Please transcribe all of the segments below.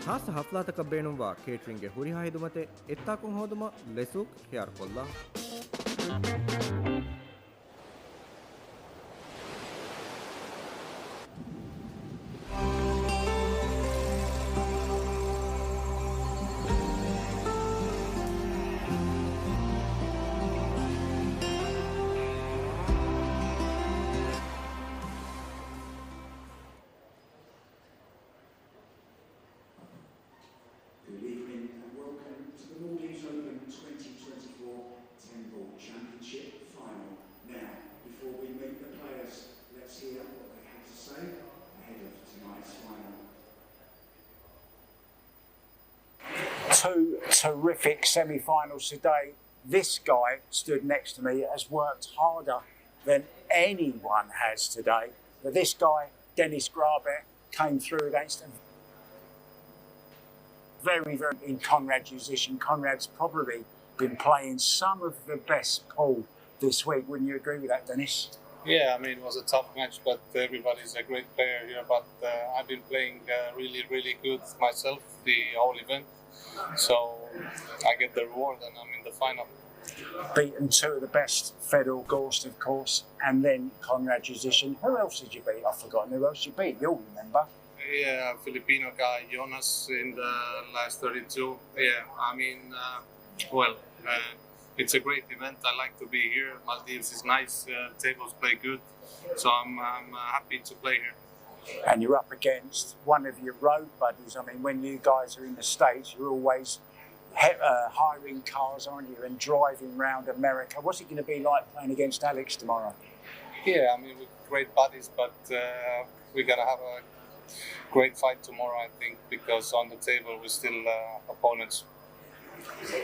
خاصة حفلاتك بينهم وكيترينج هوري هاي دمته اتاكم هودما لسوق خيار كلها. Good evening and welcome to the Maldives Open 2024 10-ball championship final. Now, before we meet the players, let's hear what they had to say ahead of tonight's final. Two terrific semi-finals today. This guy stood next to me, has worked harder than anyone has today. But this guy, GRABE, came through against him. Very in Conrad's musician. Conrad's probably been playing some of the best pool this week. Wouldn't you agree with that, Dennis? Yeah, I mean, it was a tough match, but everybody's a great player here. But I've been playing really good myself the whole event. So I get the reward and I'm in the final. Beaten two of the best, Federal, Gorst, of course, and then Conrad's musician. Who else did you beat? I've forgotten who else you beat. You'll remember. Yeah, Filipino guy, Jonas, in the last 32. Yeah, I mean, it's a great event. I like to be here. Maldives is nice. Tables play good. So I'm happy to play here. And you're up against one of your road buddies. I mean, when you guys are in the States, you're always hiring cars, aren't you, and driving around America. What's it going to be like playing against Alex tomorrow? Yeah, I mean, we're great buddies, but we're going to have a great fight tomorrow, I think, because on the table we're still opponents.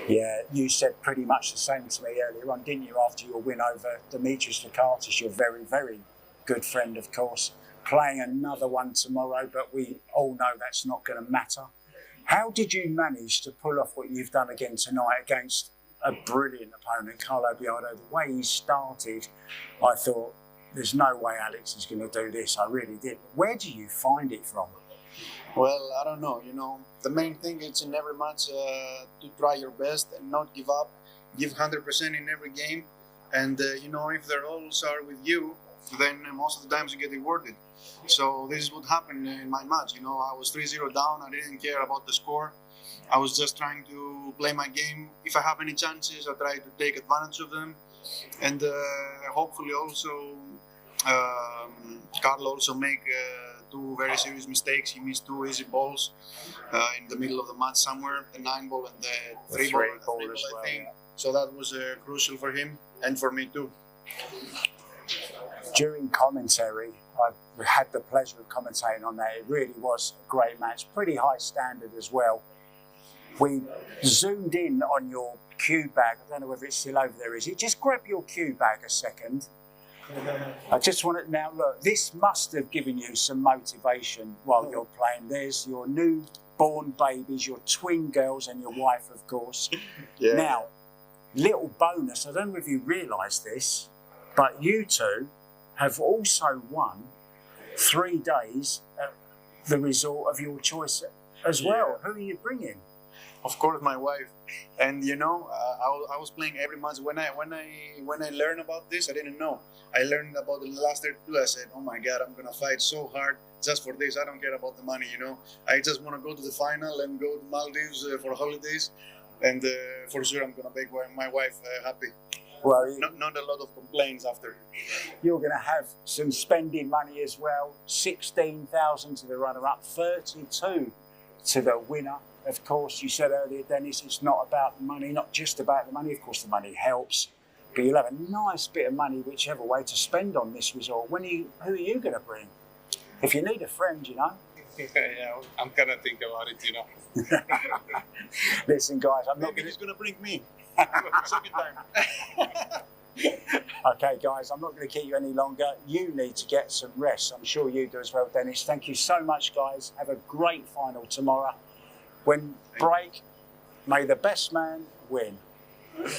Yeah, you said pretty much the same to me earlier on, didn't you, after your win over Dimitris Lakatis, your very good friend, of course, playing another one tomorrow, but we all know that's not going to matter. How did you manage to pull off what you've done again tonight against a brilliant opponent, Carlo Biardo? The way he started, I thought, there's no way Alex is going to do this. I really did. Where do you find it from? Well, I don't know. The main thing is in every match to try your best and not give up. Give 100% in every game. And, if the roles are with you, then most of the times you get rewarded. So this is what happened in my match. I was 3-0 down. I didn't care about the score. I was just trying to play my game. If I have any chances, I try to take advantage of them. And hopefully also Carlo also make two very serious mistakes. He missed two easy balls in the middle of the match somewhere, the 9-ball and the 3-ball, I think. So that was crucial for him and for me too. During commentary, I had the pleasure of commentating on that. It really was a great match, pretty high standard as well. We zoomed in on your cue bag. I don't know whether it's still over there, is it? Just grab your cue bag a second. I just want to now look. This must have given you some motivation while you're playing. There's your newborn babies, your twin girls, and your wife, of course. Yeah. Now, little bonus. I don't know if you realise this, but you two have also won 3 days at the resort of your choice as well. Who are you bringing? Of course, my wife. And I was playing every match. When I learned about this, I didn't know. I learned about the last 32. I said, "Oh my God, I'm gonna fight so hard just for this. I don't care about the money. I just want to go to the final and go to Maldives for holidays, and for sure I'm gonna make my wife happy." Well, not a lot of complaints after. You're going to have some spending money as well. 16,000 to the runner-up, 32 to the winner. Of course, you said earlier, Dennis, it's not about the money, not just about the money. Of course, the money helps, but you'll have a nice bit of money whichever way to spend on this resort. Who are you going to bring? If you need a friend, Yeah, I'm going to think about it, Listen, guys, Maybe he's going to bring me. Second time. Okay, guys, I'm not going to keep you any longer. You need to get some rest. I'm sure you do as well, Dennis. Thank you so much, guys. Have a great final tomorrow. When break, may the best man win. Good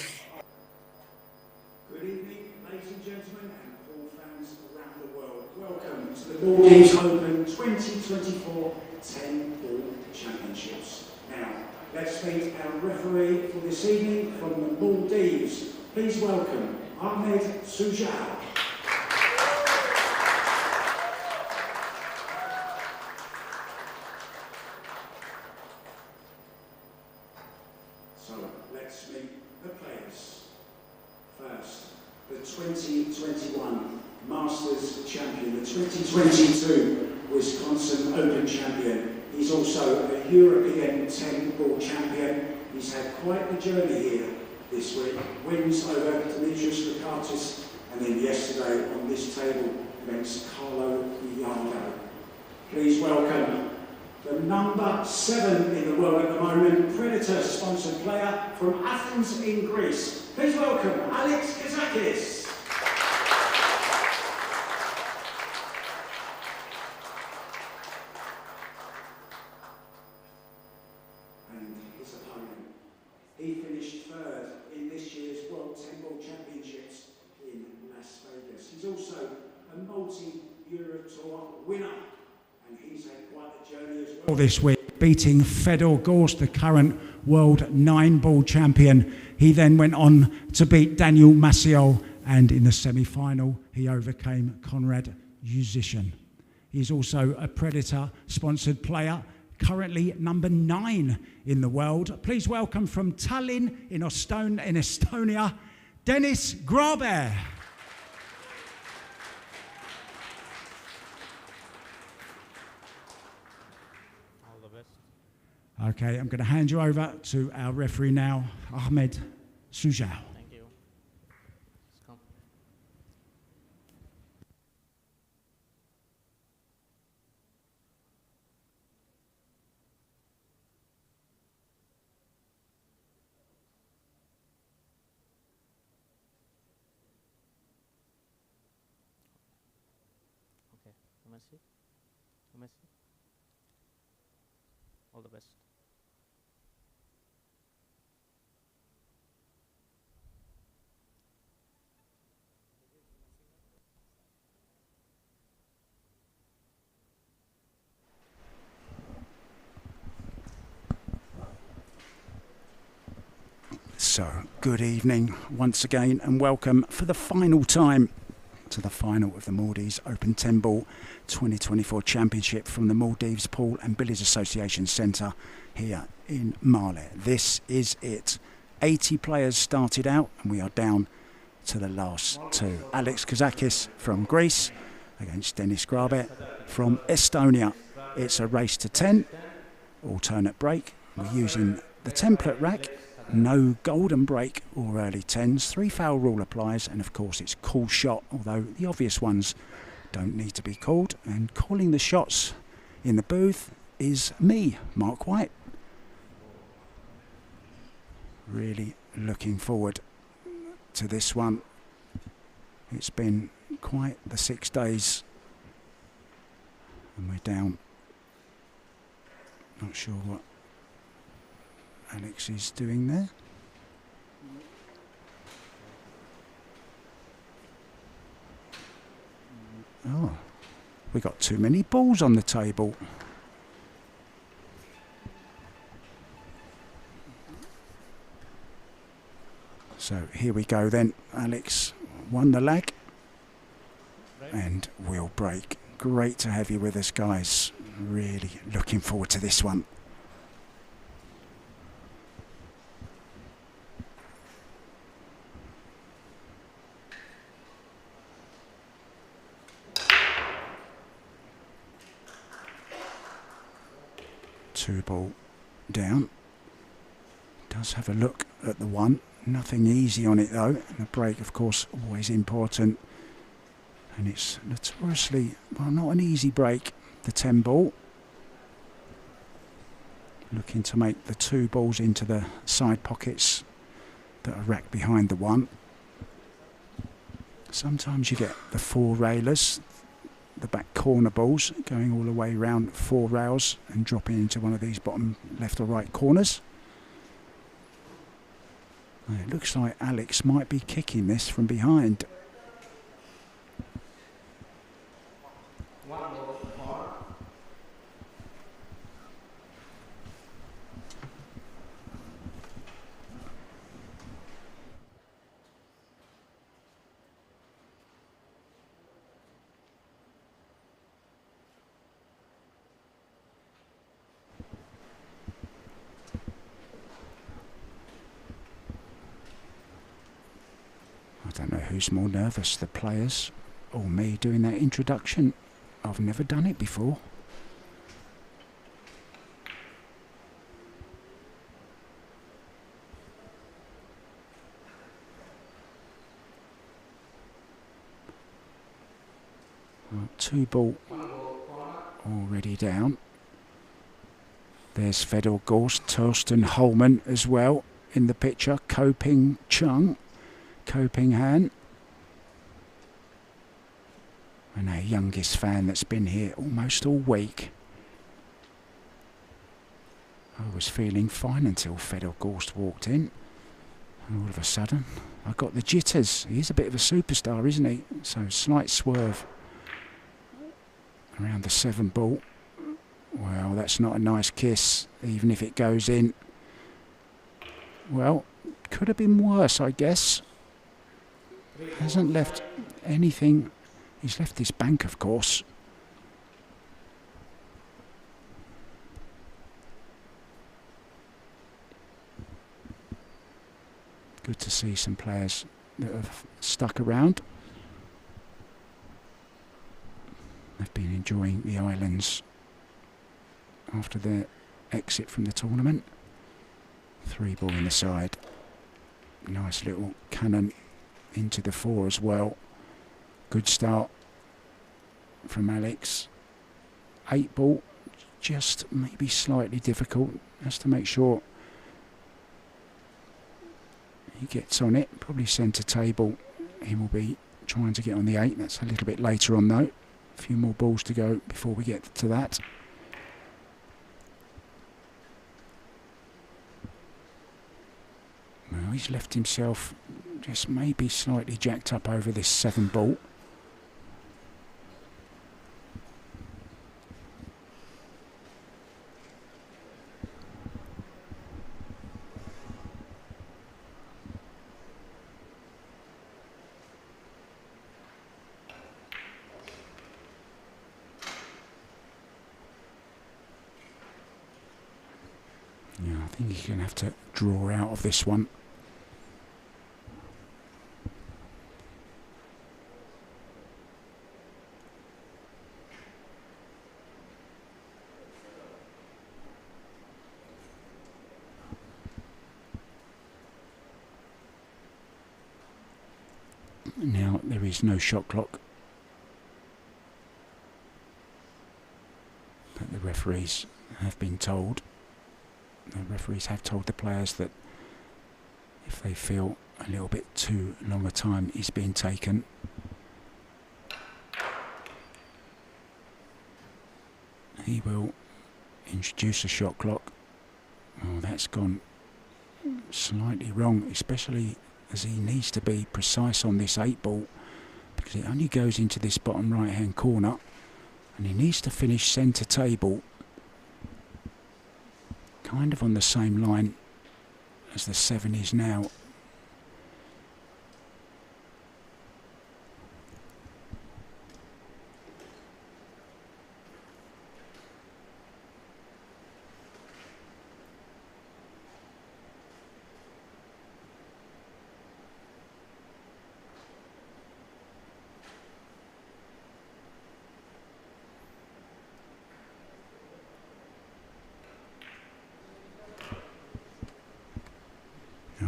evening, ladies and gentlemen, and all fans around the world. Welcome to the Maldives Open 2024 10-Ball Championships. Now, let's meet our referee for this evening from the Maldives. Please welcome Ahmed Sujal. So, let's meet the players. First, the 2021 Masters champion, the 2022 Wisconsin Open champion. He's also a European 10-ball champion. He's had quite the journey here this week. Wins over Demetrius Lakatis, and then yesterday on this table against Carlo Bianco. Please welcome the number 7 in the world at the moment, Predator-sponsored player from Athens in Greece. Please welcome KAZAKIS. He finished 3rd in this year's World 10-Ball Championships in Las Vegas. He's also a multi-Euro Tour winner, and he's had quite a journey as well. This week, beating Fedor Gorst, the current world 9-ball champion. He then went on to beat Daniel Maciel, and in the semi-final, he overcame Konrad Yuzishin. He's also a Predator-sponsored player, currently number 9 in the world. Please welcome from Tallinn in Estonia, Dennis GRABE. All the best. Okay, I'm going to hand you over to our referee now, Ahmed Sujal. Thank you. Let's come. Okay, Messi. Messi. All the best. So, good evening once again, and welcome for the final time to the final of the Maldives Open 10-Ball 2024 Championship from the Maldives Pool and Billiards Association Centre here in Male. This is it. 80 players started out, and we are down to the last 2. ALEXANDROS from Greece against Dennis GRABE from Estonia. It's a race to 10, alternate break. We're using the template rack. No golden break or early 10s. 3 foul rule applies, and of course it's call shot, although the obvious ones don't need to be called. And calling the shots in the booth is me, Mark White. Really looking forward to this one. It's been quite the 6 days, and we're down. Not sure what Alex is doing there. Oh, we got too many balls on the table. So here we go then. Alex won the lag, and we'll break. Great to have you with us, guys. Really looking forward to this one. Two ball down. Does have a look at the one. Nothing easy on it though. And the break, of course, always important. And it's notoriously, well, not an easy break, the 10 ball. Looking to make the 2 balls into the side pockets that are racked behind the one. Sometimes you get the 4 railers, the back corner balls, going all the way around 4 rails and dropping into one of these bottom left or right corners. And it looks like Alex might be kicking this from behind. who's more nervous, the players or me doing that introduction? I've never done it before. Well, 2 ball already down. There's Fedor Gorst, Torsten Holman as well in the picture. Ko Ping Chung, Ko Ping Han. And our youngest fan that's been here almost all week. I was feeling fine until Fedor Gorst walked in. And all of a sudden, I got the jitters. He's a bit of a superstar, isn't he? So slight swerve around the 7 ball. Well, that's not a nice kiss, even if it goes in. Well, could have been worse, I guess. Hasn't left anything. He's left his bank, of course. Good to see some players that have stuck around. They've been enjoying the islands after their exit from the tournament. 3 ball in the side. Nice little cannon into the 4 as well. Good start from Alex. 8 ball, just maybe slightly difficult. Has to make sure he gets on it. Probably centre table. He will be trying to get on the 8. That's a little bit later on though. A few more balls to go before we get to that. Well, he's left himself just maybe slightly jacked up over this 7 ball. Yeah, I think he's going to have to draw out of this one. Now there is no shot clock, but the referees have been told. The referees have told the players that if they feel a little bit too long a time is being taken, he will introduce a shot clock. Oh, that's gone slightly wrong, especially as he needs to be precise on this 8 ball, because it only goes into this bottom right hand corner and he needs to finish centre table, kind of on the same line as the 7 is now.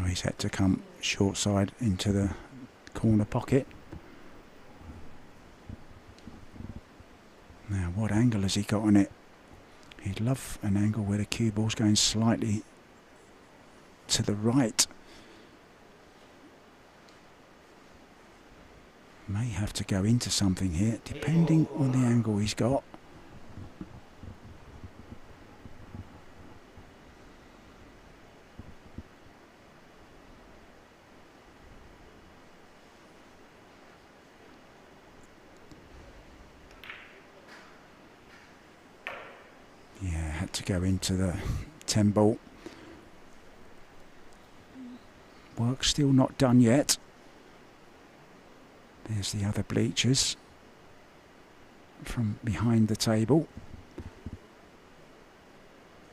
He's had to come short side into the corner pocket. Now, what angle has he got on it? He'd love an angle where the cue ball's going slightly to the right. May have to go into something here, depending on the angle he's got. To go into the 10 ball. Work still not done yet. There's the other bleachers from behind the table.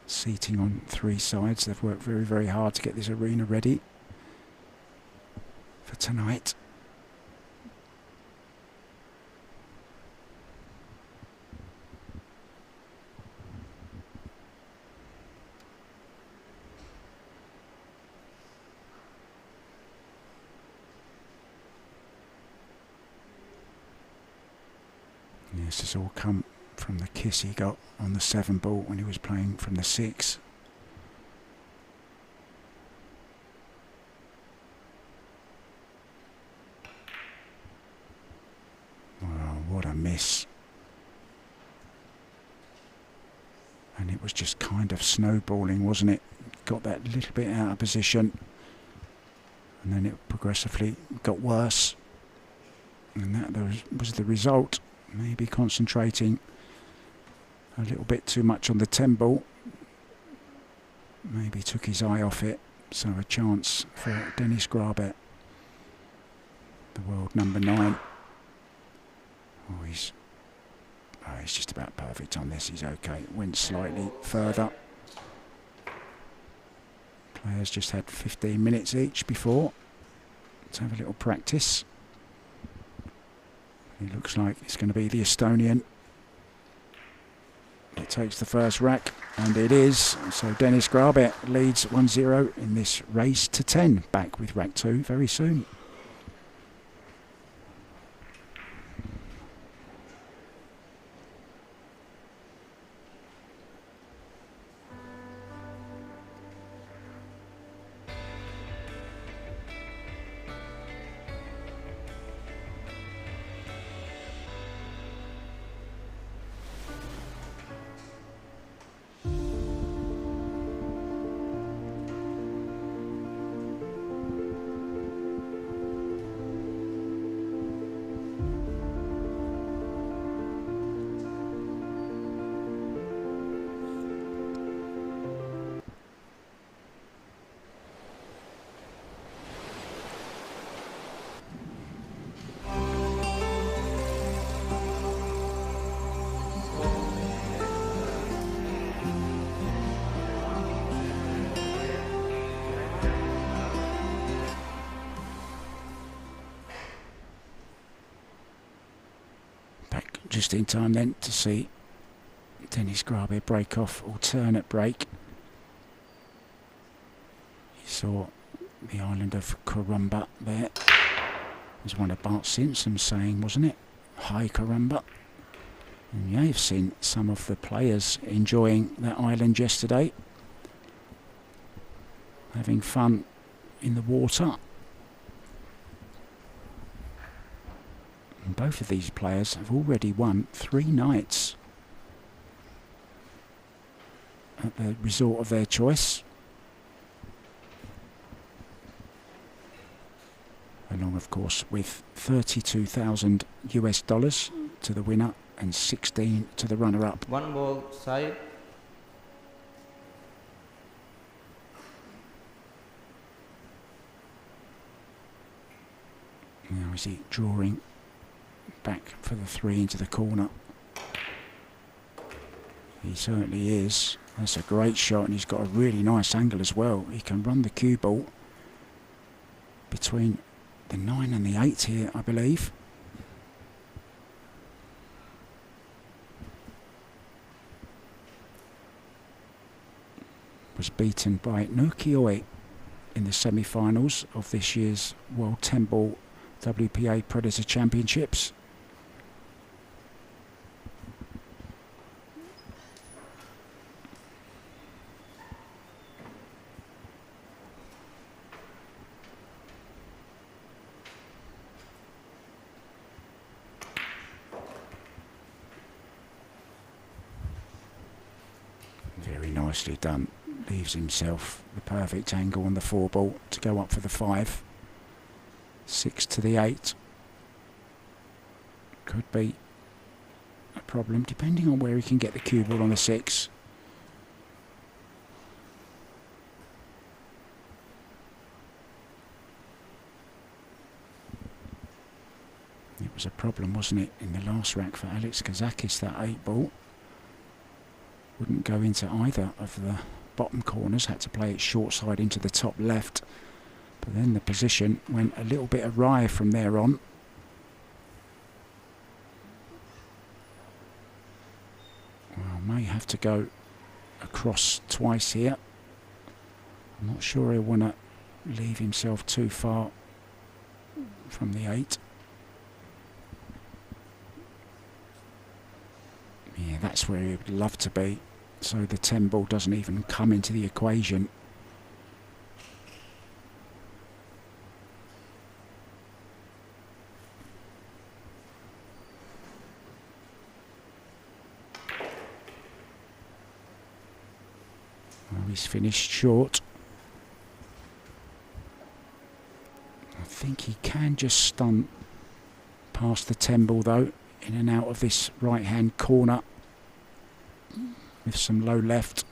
Seating on 3 sides. They've worked very, very hard to get this arena ready for tonight. This has all come from the kiss he got on the 7 ball when he was playing from the 6. Oh, what a miss. And it was just kind of snowballing, wasn't it? Got that little bit out of position. And then it progressively got worse. And that was the result. Maybe concentrating a little bit too much on the 10 ball. Maybe took his eye off it. So a chance for Dennis GRABE, the world number 9. Oh, he's just about perfect on this. He's okay. Went slightly further. Players just had 15 minutes each before to have a little practice. It looks like it's going to be the Estonian. It takes the first rack, and it is. So Dennis GRABE leads 1-0 in this race to 10. Back with rack 2 very soon. Just in time then to see Dennis GRABE break off alternate break. You saw the island of Karumba there. It was one of Bart Simpson's saying, wasn't it? Hi Karumba. And yeah, you've seen some of the players enjoying that island yesterday, having fun in the water. And both of these players have already won 3 nights at the resort of their choice, along of course with $32,000 US to the winner and 16 to the runner-up. 1 ball side. Now is he drawing back for the 3 into the corner? He certainly is. That's a great shot, and he's got a really nice angle as well. He can run the cue ball between the 9 and the 8 here, I believe. Was beaten by Nukioi in the semi-finals of this year's World 10 Ball WPA Predator Championships. Very nicely done. Leaves himself the perfect angle on the 4 ball to go up for the 5. 6 to the 8. Could be a problem depending on where he can get the cue ball on the 6. It was a problem, wasn't it, in the last rack for Alex KAZAKIS, that 8 ball. Wouldn't go into either of the bottom corners, had to play it short side into the top left. But then the position went a little bit awry from there on. Well, may have to go across twice here. I'm not sure he'll want to leave himself too far from the 8. Yeah, that's where he would love to be. So the 10 ball doesn't even come into the equation. Well, he's finished short. I think he can just stunt past the 10 ball though, in and out of this right hand corner with some low left.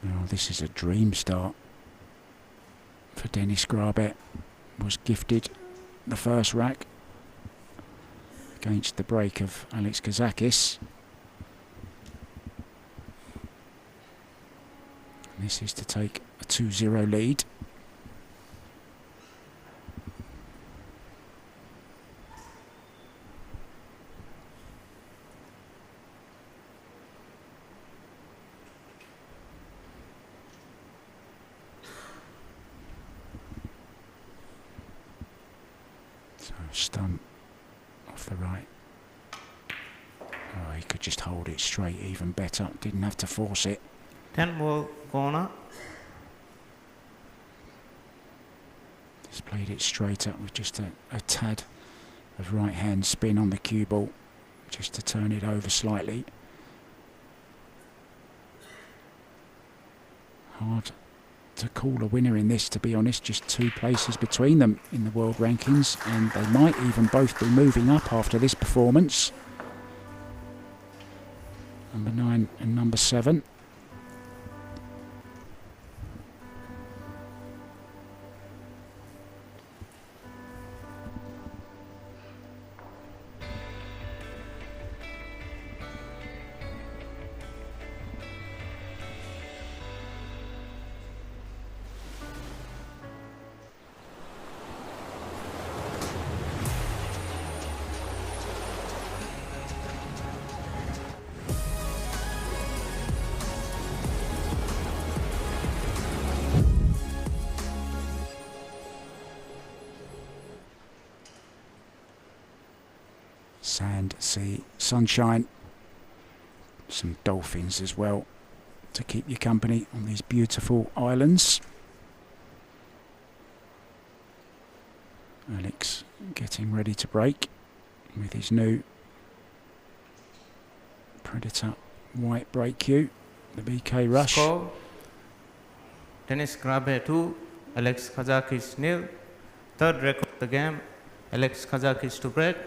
Oh, this is a dream start for Denis GRABE. Was gifted the first rack against the break of KAZAKIS. This is to take a 2-0 lead. So stun off the right. Oh, he could just hold it straight even better. Didn't have to force it. 10 ball corner. Just played it straight up with just a tad of right hand spin on the cue ball, just to turn it over slightly. Hard to call a winner in this, to be honest. Just 2 places between them in the world rankings, and they might even both be moving up after this performance. Number 9 and number 7. Sand, sea, sunshine. Some dolphins as well to keep you company on these beautiful islands. Alex getting ready to break with his new Predator white break cue, the BK Rush. Score. Denis GRABE 2, ALEXANDROS 0. Third record of the game, ALEXANDROS to break.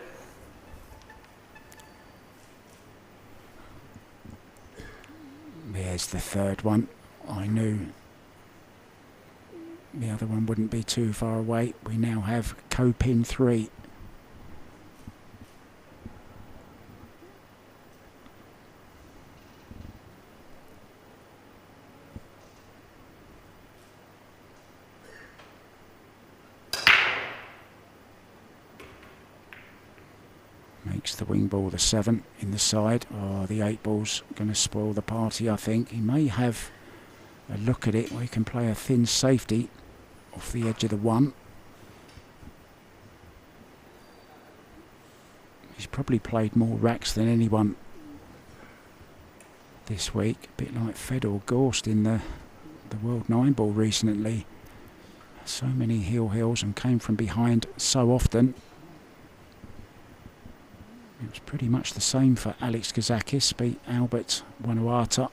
There's the third one. I knew the other one wouldn't be too far away. We now have co-pin 3. Makes the wing ball the 7 in the side. Oh, the 8 ball's going to spoil the party, I think. He may have a look at it where he can play a thin safety off the edge of the 1. He's probably played more racks than anyone this week. A bit like Fedor Gorst in the World 9 ball recently. So many heel hills and came from behind so often. It was pretty much the same for ALEXANDROS. Beat Albert Wanuata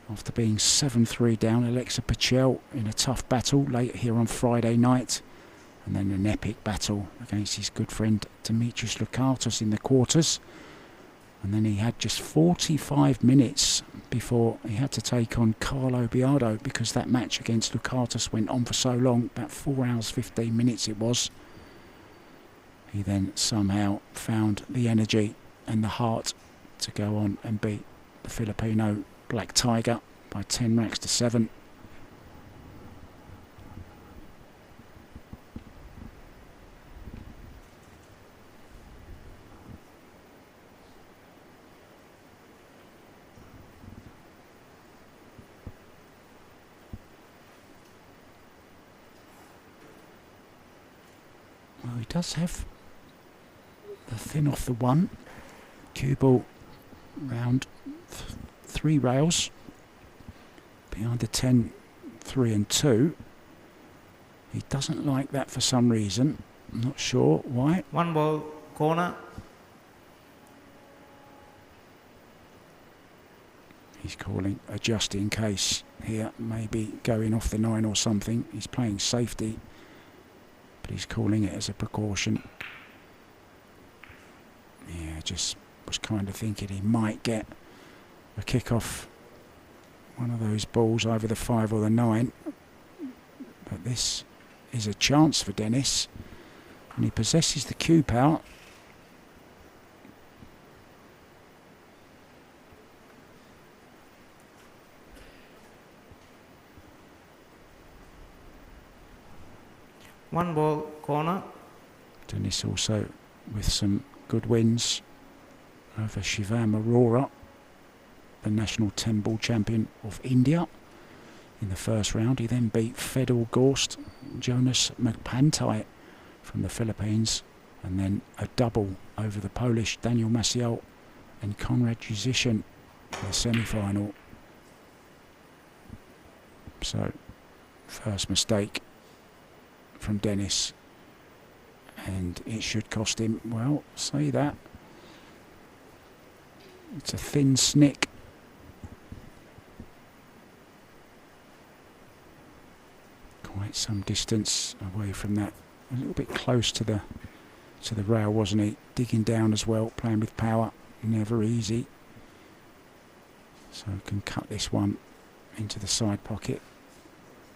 after being 7-3 down. Alexa Pachel in a tough battle late here on Friday night and then an epic battle against his good friend Demetrius Lukatos in the quarters. And then he had just 45 minutes before he had to take on Carlo Biardo, because that match against Lukatos went on for so long, about 4 hours 15 minutes it was. He then somehow found the energy and the heart to go on and beat the Filipino Black Tiger by 10 racks to 7. Well, he does have the thin off the one. Cue ball round 3 rails behind the 10, 3 and 2. He doesn't like that for some reason. I'm not sure why. 1 ball, corner. He's calling a just in case here, maybe going off the 9 or something. He's playing safety, but he's calling it as a precaution. Yeah, just was kind of thinking he might get a kick off one of those balls over the 5 or the 9. But this is a chance for Dennis, and he possesses the cue power. One ball, corner. Dennis also with some good wins over Shivam Arora, the national 10-ball champion of India, in the first round. He then beat Fedor Gorst, Jonas Magpantai from the Philippines, and then a double over the Polish Daniel Maciel and Konrad Jusichin in the semi-final. So, first mistake from Dennis, and it should cost him, well, say that. It's a thin snick. Quite some distance away from that. A little bit close to the rail, wasn't he? Digging down as well, playing with power. Never easy. So can cut this one into the side pocket.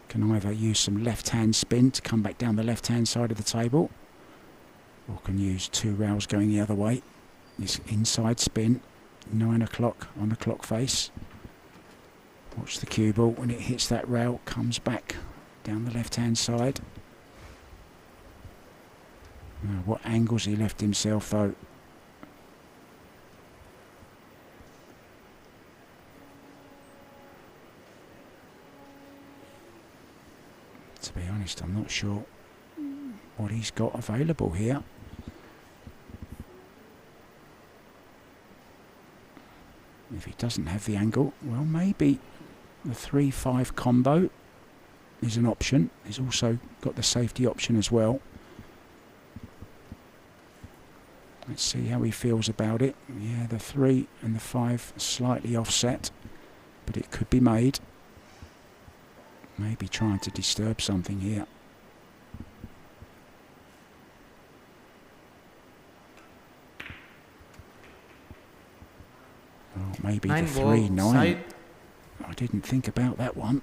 Can either use some left-hand spin to come back down the left-hand side of the table, or can use 2 rails going the other way. This inside spin, 9 o'clock on the clock face. Watch the cue ball. When it hits that rail, comes back down the left-hand side. Now, what angles he left himself though. To be honest, I'm not sure what he's got available here. If he doesn't have the angle, well, maybe the 3-5 combo is an option. He's also got the safety option as well. Let's see how he feels about it. Yeah, the 3 and the 5 slightly offset, but it could be made. Maybe trying to disturb something here. Oh, maybe the 3-9. I didn't think about that one.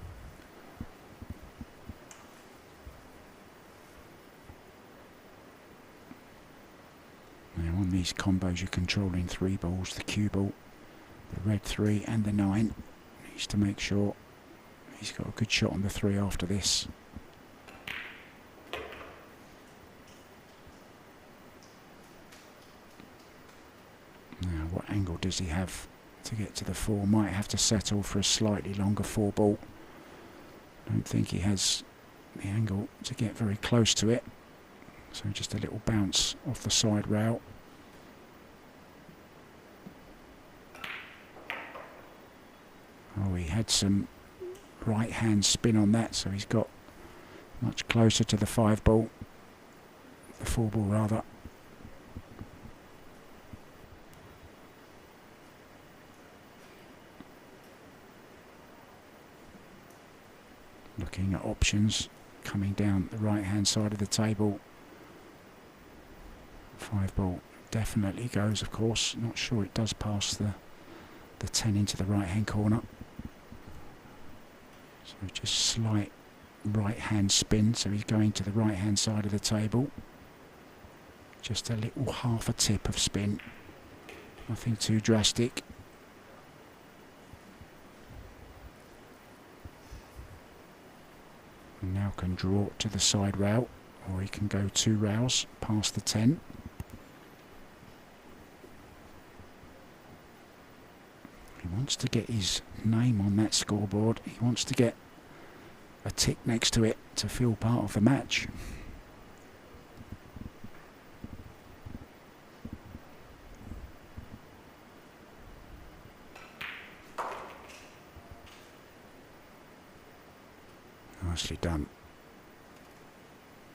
Now on these combos you're controlling 3 balls, the cue ball, the red 3 and the 9. Needs to make sure he's got a good shot on the 3 after this. Now, what angle does he have to get to the 4? Might have to settle for a slightly longer 4 ball. Don't think he has the angle to get very close to it. So just a little bounce off the side rail. Oh, he had some right hand spin on that, so he's got much closer to the 5 ball, the 4 ball rather. Looking at options, coming down the right hand side of the table. 5 ball definitely goes, of course. Not sure it does pass the 10 into the right hand corner. So just slight right hand spin, so he's going to the right hand side of the table. Just a little half a tip of spin, nothing too drastic. And now can draw to the side rail, or he can go 2 rails past the 10. He wants to get his name on that scoreboard. He wants to get a tick next to it to feel part of the match. Nicely done.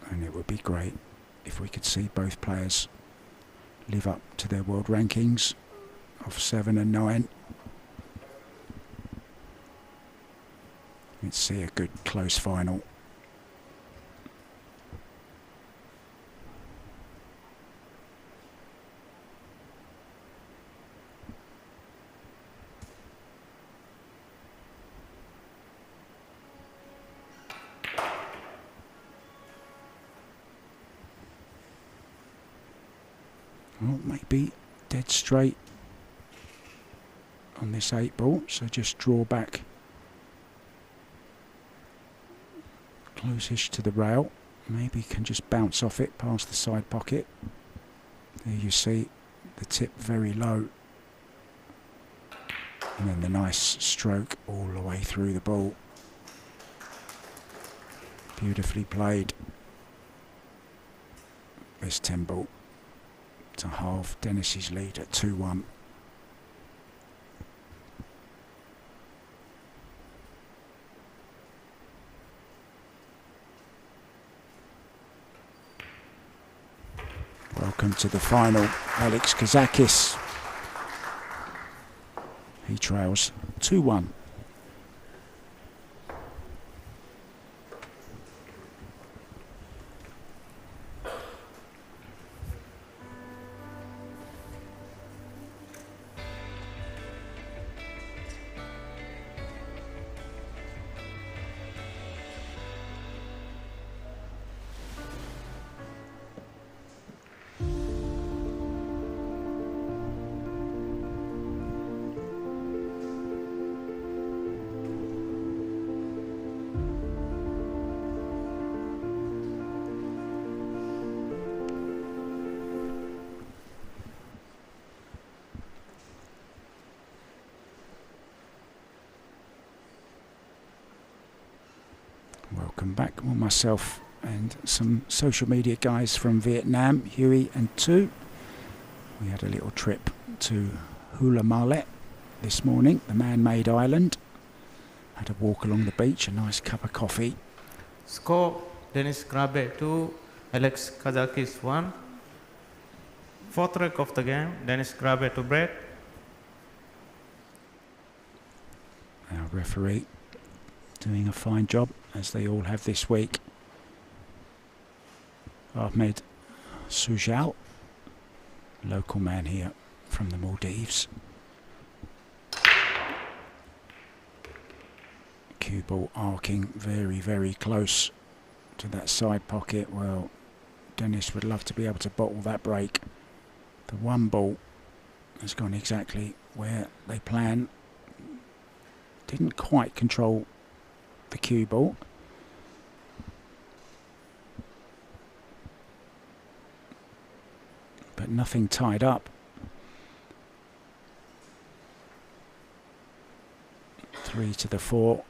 And it would be great if we could see both players live up to their world rankings of 7 and 9. Let's see a good close final. Well, maybe dead straight on this 8 ball, so just draw back close-ish to the rail. Maybe can just bounce off it past the side pocket. There you see the tip very low, and then the nice stroke all the way through the ball. Beautifully played. There's 10 ball to halve Dennis's lead at 2-1. Welcome to the final, Alex KAZAKIS. He trails 2-1. Welcome back. Well, myself and some social media guys from Vietnam, Huey and Tu. We had a little trip to Hula Malet this morning, the man-made island. Had a walk along the beach, a nice cup of coffee. Score: Dennis GRABE 2, Alex KAZAKIS 1. Fourth rec of the game, Dennis GRABE to break. Our referee doing a fine job, as they all have this week. Ahmed Sujal, local man here from the Maldives. Cue ball arcing very, very close to that side pocket. Well, Dennis would love to be able to bottle that break. The 1 ball has gone exactly where they plan. Didn't quite control the cue ball. But nothing tied up. 3 to the 4.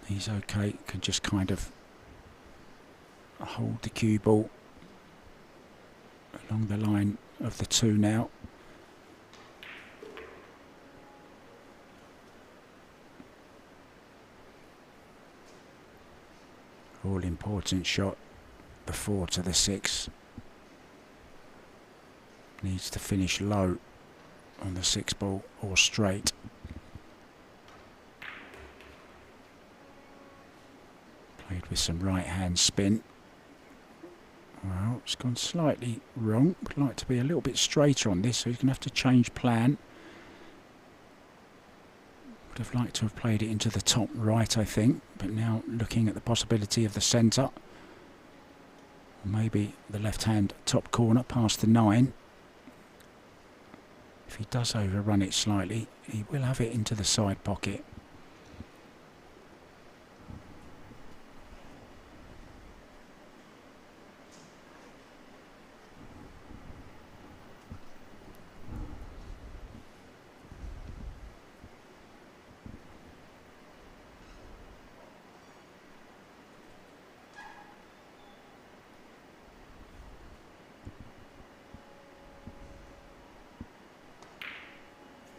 He's okay, can just kind of hold the cue ball along the line of the 2 now. All important shot, the 4 to the 6. Needs to finish low on the 6 ball or straight. Played with some right hand spin. Well, it's gone slightly wrong. Would like to be a little bit straighter on this, so he's going to have to change plan. Would have liked to have played it into the top right, I think, but now looking at the possibility of the centre. Maybe the left hand top corner past the 9. If he does overrun it slightly, he will have it into the side pocket.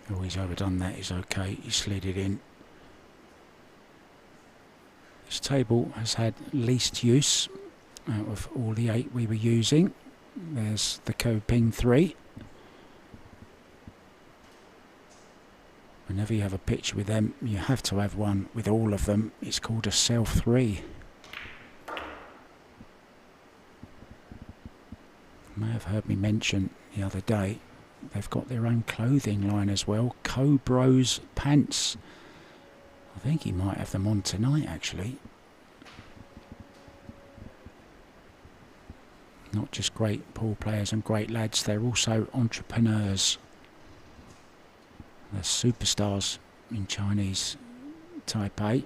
Oh, he's overdone that, is okay, he slid it in. This table has had least use out of all the 8 we were using. There's the Coping 3. Whenever you have a pitch with them, you have to have one with all of them. It's called a Self 3. You may have heard me mention the other day, they've got their own clothing line as well, Cobros pants. I think he might have them on tonight, actually. Not just great pool players and great lads, they're also entrepreneurs. They're superstars in Chinese Taipei.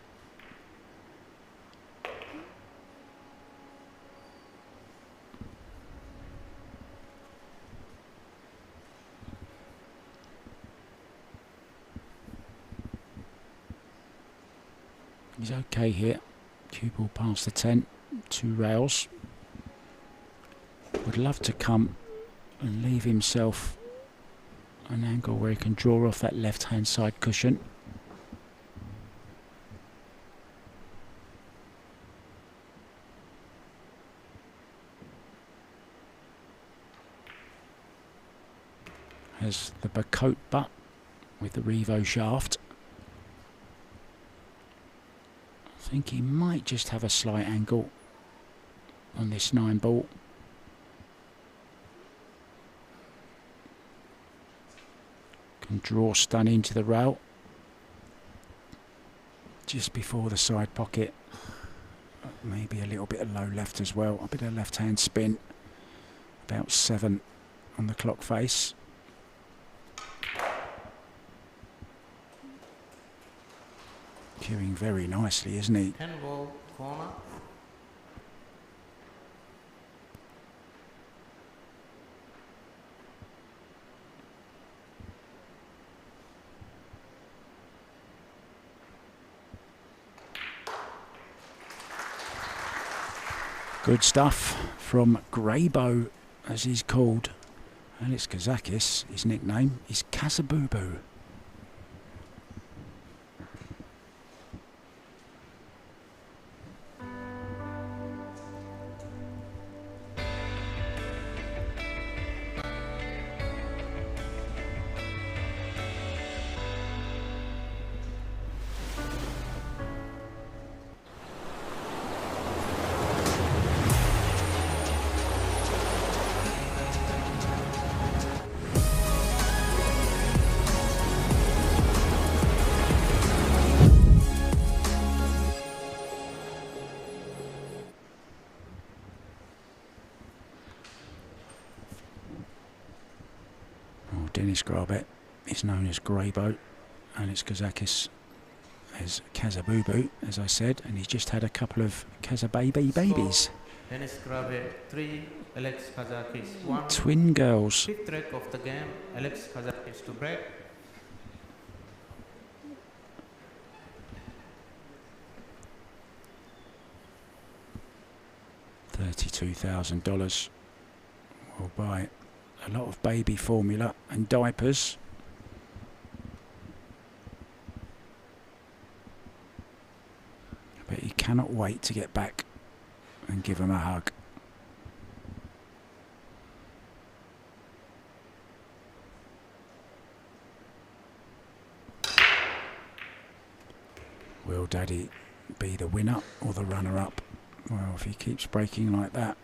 He's okay here. Cue ball past the 10, 2 rails. Would love to come and leave himself an angle where he can draw off that left hand side cushion. Has the Bacote butt with the Revo shaft. I think he might just have a slight angle on this 9 ball. Can draw stun into the rail just before the side pocket. Maybe a little bit of low left as well. A bit of left hand spin. About 7 on the clock face. Cueing very nicely, isn't he? 10 ball corner. Good stuff from GRABE, as he's called. Alex KAZAKIS, his nickname is Kazabubu. GRABE is known as GRABE. Alex KAZAKIS as Kazabubu, as I said, and he's just had a couple of Kazababy babies. Dennis GRABE 3, Alex KAZAKIS 1. Twin girls. 5th rec of the game, Alex KAZAKIS to break. $32,000 will buy a lot of baby formula and diapers. But he cannot wait to get back and give him a hug. Will Daddy be the winner or the runner-up? Well, if he keeps breaking like that,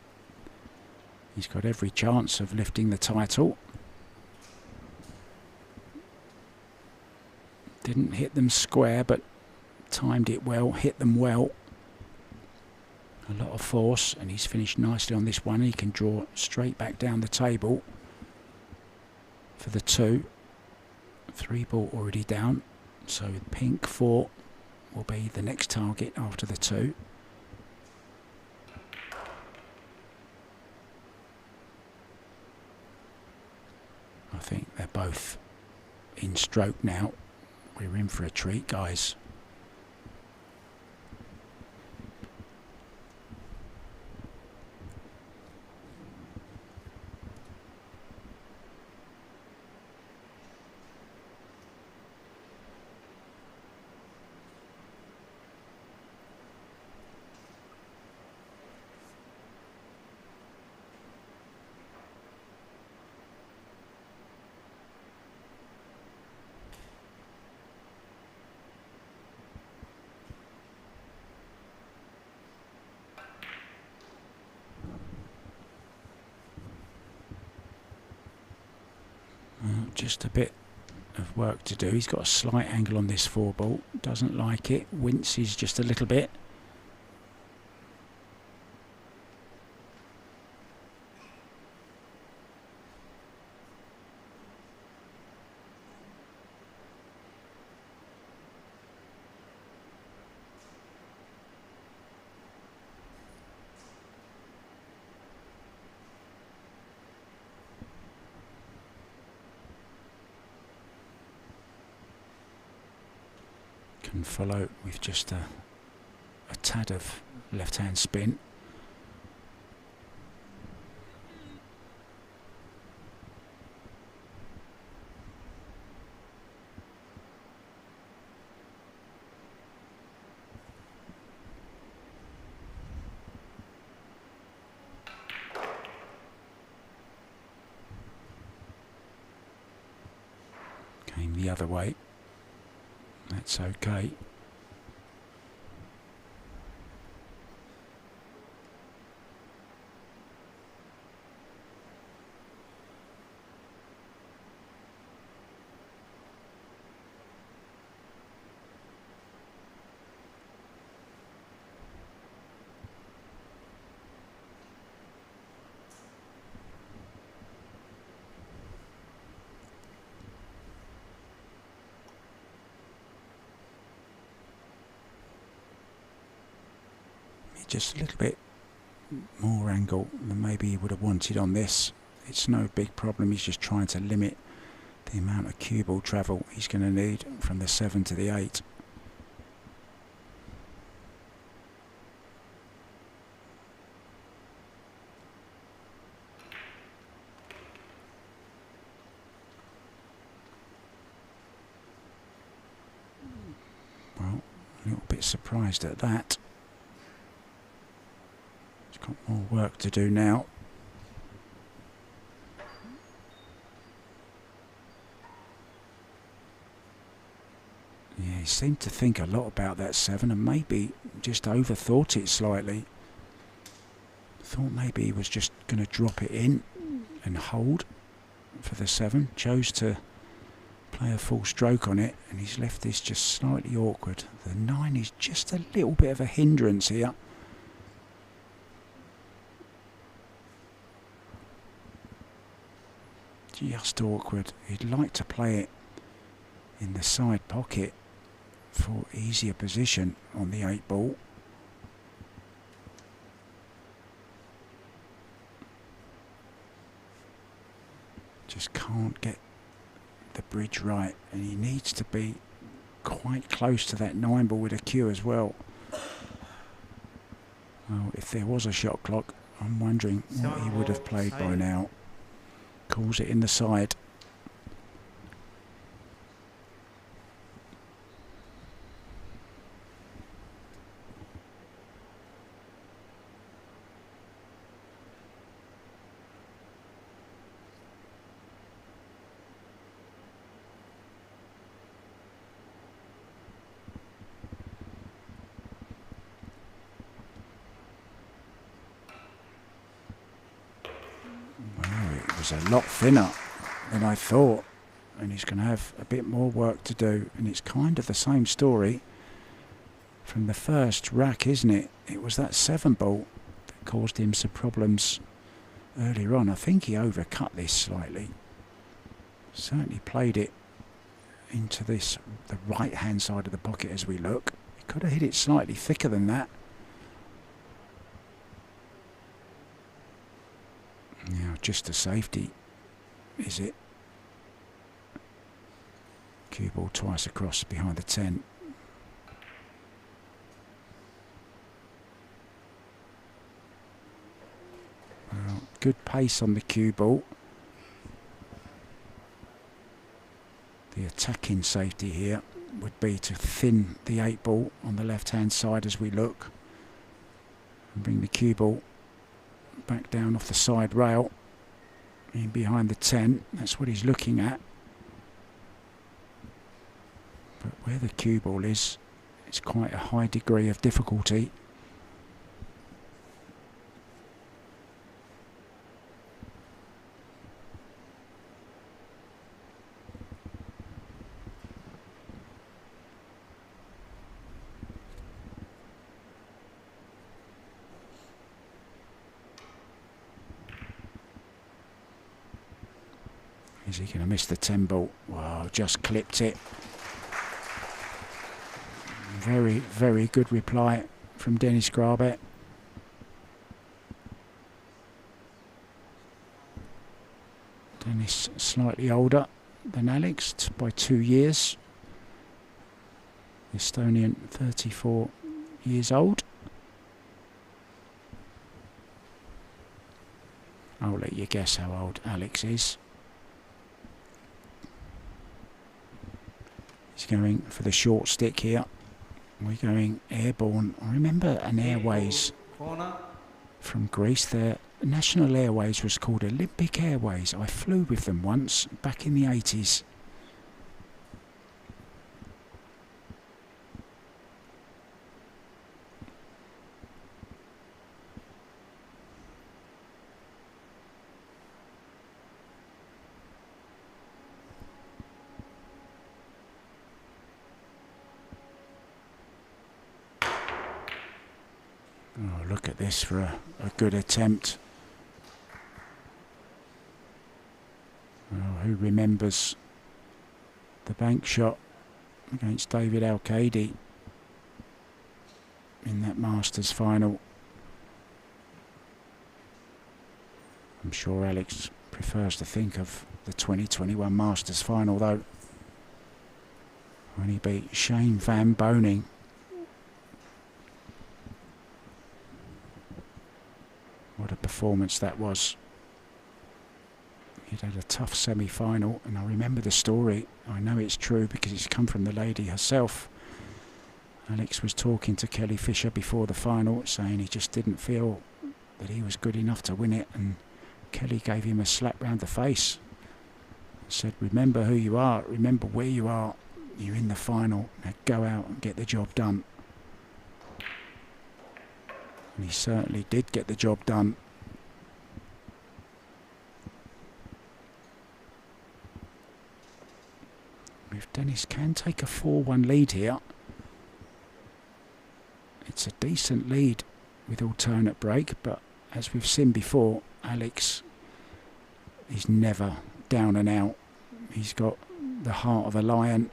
he's got every chance of lifting the title. Didn't hit them square, but timed it well, hit them well. A lot of force, and he's finished nicely on this one. He can draw straight back down the table for the 2. 3 ball already down, so pink 4 will be the next target after the 2. I think they're both in stroke now. We're in for a treat, guys. Just a bit of work to do. He's got a slight angle on this 4 ball. Doesn't like it. Winces just a little bit. Can follow with just a tad of left-hand spin. Came the other way. That's okay. Just a little bit more angle than maybe he would have wanted on this. It's no big problem. He's just trying to limit the amount of cue ball travel he's going to need from the 7 to the 8. Well, a little bit surprised at that. Got more work to do now. Yeah, he seemed to think a lot about that 7 and maybe just overthought it slightly. Thought maybe he was just going to drop it in and hold for the 7. Chose to play a full stroke on it, and he's left this just slightly awkward. The 9 is just a little bit of a hindrance here. Just awkward. He'd like to play it in the side pocket for easier position on the 8 ball. Just can't get the bridge right, and he needs to be quite close to that 9 ball with a cue as well. Well, if there was a shot clock, I'm wondering what he would have played by now. Calls it in the side. was a lot thinner than I thought, and he's going to have a bit more work to do. And it's kind of the same story from the first rack, isn't it? It was that 7 ball that caused him some problems earlier on. I think he overcut this slightly. Certainly played it into the right hand side of the pocket as we look. He could have hit it slightly thicker than that. Now just a safety, is it? Cue ball twice across behind the 10. Well, good pace on the cue ball. The attacking safety here would be to thin the 8 ball on the left hand side as we look and bring the cue ball back down off the side rail in behind the 10. That's what he's looking at. But where the cue ball is, it's quite a high degree of difficulty. Is he going to miss the 10 ball? Wow, just clipped it. Very, very good reply from Dennis GRABE. Dennis slightly older than Alex by 2 years. Estonian, 34 years old. I'll let you guess how old Alex is. He's going for the short stick here. We're going airborne. I remember an Airways from Greece. Their national airways was called Olympic Airways. I flew with them once back in the 80s. Oh, look at this for a good attempt. Oh, who remembers the bank shot against David Al-Qaidi in that Masters final? I'm sure Alex prefers to think of the 2021 Masters final though, when he beat Shane Van Boening. What a performance that was. He'd had a tough semi-final, and I remember the story. I know it's true because it's come from the lady herself. Alex was talking to Kelly Fisher before the final, saying he just didn't feel that he was good enough to win it, and Kelly gave him a slap round the face. Said, remember who you are, remember where you are, you're in the final, now go out and get the job done. And he certainly did get the job done. If Dennis can take a 4-1 lead here, it's a decent lead with alternate break, but as we've seen before, Alex is never down and out. He's got the heart of a lion.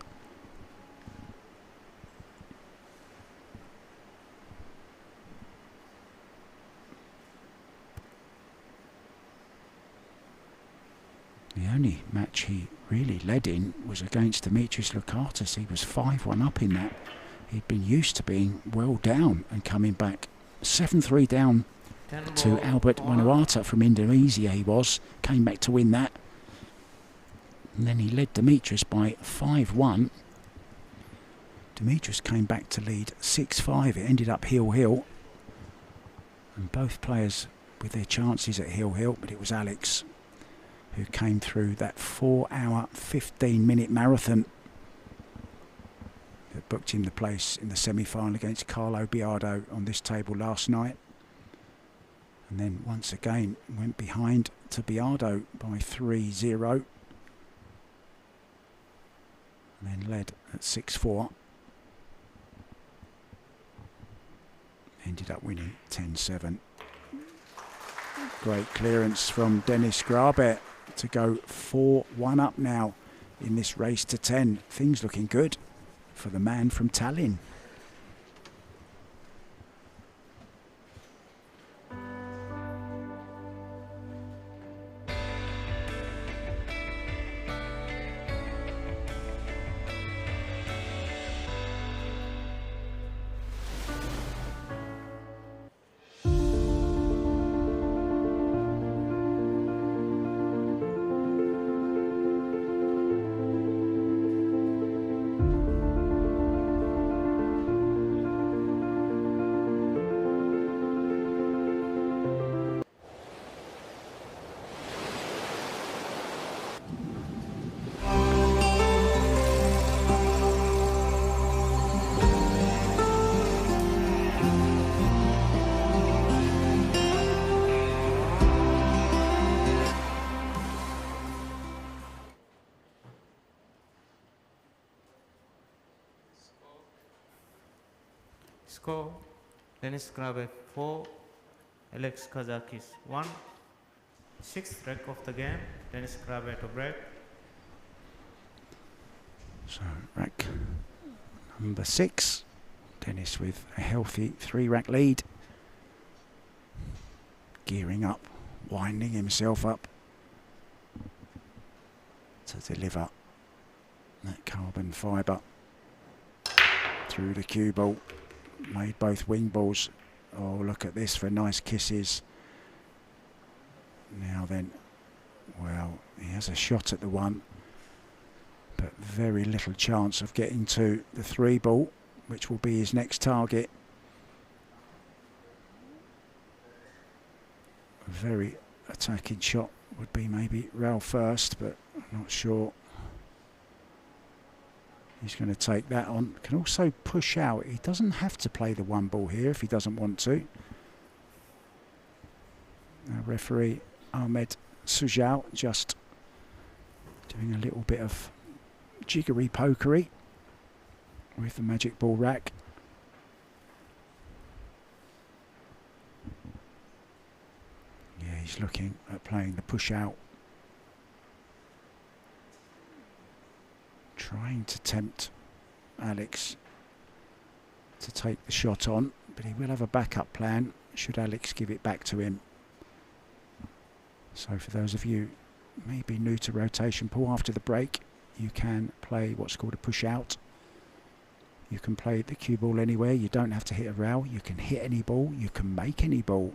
The only match he really led in was against Dimitris Lukatis. He was 5-1 up in that. He'd been used to being well down and coming back. 7-3 down to Albert Manuata from Indonesia he was. Came back to win that. And then he led Dimitris by 5-1. Dimitris came back to lead 6-5. It ended up heel-heel. And both players with their chances at heel-heel, but it was Alex who came through that 4-hour, 15-minute marathon that booked him the place in the semi-final against Carlo Biardo on this table last night. And then once again went behind to Biardo by 3-0. And then led at 6-4. Ended up winning 10-7. Great clearance from Denis Grabe to go 4-1 up now in this race to 10. Things looking good for the man from Tallinn. Score, Denis Grabe 4, Alex Kazakis 1. Sixth wreck of the game, Denis Grabe to break. So rack number 6, Denis with a healthy 3-rack lead. Gearing up, winding himself up to deliver that carbon fibre through the cue ball. Made both wing balls. Oh, look at this for nice kisses. Now then, well, he has a shot at the one, but very little chance of getting to the 3 ball, which will be his next target. A very attacking shot would be maybe Raul first, but I'm not sure. He's going to take that on. Can also push out. He doesn't have to play the 1 ball here if he doesn't want to. Our referee Ahmed Sujal just doing a little bit of jiggery pokery with the magic ball rack. Yeah, he's looking at playing the push out. Trying to tempt Alex to take the shot on, but he will have a backup plan should Alex give it back to him. So for those of you maybe new to rotation pool, after the break you can play what's called a push out. You can play the cue ball anywhere. You don't have to hit a rail. You can hit any ball. You can make any ball.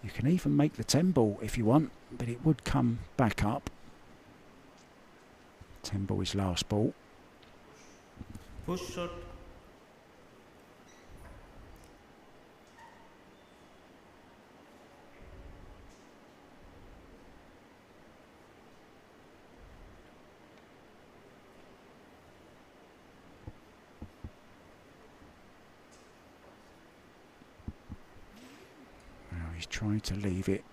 You can even make the 10 ball if you want, but it would come back up. 10 ball is last ball. Push shot. Now he's trying to leave it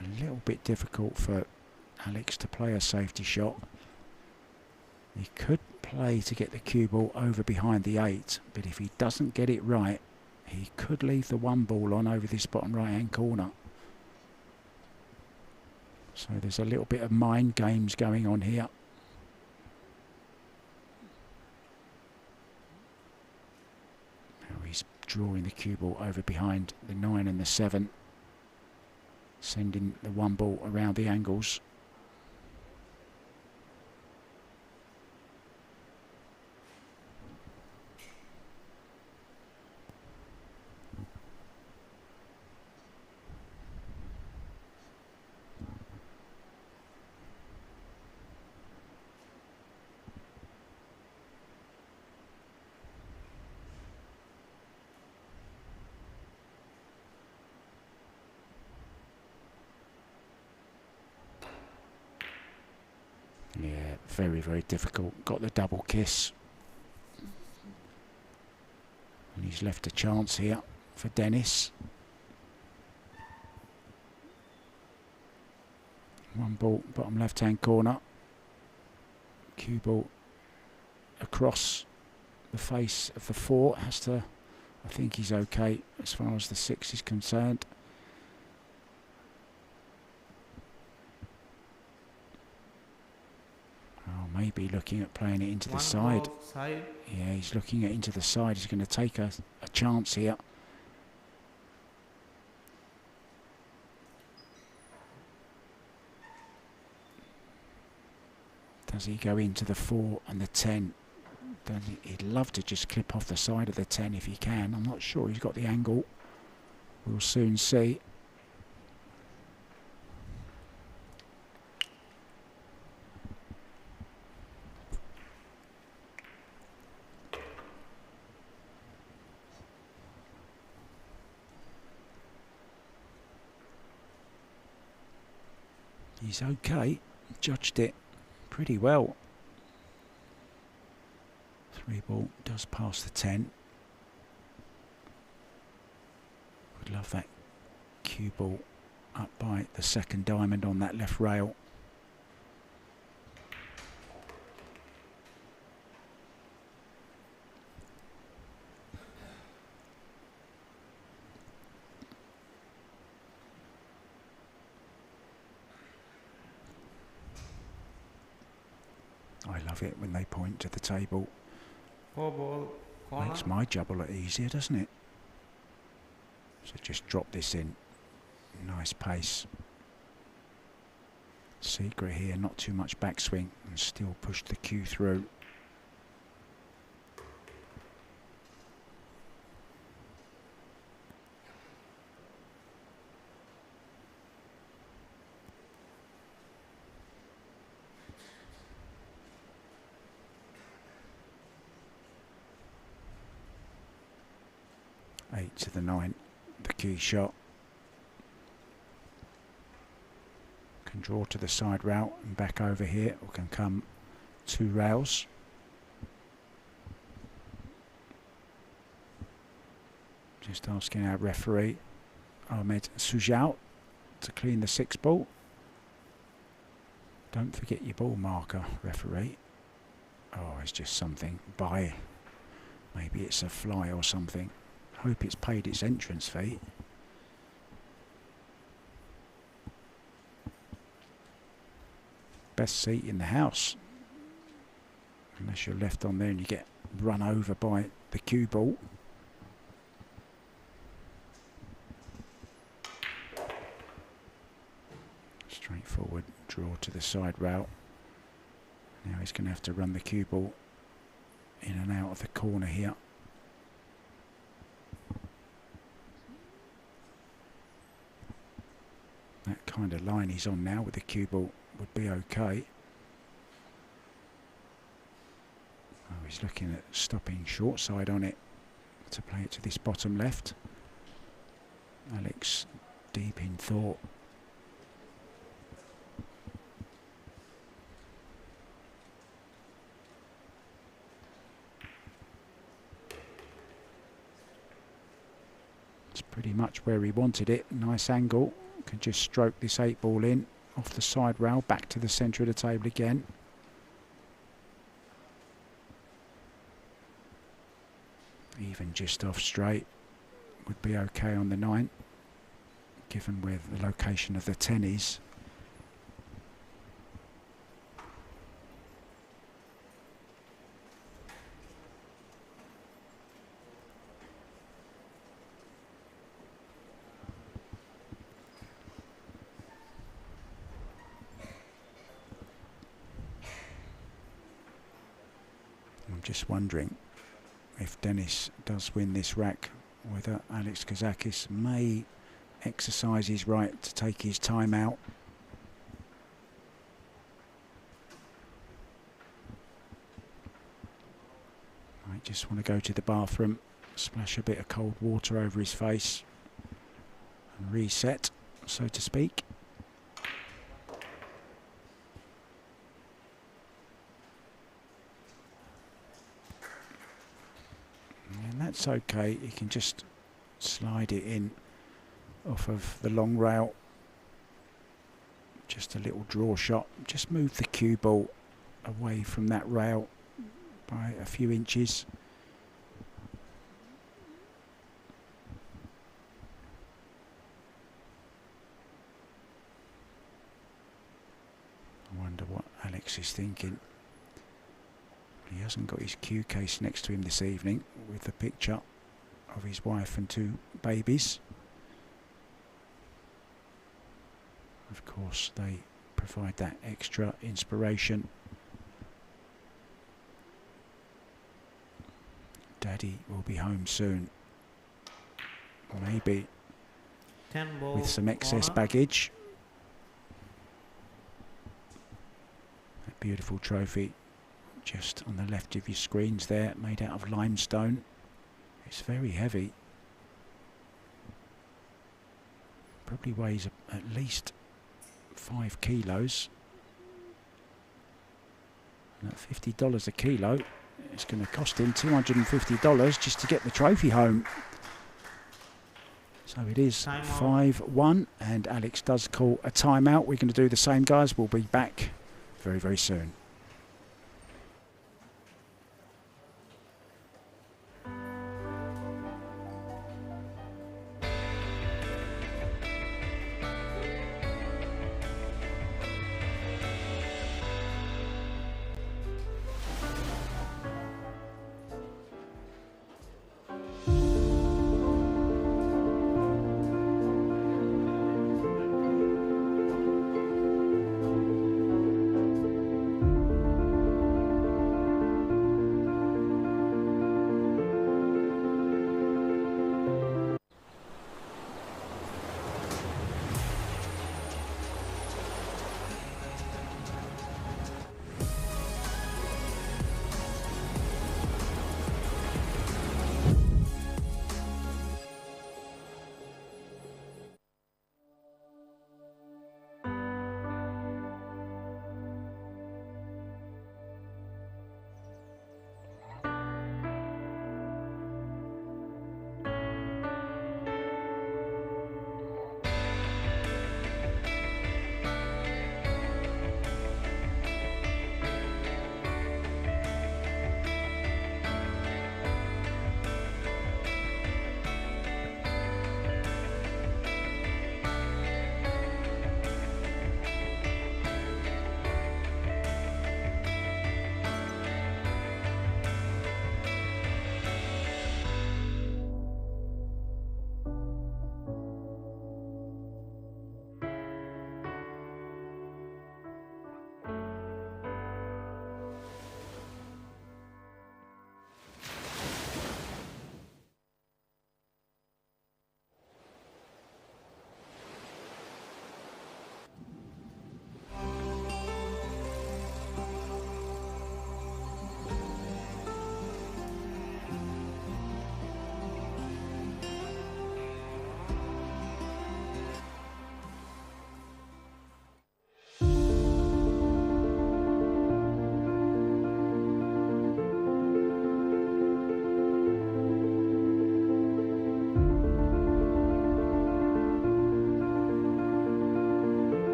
a little bit difficult for Alex to play a safety shot. He could play to get the cue ball over behind the 8, but if he doesn't get it right, he could leave the 1 ball on over this bottom right hand corner. So there's a little bit of mind games going on here. Now he's drawing the cue ball over behind the 9 and the 7, sending the 1 ball around the angles. Yeah, very, very difficult. Got the double kiss. And he's left a chance here for Denis. One ball, bottom left-hand corner. Cue ball across the face of the 4. Has to, I think he's okay as far as the 6 is concerned. Oh, maybe looking at playing it into the side. Yeah, he's looking at into the side. He's going to take a chance here. Does he go into the 4 and the 10? He'd love to just clip off the side of the 10 if he can. I'm not sure he's got the angle. We'll soon see. He's okay. Judged it pretty well. 3 ball does pass the 10. Would love that cue ball up by the second diamond on that left rail. I love it when they point to the table. 4 ball, corner. Makes my job a lot easier, doesn't it? So just drop this in. Nice pace. Secret here, not too much backswing, and still push the cue through. To the 9, the key shot. Can draw to the side rail and back over here, or can come 2 rails. Just asking our referee, Ahmed Sujal, to clean the 6 ball. Don't forget your ball marker, referee. Oh, it's just something by. Maybe it's a fly or something. Hope it's paid its entrance fee. Best seat in the house. Unless you're left on there and you get run over by the cue ball. Straightforward draw to the side rail. Now he's going to have to run the cue ball in and out of the corner here. That kind of line he's on now with the cue ball would be okay. Oh, he's looking at stopping short side on it to play it to this bottom left. Alex deep in thought. It's pretty much where he wanted it. Nice angle. Can just stroke this 8 ball in off the side rail back to the centre of the table again. Even just off straight would be okay on the 9, given where the location of the 10 is. Just wondering if Dennis does win this rack, whether Alex KAZAKIS may exercise his right to take his time out. I just want to go to the bathroom, splash a bit of cold water over his face and reset, so to speak. That's okay, you can just slide it in off of the long rail Just a little draw shot. Just move the cue ball away from that rail by a few inches. I wonder what Alex is thinking. He hasn't got his cue case next to him this evening with the picture of his wife and 2 babies. Of course, they provide that extra inspiration. Daddy will be home soon. Maybe 10 ball with some excess corner. baggage. That beautiful trophy just on the left of your screens there, made out of limestone. It's very heavy. Probably weighs at least 5 kilos. And at $50 a kilo, it's going to cost him $250 just to get the trophy home. So it is 5-1, and Alex does call a timeout. We're going to do the same, guys. We'll be back very, very soon.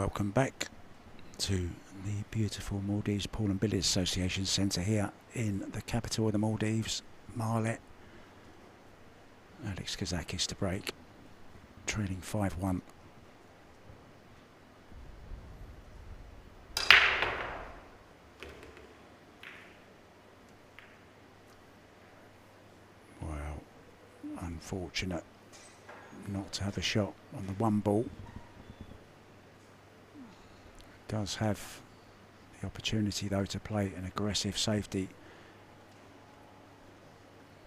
welcome back to the beautiful Maldives Pool and Billiard Association Centre here in the capital of the Maldives, Marlet. Alex KAZAKIS to break, trailing 5-1. Well, unfortunate not to have a shot on the one ball. Does have the opportunity though to play an aggressive safety.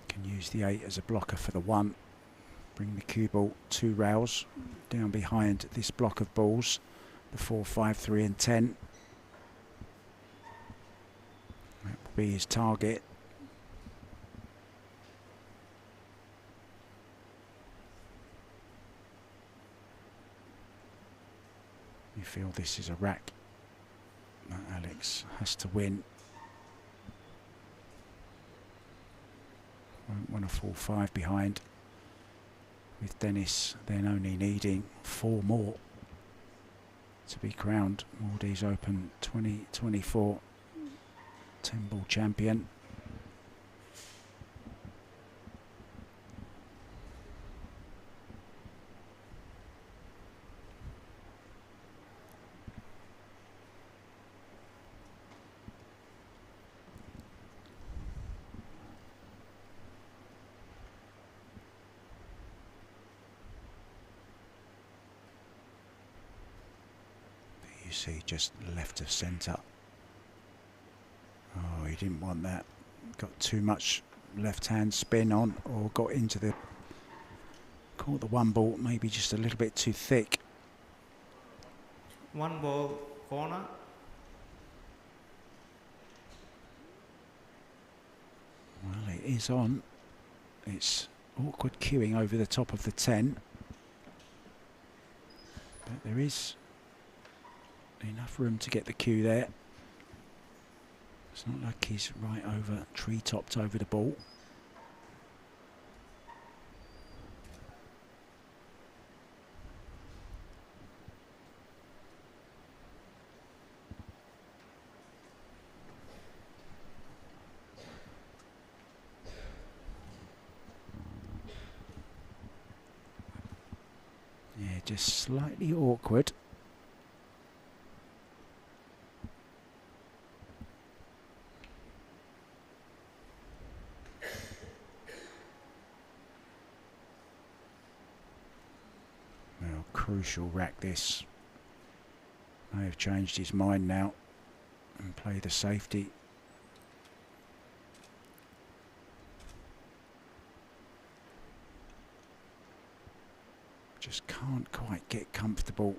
Can use the 8 as a blocker for the 1. Bring the cue ball 2 rails down behind this block of balls, the 4, 5, 3 and 10. That will be his target. You feel this is a rack that Alex has to win. Won't want a full 5 behind, with Dennis then only needing 4 more to be crowned Maldives Open 2024 10-ball champion. See, just left of centre. Oh, he didn't want that. Got too much left hand spin on, or got into the, caught the one ball maybe just a little bit too thick. 1 ball corner. Well, it is on. It's awkward queuing over the top of the 10, but there is enough room to get the cue there. It's not like he's right over, tree-topped over the ball. Yeah, just slightly awkward. Crucial rack this. May have changed his mind now and play the safety. Just can't quite get comfortable.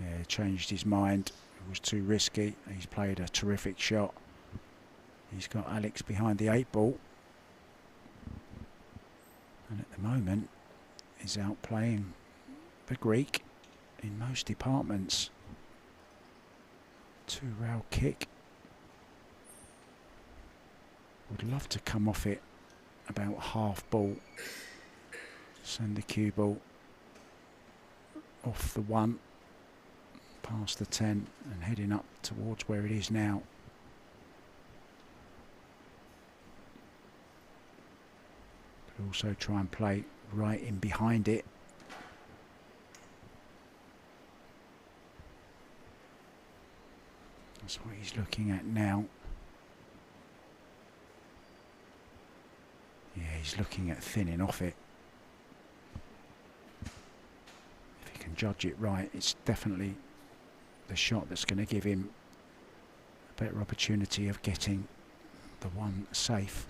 Yeah, changed his mind. It was too risky. He's played a terrific shot. He's got Alex behind the 8 ball. And at the moment is outplaying the Greek in most departments. 2 rail kick. Would love to come off it about half ball. Send the cue ball off the 1, past the 10 and heading up towards where it is now. Also try and play right in behind it. That's what he's looking at now. Yeah, he's looking at thinning off it. If he can judge it right, it's definitely the shot that's going to give him a better opportunity of getting the 1 safe.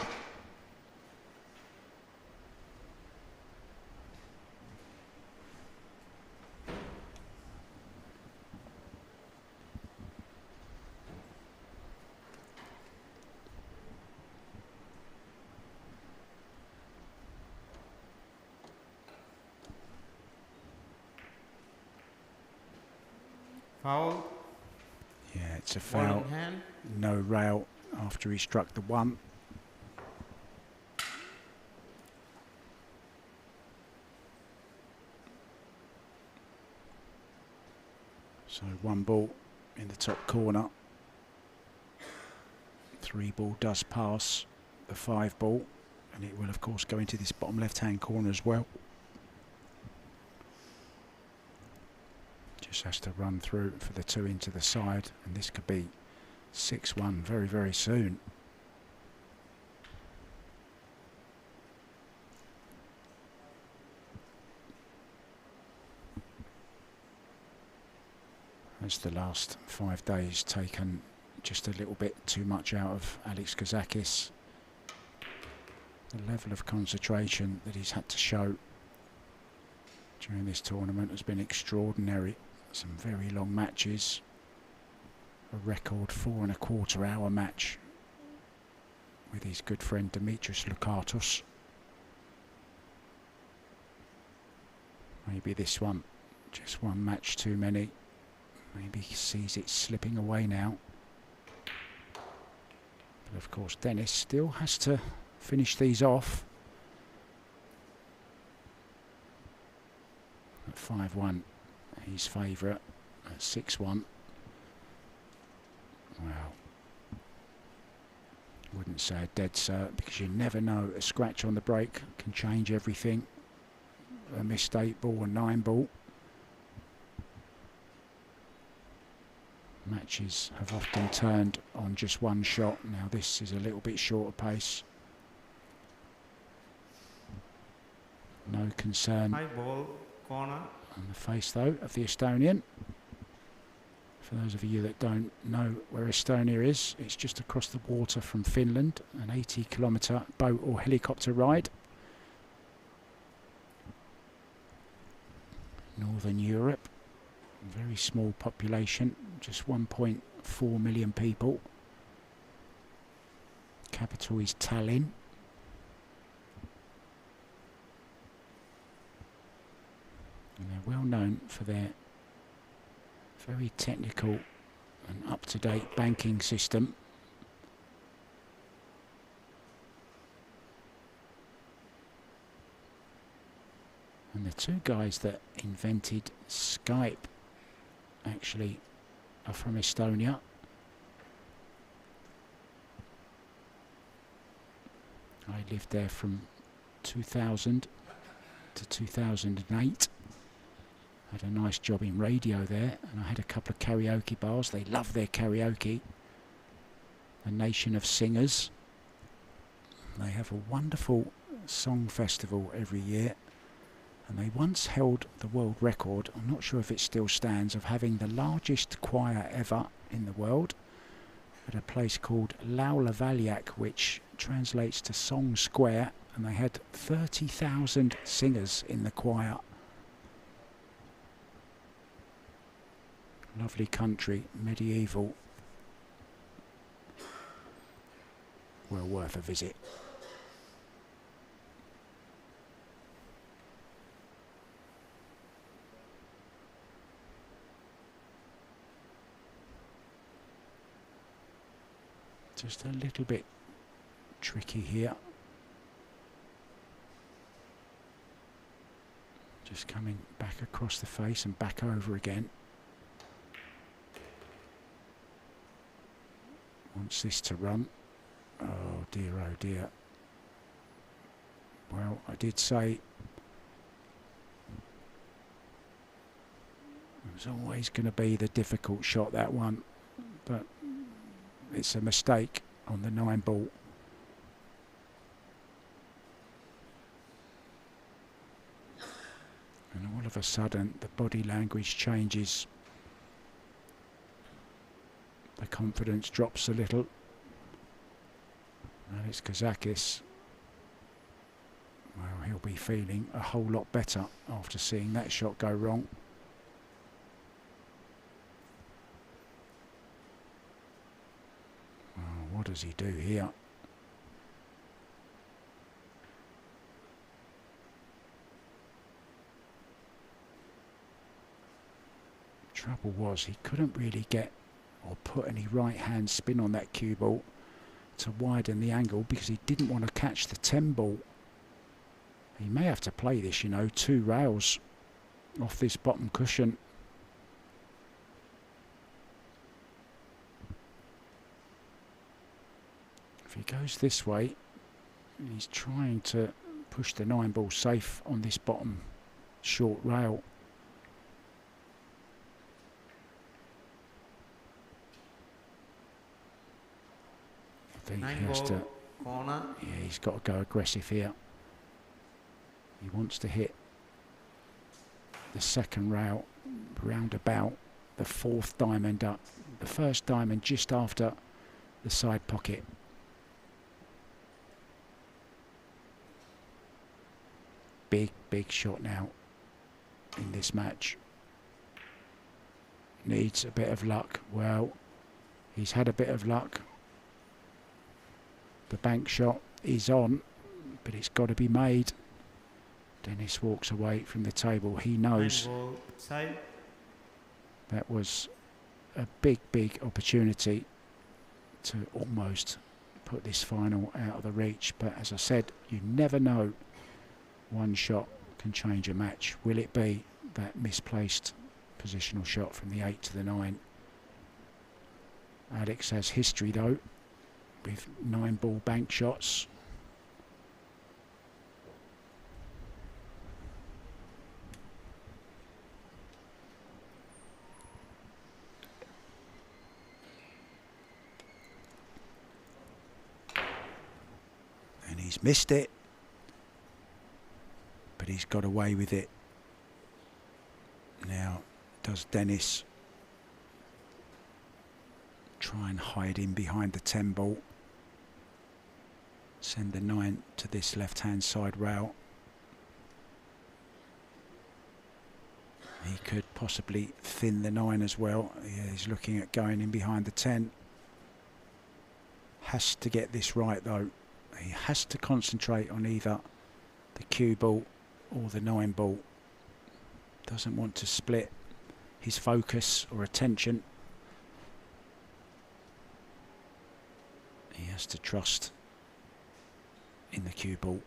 Foul. Yeah, it's a Ball foul. in hand. No rail after he struck the 1. So 1 ball in the top corner. 3 ball does pass the 5 ball, and it will of course go into this bottom left-hand corner as well. Just has to run through for the 2 into the side, and this could be 6-1 very, very soon. As the last 5 days taken just a little bit too much out of Alex KAZAKIS. The level of concentration that he's had to show during this tournament has been extraordinary. Some very long matches. A record 4¼ hour match with his good friend Dimitris Lukatos. Maybe this one, just 1 match too many. Maybe he sees it slipping away now. But of course Dennis still has to finish these off. At 5-1, his favourite. At 6-1. Well, wouldn't say a dead cert, because you never know. A scratch on the break can change everything. A missed 8 ball, a 9 ball. Matches have often turned on just 1 shot. Now this is a little bit shorter pace. No concern High ball, corner. on the face though of the Estonian. For those of you that don't know where Estonia is, it's just across the water from Finland, an 80-kilometre boat or helicopter ride. Northern Europe, very small population, just 1.4 million people. Capital is Tallinn. And they're well known for their very technical and up-to-date banking system. And the 2 guys that invented Skype actually are from Estonia. I lived there from 2000 to 2008. Had a nice job in radio there, and I had a couple of karaoke bars. They love their karaoke. A nation of singers. They have a wonderful song festival every year, and they once held the world record, I'm not sure if it still stands, of having the largest choir ever in the world at a place called Laulaväljak, which translates to Song Square, and they had 30,000 singers in the choir. Lovely country, medieval. Well worth a visit. Just a little bit tricky here. Just coming back across the face and back over again. Wants this to run. Oh dear, oh dear. Well, I did say it was always going to be the difficult shot, that one, but it's a mistake on the 9 ball. And all of a sudden the body language changes. The confidence drops a little. And it's KAZAKIS. Well, he'll be feeling a whole lot better after seeing that shot go wrong. Oh, what does he do here? Trouble was, he couldn't really get or put any right hand spin on that cue ball to widen the angle, because he didn't want to catch the 10 ball. He may have to play this, you know, 2 rails off this bottom cushion. If he goes this way, he's trying to push the 9 ball safe on this bottom short rail. I think he has to, corner. yeah, he's got to go aggressive here. He wants to hit the second rail round about the 4th diamond up, the 1st diamond just after the side pocket. Big shot now in this match. Needs a bit of luck. Well, he's had a bit of luck. The bank shot is on, but it's got to be made. Dennis walks away from the table. He knows that was a big opportunity to almost put this final out of the reach. But as I said, you never know. One shot can change a match. Will it be that misplaced positional shot from the 8 to the 9? Alex has history though with 9 ball bank shots. And he's missed it, but he's got away with it. Now, does Dennis try and hide in behind the 10 ball? Send the 9 to this left-hand side rail. He could possibly thin the 9 as well. Yeah, he's looking at going in behind the 10. Has to get this right though. He has to concentrate on either the cue ball or the 9 ball. Doesn't want to split his focus or attention. He has to trust in the cue ball.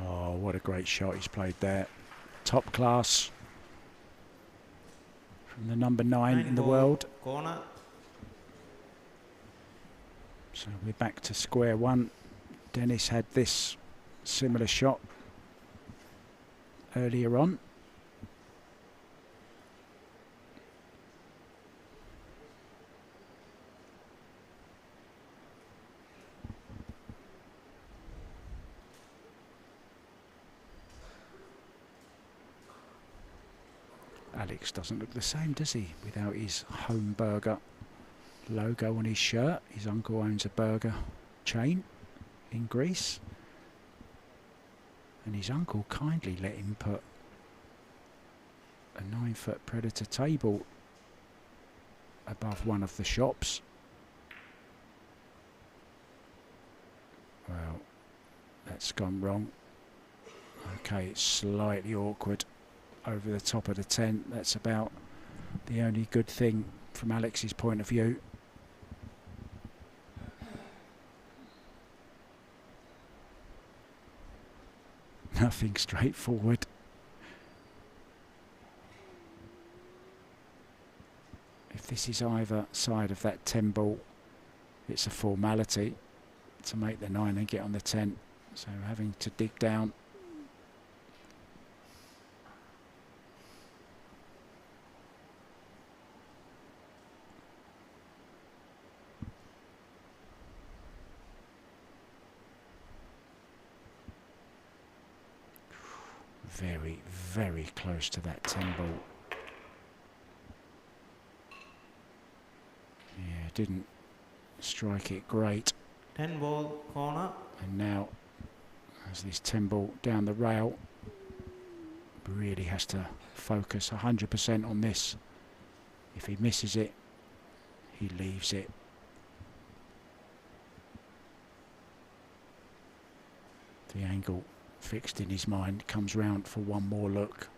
Oh, what a great shot he's played there. Top class from the number 9 in the world. Corner. So we're back to square one. Dennis had this similar shot earlier on. Alex doesn't look the same, does he, without his home burger logo on his shirt. His uncle owns a burger chain in Greece, and his uncle kindly let him put a 9-foot Predator table above one of the shops. Well, that's gone wrong. Okay, it's slightly awkward over the top of the 10. That's about the only good thing from Alex's point of view. Nothing straightforward. If this is either side of that 10 ball, it's a formality to make the 9 and get on the 10. So having to dig down. Very, very close to that 10 ball. Yeah, didn't strike it great. 10 ball corner. And now, as this 10 ball down the rail, really has to focus 100% on this. If he misses it, he leaves it. The angle fixed in his mind, comes round for one more look.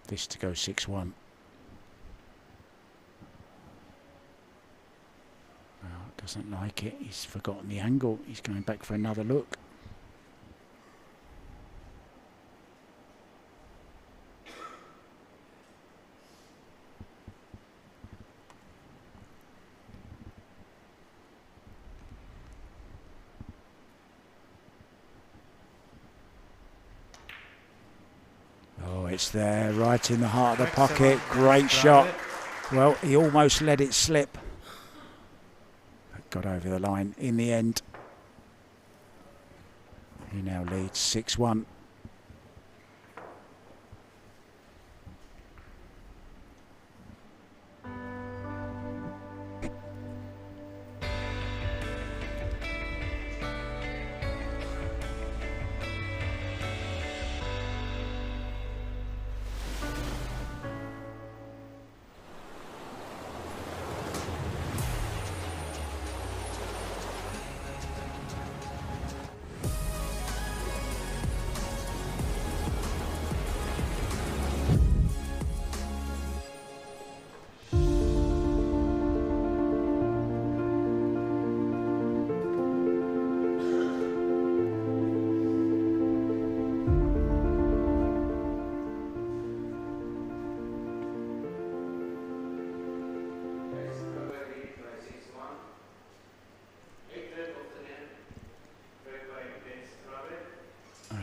This to go 6-1. Doesn't like it. He's forgotten the angle. He's going back for another look. Oh, it's there, right in the heart of the pocket. Great shot. Well, he almost let it slip. But got over the line in the end. He now leads 6-1.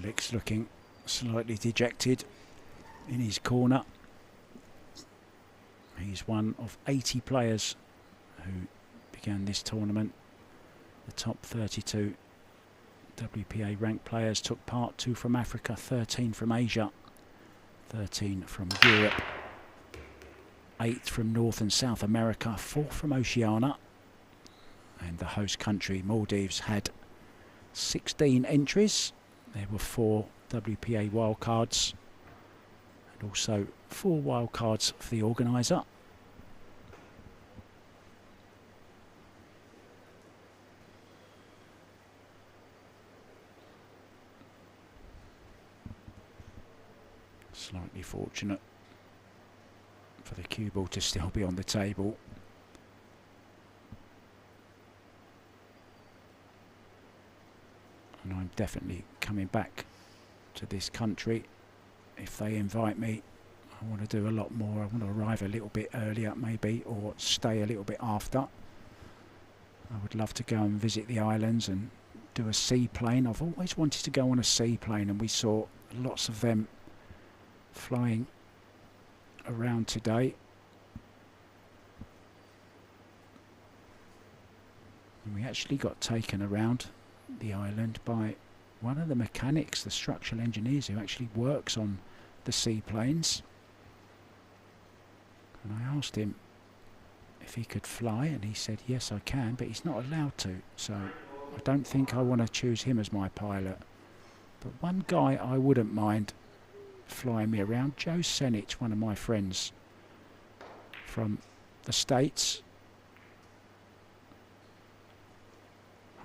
Alex looking slightly dejected in his corner. He's one of 80 players who began this tournament. The top 32 WPA ranked players took part, 2 from Africa, 13 from Asia, 13 from Europe, 8 from North and South America, 4 from Oceania, and the host country, Maldives, had 16 entries. There were 4 WPA wildcards and also 4 wildcards for the organiser. Slightly fortunate for the cue ball to still be on the table. And I'm definitely coming back to this country. If they invite me, I want to do a lot more. I want to arrive a little bit earlier maybe, or stay a little bit after. I would love to go and visit the islands and do a seaplane. I've always wanted to go on a seaplane, and we saw lots of them flying around today. And we actually got taken around the island by one of the mechanics, the structural engineers who actually works on the seaplanes. And I asked him if he could fly, and he said yes I can, but he's not allowed to, so I don't think I want to choose him as my pilot. But one guy I wouldn't mind flying me around, Joe Senich, one of my friends from the States.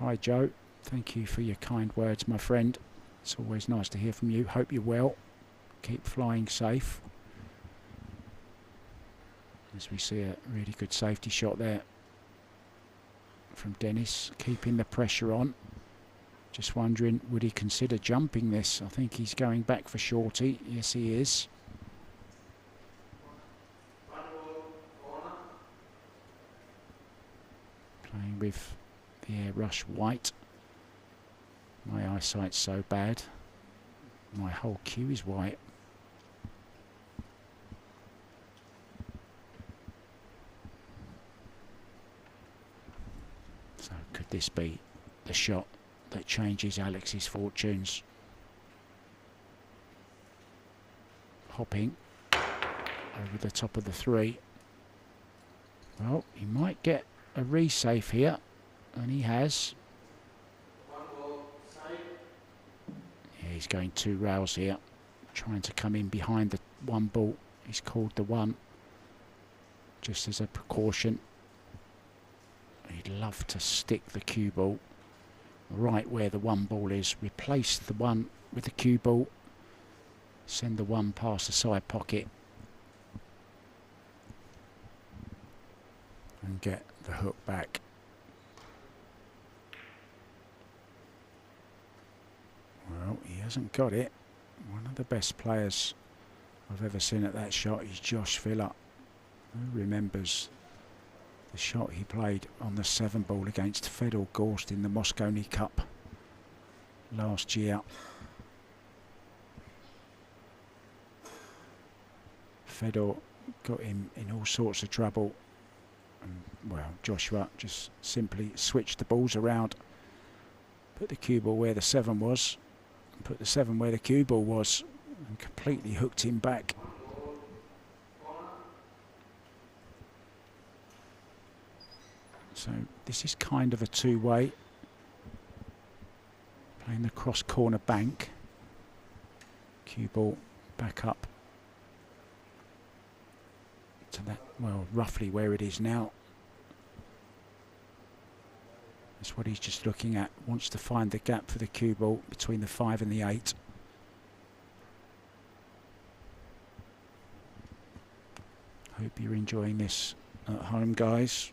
Hi Joe. Thank you for your kind words, my friend. It's always nice to hear from you. Hope you're well. Keep flying safe. As we see a really good safety shot there from Dennis, keeping the pressure on. Just wondering, would he consider jumping this? I think he's going back for shorty. Yes, he is. Playing with the Airbrush white. My eyesight's so bad. My whole cue is white. So could this be the shot that changes Alex's fortunes? Hopping over the top of the 3. Well, he might get a resafe here, and he has. Yeah, he's going 2 rails here, trying to come in behind the 1 ball. He's called the 1 just as a precaution. He'd love to stick the cue ball right where the 1 ball is, replace the 1 with the cue ball, send the 1 past the side pocket and get the hook back. Well, he hasn't got it. One of the best players I've ever seen at that shot is Josh Villa. Who remembers the shot he played on the 7-ball against Fedor Gorst in the Mosconi Cup last year? Fedor got him in all sorts of trouble. And, well, Joshua just simply switched the balls around, put the cue ball where the 7 was, and put the 7 where the cue ball was, and completely hooked him back. So this is kind of a two-way, playing the cross corner bank, cue ball back up to that, well, roughly where it is now. That's what he's just looking at. Wants to find the gap for the cue ball between the 5 and the 8. Hope you're enjoying this at home, guys.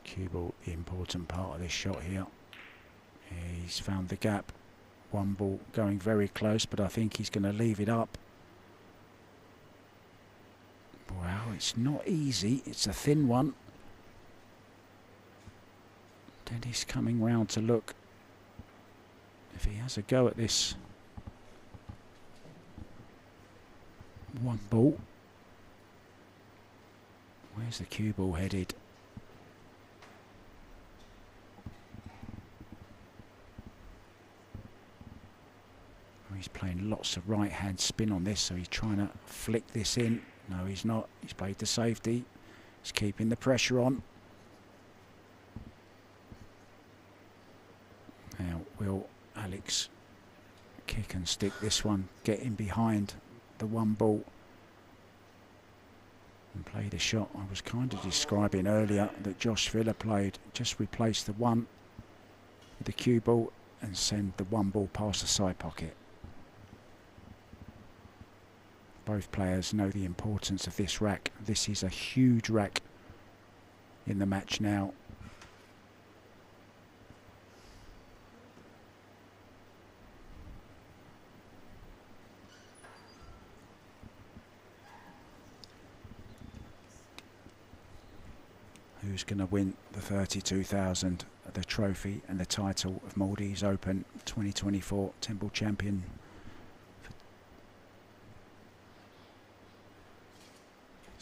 Cue ball, the important part of this shot here. He's found the gap. One ball going very close, but I think he's going to leave it up. Wow, it's not easy. It's a thin one. Dennis coming round to look if he has a go at this one ball. Where's the cue ball headed? He's playing lots of right-hand spin on this, so he's trying to flick this in. No, he's not. He's played the safety. He's keeping the pressure on. Now, will Alex kick and stick this one, get in behind the one ball and play the shot I was kind of describing earlier that Josh Villa played? Just replace the 1 with the cue ball and send the 1 ball past the side pocket. Both players know the importance of this rack. This is a huge rack in the match now. Who's going to win the 32,000, the trophy and the title of Maldives Open 2024 Temple Champion?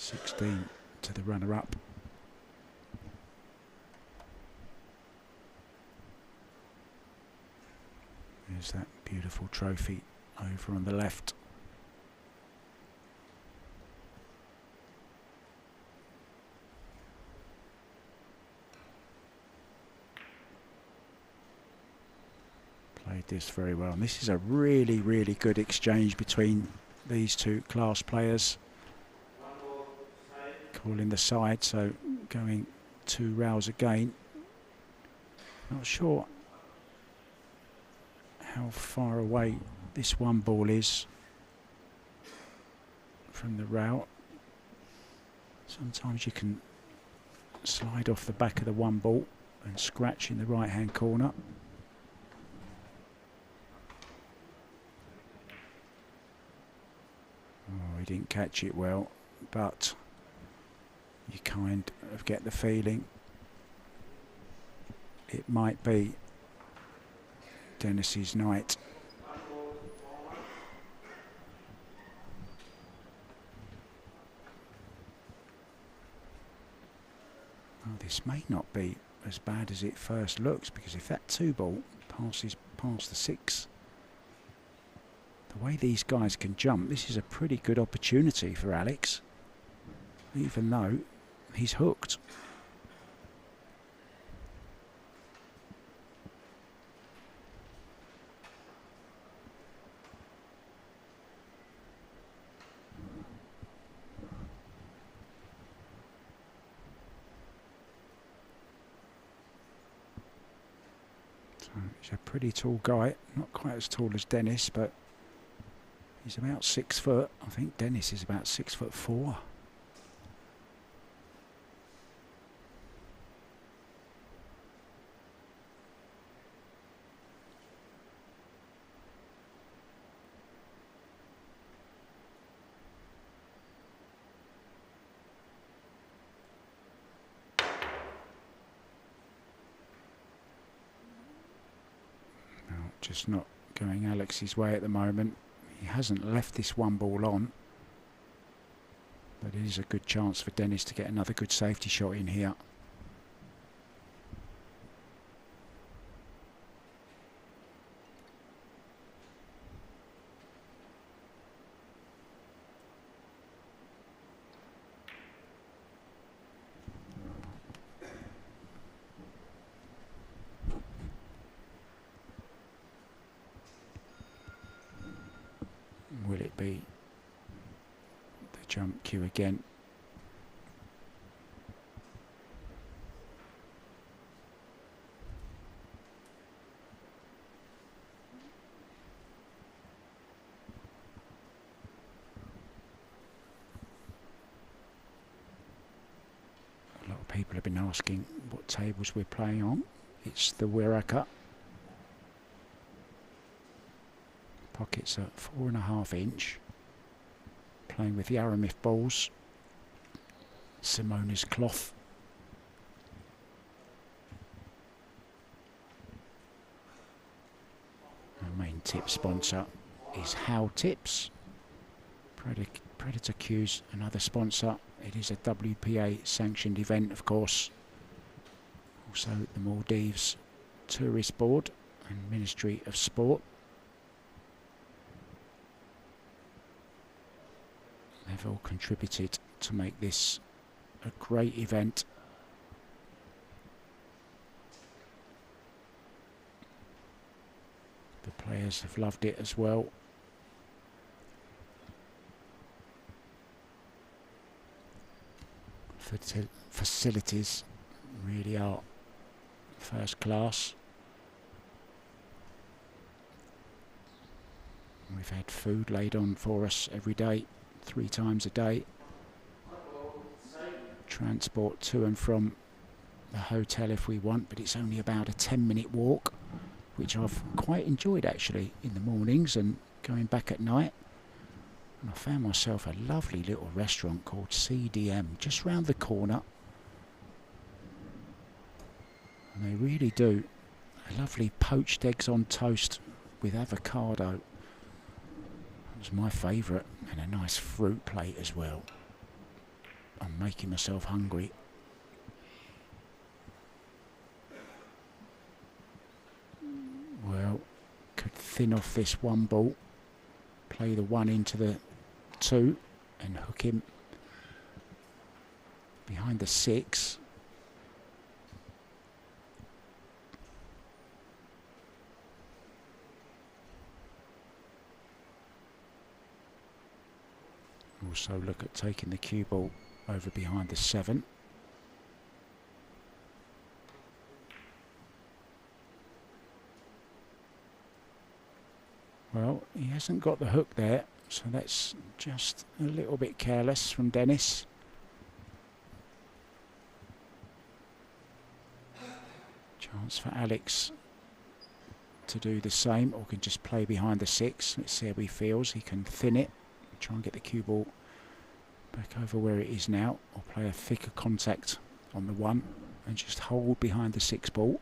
16 to the runner-up. There's that beautiful trophy over on the left. Played this very well, and this is a really, really good exchange between these two class players. Calling the side, so going 2 rows again. Not sure how far away this 1 ball is from the row. Sometimes you can slide off the back of the 1 ball and scratch in the right hand corner. Oh, he didn't catch it well, but you kind of get the feeling it might be Dennis's night. Well, this may not be as bad as it first looks, because if that 2 ball passes past the 6, the way these guys can jump, this is a pretty good opportunity for Alex, even though he's hooked. So he's a pretty tall guy, not quite as tall as Dennis, but he's about 6 foot. I think Dennis is about 6'4". Just not going Alex's way at the moment. He hasn't left this one ball on, but it is a good chance for Dennis to get another good safety shot in here. Will it be the jump cue again? A lot of people have been asking what tables we're playing on. It's the Wiraka. Pockets are 4.5 inch. Playing with the Aramith balls. Simona's cloth. Our main tip sponsor is How Tips. Predator Cues, another sponsor. It is a WPA sanctioned event, of course. Also the Maldives Tourist Board and Ministry of Sport. They've all contributed to make this a great event. The players have loved it as well. Facilities really are first class. We've had food laid on for us every day, 3 times a day. Transport to and from the hotel if we want, but it's only about a 10-minute walk, which I've quite enjoyed actually in the mornings and going back at night. And I found myself a lovely little restaurant called CDM just round the corner. And they really do a lovely poached eggs on toast with avocado. That was my favourite, and a nice fruit plate as well. I'm making myself hungry. Well, could thin off this one ball, play the 1 into the 2 and hook him behind the 6. Also look at taking the cue ball over behind the 7. Well, he hasn't got the hook there, so that's just a little bit careless from Dennis. Chance for Alex to do the same, or can just play behind the 6. Let's see how he feels. He can thin it, try and get the cue ball back over where it is now, or play a thicker contact on the 1 and just hold behind the 6 ball.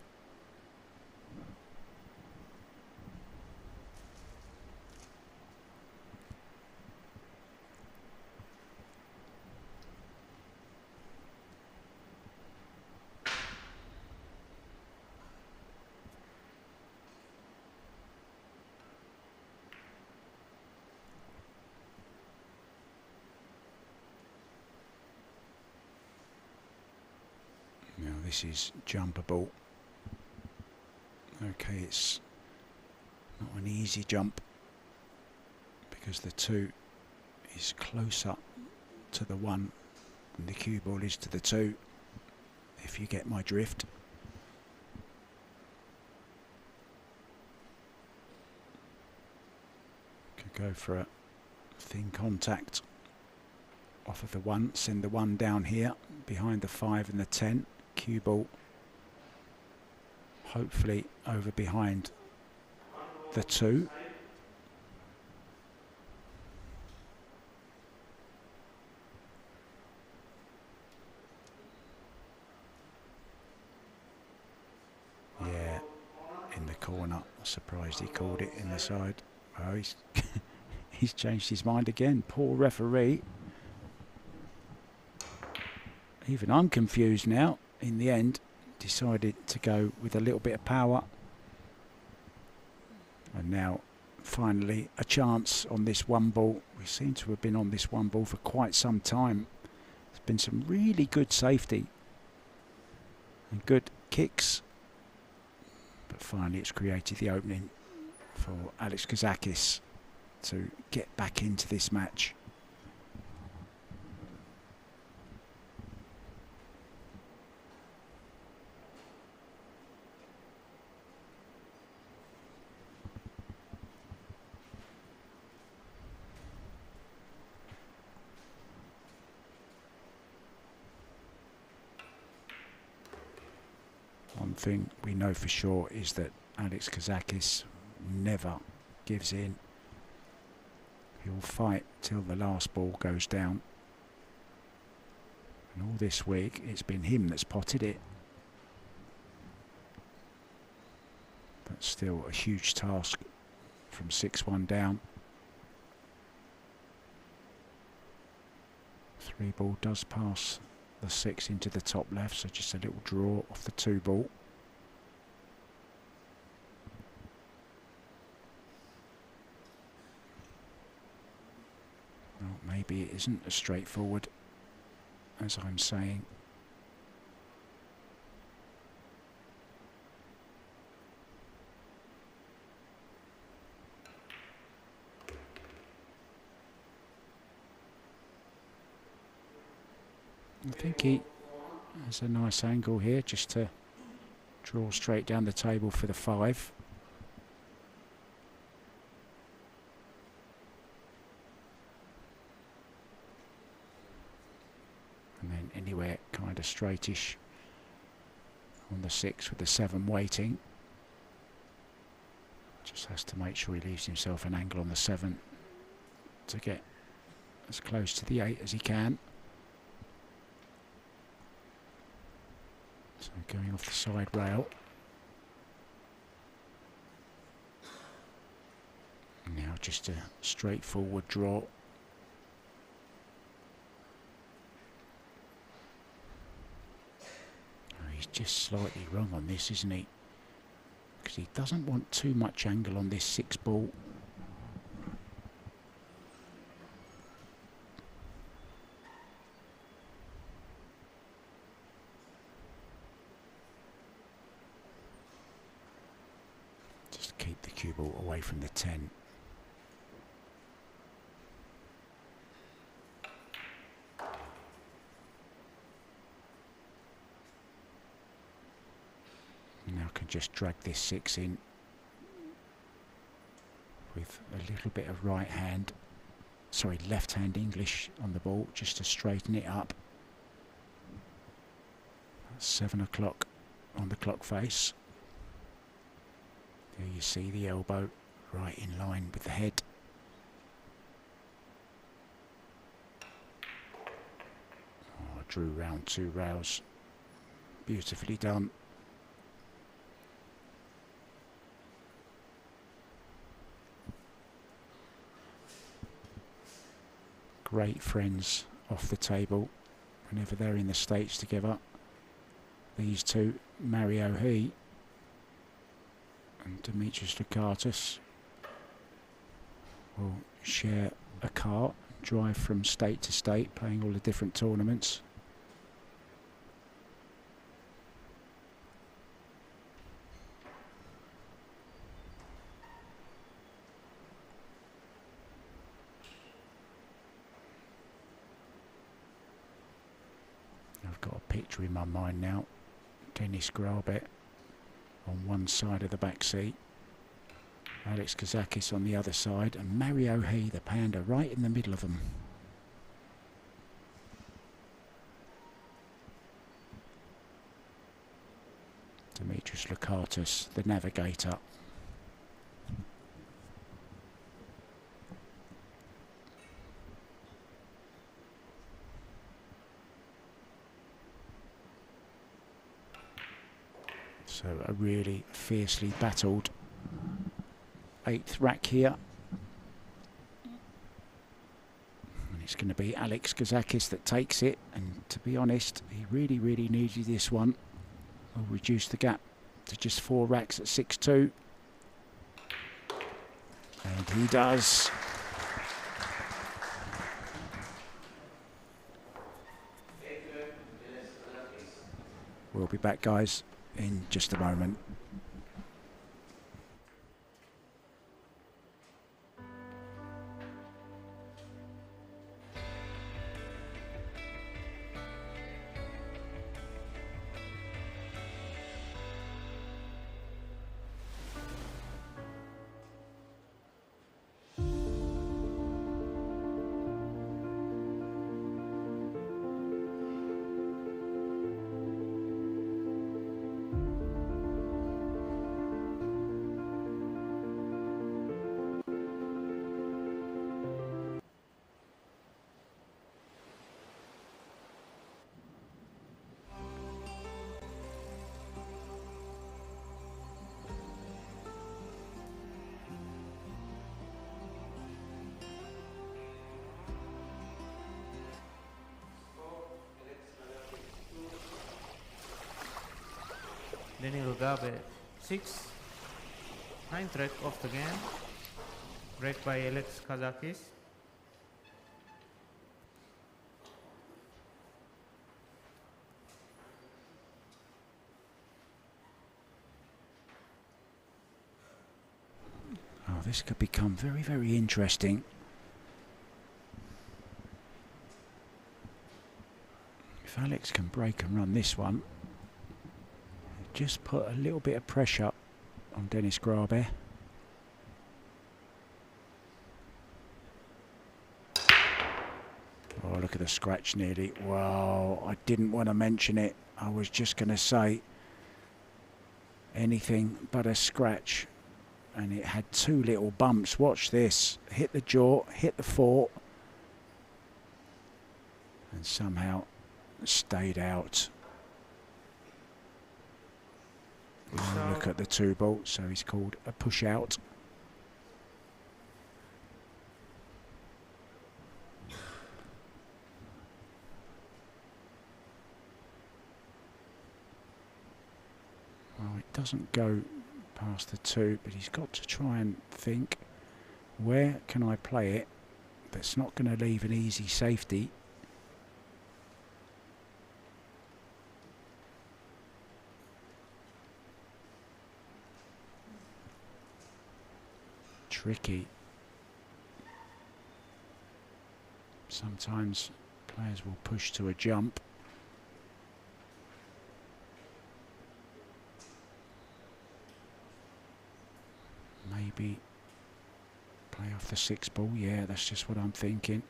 Now this is jumpable. Okay, it's not an easy jump because the 2 is closer to the 1 than the cue ball is to the 2, if you get my drift. Go for a thin contact off of the 1, send the 1 down here behind the 5 and the 10. Cue ball hopefully over behind the 2. Yeah, in the corner. Surprised he called it in the side. Oh, he's changed his mind again. Poor referee. Even I'm confused now. In the end, decided to go with a little bit of power. And now, finally, a chance on this 1 ball. We seem to have been on this 1 ball for quite some time. There's been some really good safety and good kicks. But finally, it's created the opening for Alex KAZAKIS to get back into this match. One thing we know for sure is that Alex KAZAKIS never gives in. He'll fight till the last ball goes down. And all this week it's been him that's potted it. But still a huge task from 6-1 down. 3 ball does pass the 6 into the top left, so just a little draw off the 2 ball. Well, maybe it isn't as straightforward as I'm saying. I think he has a nice angle here just to draw straight down the table for the 5. And then anywhere kind of straightish on the 6 with the 7 waiting. Just has to make sure he leaves himself an angle on the 7 to get as close to the 8 as he can. So going off the side rail. Now just a straightforward draw. Oh, he's just slightly wrong on this, isn't he? Because he doesn't want too much angle on this 6 ball. Keep the cue ball away from the 10. Now can just drag this 6 in with a little bit of left hand English on the ball just to straighten it up. 7 o'clock on the clock face. There you see the elbow right in line with the head. Oh, drew round 2 rails. Beautifully done. Great friends off the table whenever they're in the States together. These two, Mario He and Dimitris Lukatis, will share a car, drive from state to state, playing all the different tournaments. I've got a picture in my mind now. Dennis GRABE on one side of the back seat, Alex KAZAKIS on the other side, and Mario He, the panda, right in the middle of them. Dimitris Lukatis, the navigator. So a really fiercely battled 8th rack here. And it's going to be Alex KAZAKIS that takes it. And to be honest, he really, really needed this one. We'll reduce the gap to just 4 racks at 6-2. And he does. We'll be back, guys, in just a moment. Daniel GRABE 6, 9th rack of the game, break by Alex KAZAKIS. Oh, this could become very, very interesting. If Alex can break and run this one, just put a little bit of pressure on Denis GRABE. Oh, look at the scratch nearly. Wow, I didn't want to mention it. I was just going to say anything but a scratch. And it had 2 little bumps. Watch this. Hit the jaw, hit the fort. And somehow stayed out. Oh, look at the 2 ball, so he's called a push out. Well, it doesn't go past the 2, but he's got to try and think, where can I play it that's not going to leave an easy safety? Tricky. Sometimes players will push to a jump. Maybe play off the 6 ball. Yeah, that's just what I'm thinking.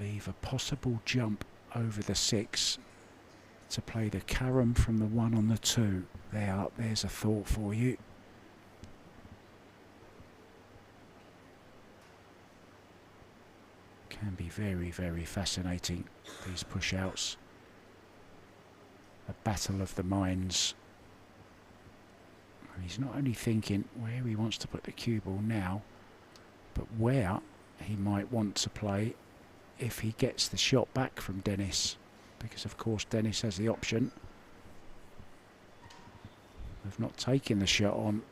Leave a possible jump over the 6 to play the carom from the 1 on the 2. There's a thought for you. Can be very, very fascinating, these push-outs. A battle of the minds. And he's not only thinking where he wants to put the cue ball now, but where he might want to play if he gets the shot back from Denis. Because of course Denis has the option of not taking the shot on.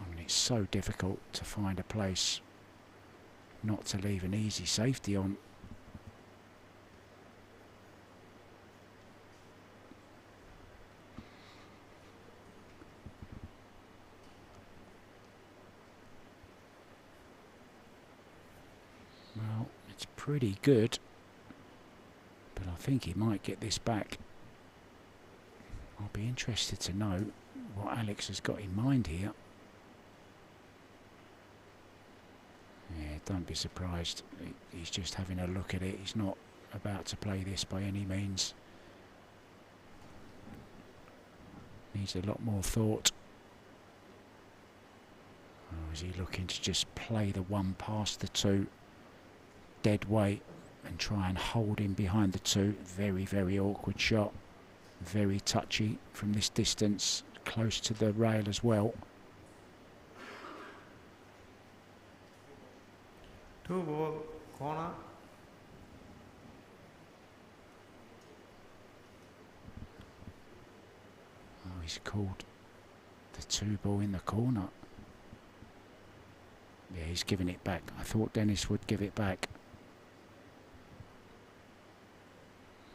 I mean, it's so difficult to find a place not to leave an easy safety on. Well, it's pretty good, But I think he might get this back. I'll be interested to know what Alex has got in mind here. Yeah, don't be surprised. He's just having a look at it. He's not about to play this by any means. Needs a lot more thought. Or is he looking to just play the one past the two dead weight and try and hold him behind the two? Very, very awkward shot. Very touchy from this distance, close to the rail as well. 2 ball, corner. Oh, he's called the 2 ball in the corner. Yeah, he's giving it back. I thought Dennis would give it back.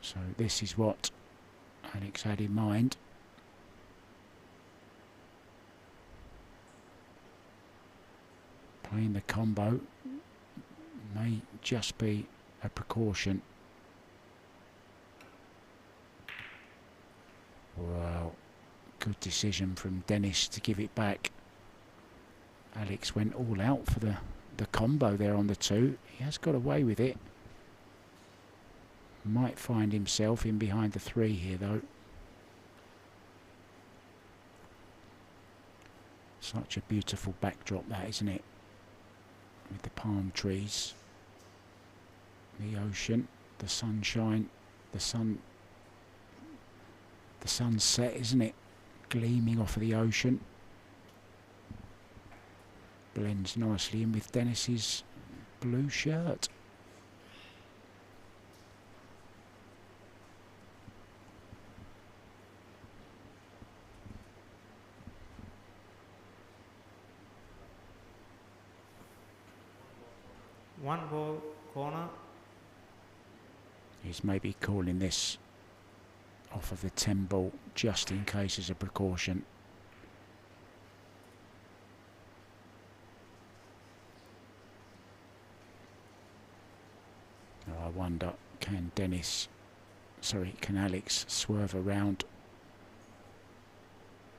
So this is what Alex had in mind. Playing the combo may just be a precaution. Well, good decision from Dennis to give it back. Alex went all out for the combo there on the 2. He has got away with it. Might find himself in behind the 3 here though. Such a beautiful backdrop that, isn't it? With the palm trees, the ocean, the sunshine, the sunset, isn't it? Gleaming off of the ocean. Blends nicely in with Dennis's blue shirt. One ball, corner. He's maybe calling this off of the 10 ball just in case as a precaution. I wonder, can Alex swerve around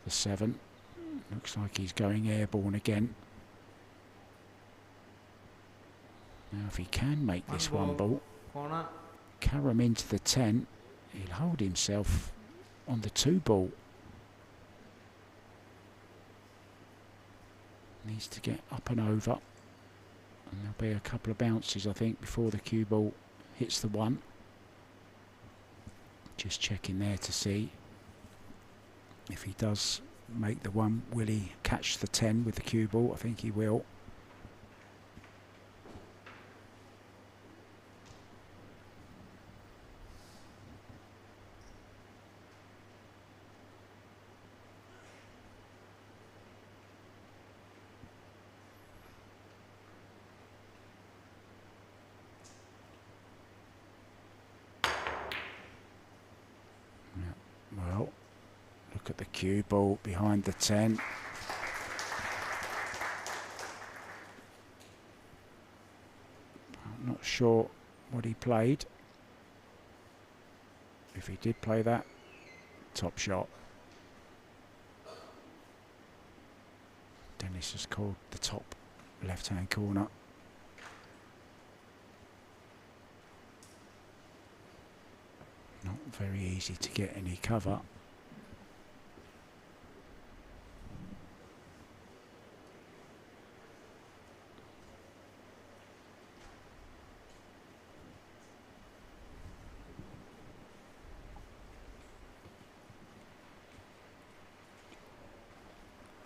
the 7? Looks like he's going airborne again. Now if he can make this one ball, corner. carry him into the 10, he'll hold himself on the 2 ball. Needs to get up and over, and there'll be a couple of bounces I think before the cue ball hits the 1. Just checking there to see if he does make the 1, will he catch the 10 with the cue ball? I think he will. Well, look at the cue ball behind the 10. I'm not sure what he played. If he did play that, top shot. Dennis has called the top left-hand corner. Not very easy to get any cover.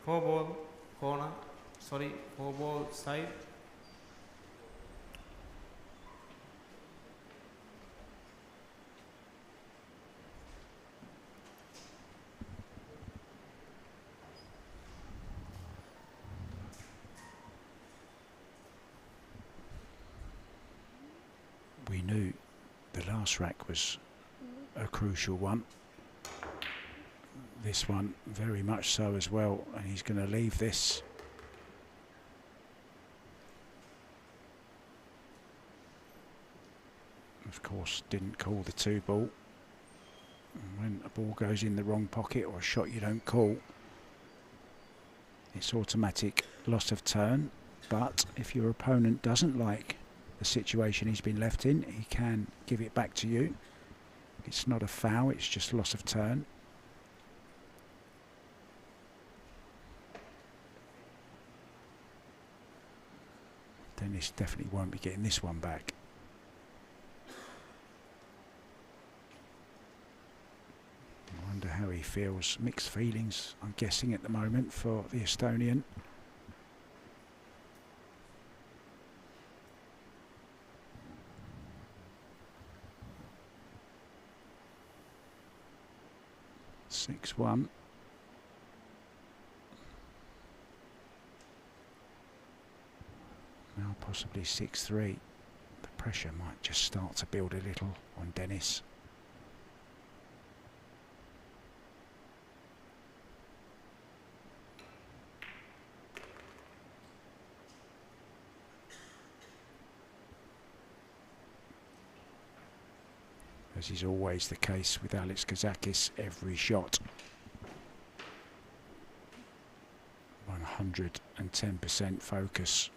Four ball, corner. Sorry, 4 ball, side. We knew the last rack was a crucial one. This one very much so as well, and he's going to leave this. Of course, didn't call the 2-ball. When a ball goes in the wrong pocket or a shot you don't call, it's automatic loss of turn. But if your opponent doesn't like the situation he's been left in, he can give it back to you. It's not a foul, it's just loss of turn. Dennis definitely won't be getting this one back. I wonder how he feels. Mixed feelings, I'm guessing, at the moment for the Estonian. Six-1. Now possibly 6-3. The pressure might just start to build a little on Dennis. As is always the case with Alex KAZAKIS, every shot 110% focus.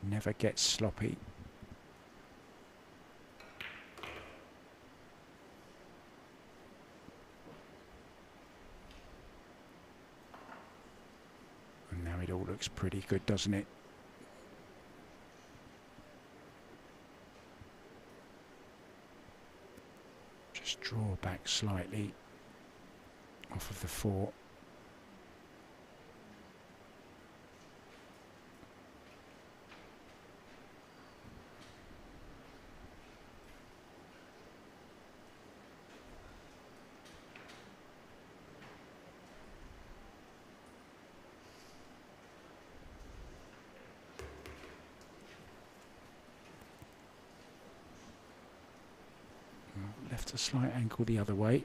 Never gets sloppy. And now it all looks pretty good, doesn't it? Just draw back slightly off of the 4. Left a slight angle the other way.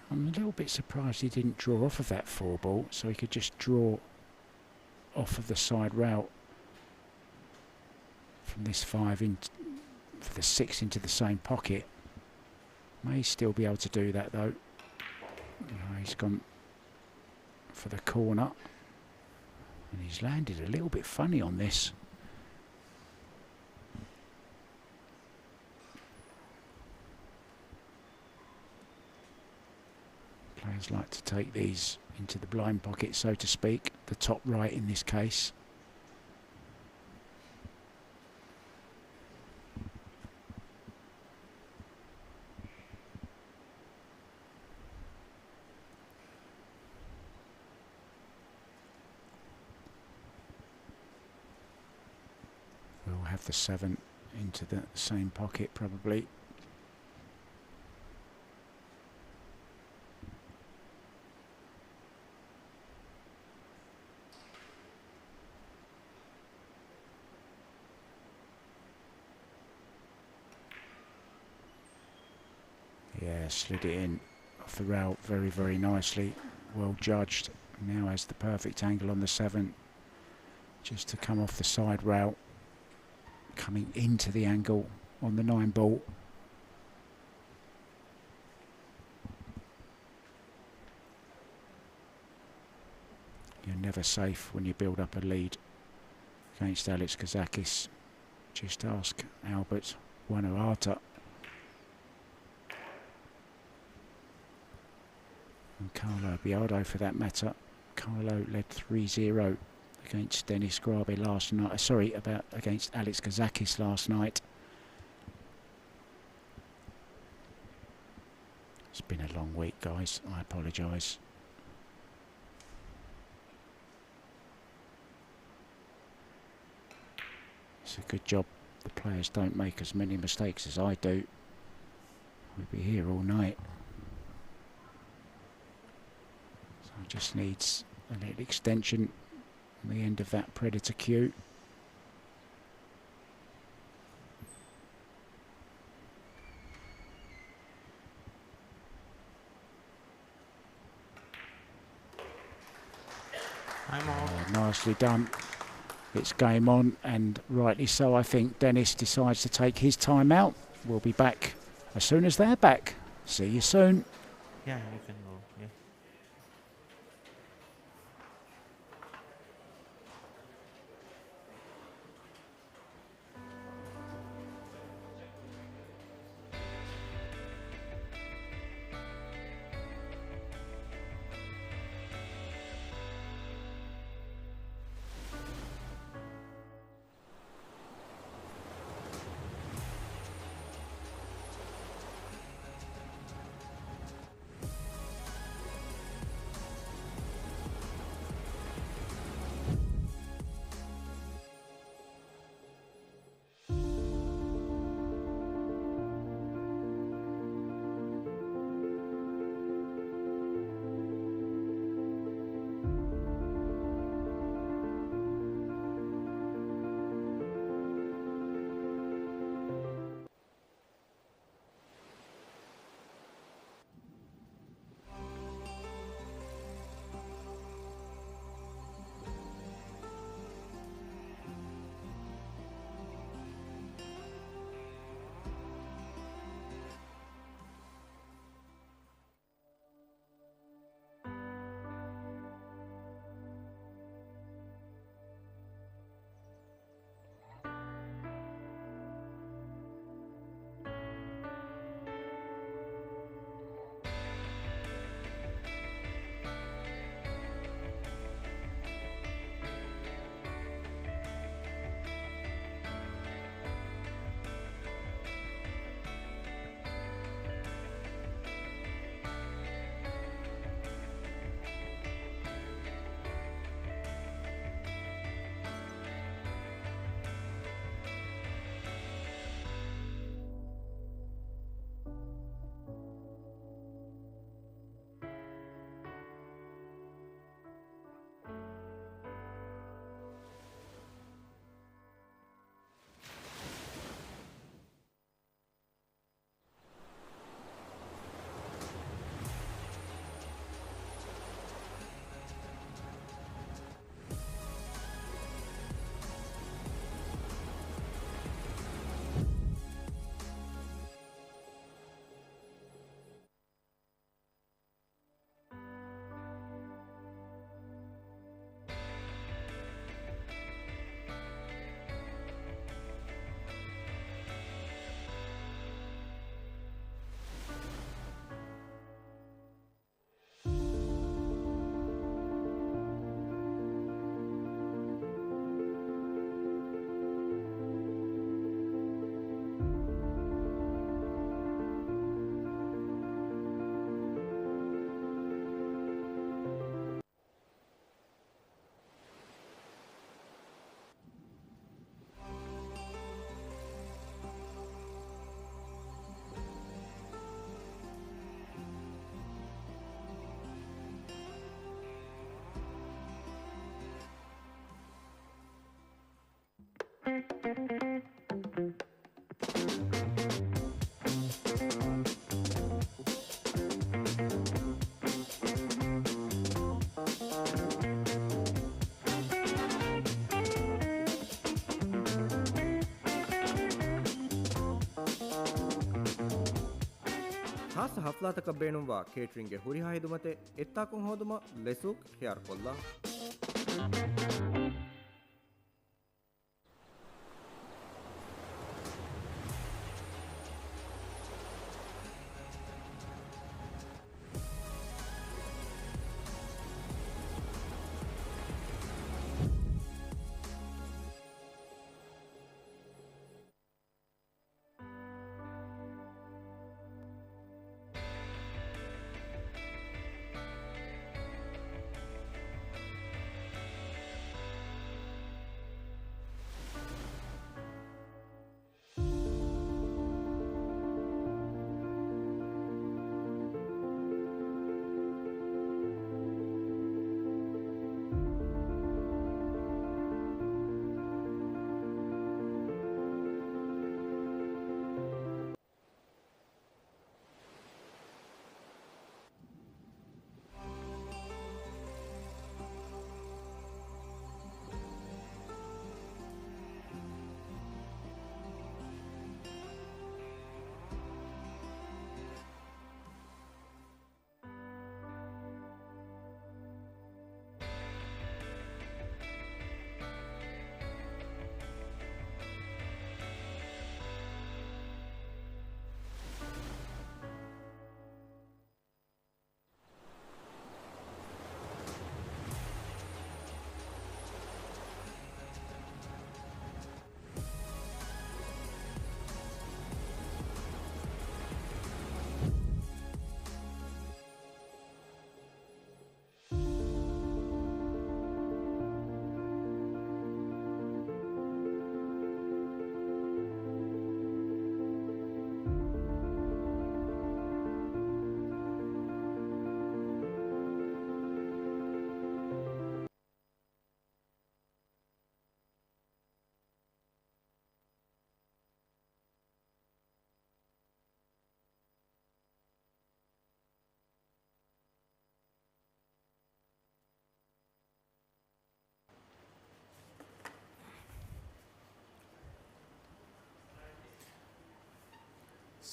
I'm a little bit surprised he didn't draw off of that 4-ball, so he could just draw off of the side route from this 5 in for the 6 into the same pocket. May still be able to do that though. He's gone for the corner and he's landed a little bit funny on this. Players like to take these into the blind pocket, so to speak, the top right in this case. We'll have the 7 into the same pocket probably. Yeah, slid it in off the rail very, very nicely. Well judged. Now has the perfect angle on the 7. Just to come off the side rail. Coming into the angle on the 9-ball. You're never safe when you build up a lead against Alex KAZAKIS. Just ask Albert Wanuata. And Carlo Biardo for that matter. Carlo led 3-0 against Dennis GRABE last night. Against Alex KAZAKIS last night. It's been a long week, guys. I apologise. It's a good job the players don't make as many mistakes as I do. We'll be here all night. Just needs a little extension on the end of that Predator cue. Nicely done. It's game on, and rightly so. I think Dennis decides to take his time out. We'll be back as soon as they're back. See you soon. Yeah, you can go. Yeah. ಖಾಸ ಹಫ್ಲಾತಕ ಬೇಣುಂವಾ ಕೇಟ್ರಿಂಗ್ಗೆ ಹುರಿ ಹಾಯ್ದುಮತೆ ಎತ್ತಾಕುಂ ಹೋದುಮ ಲೆಸೂಕ್ ಖಿಯಾರ್ ಕೊಲ್ಲ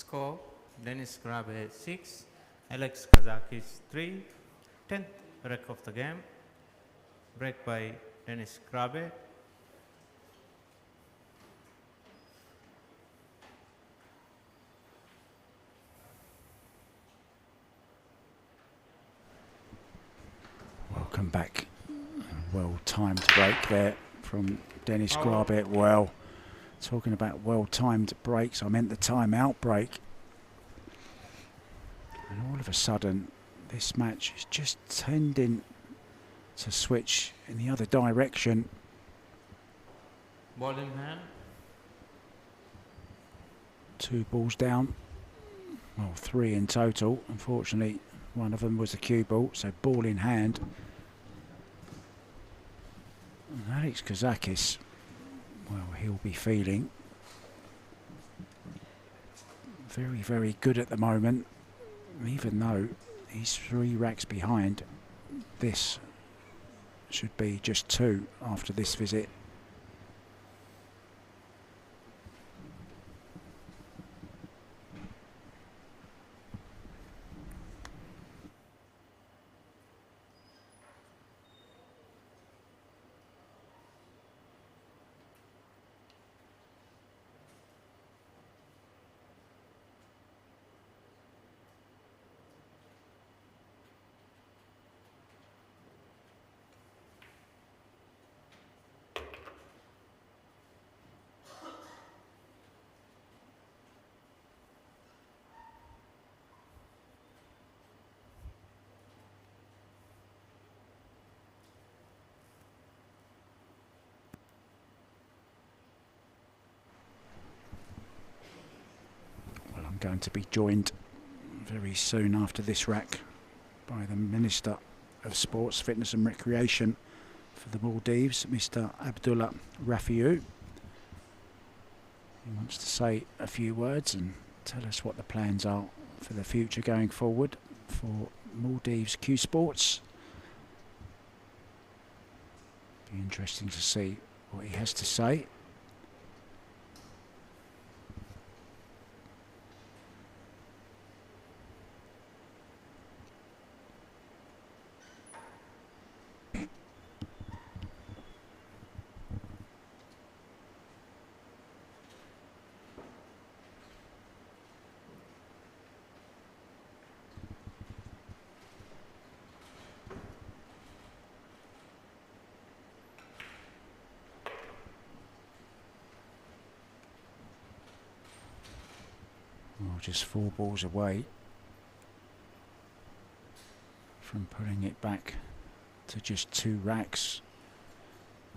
Score Denis GRABE 6, Alex KAZAKIS 3, 10th wreck of the game. Break by Denis GRABE. Welcome back. Well-timed break there from Denis GRABE. Well, talking about well-timed breaks, I meant the timeout break. And all of a sudden, this match is just tending to switch in the other direction. Ball in hand. 2 balls down. Well, 3 in total. Unfortunately, one of them was a cue ball, so ball in hand. And Alex KAZAKIS, well, he'll be feeling very, very good at the moment, even though he's 3 racks behind. This should be just 2 after this visit. Going to be joined very soon after this rack by the Minister of Sports, Fitness and Recreation for the Maldives, Mr. Abdullah Rafiou. He wants to say a few words and tell us what the plans are for the future going forward for Maldives Q Sports. Be interesting to see what he has to say. Well, just 4 balls away from putting it back to just 2 racks.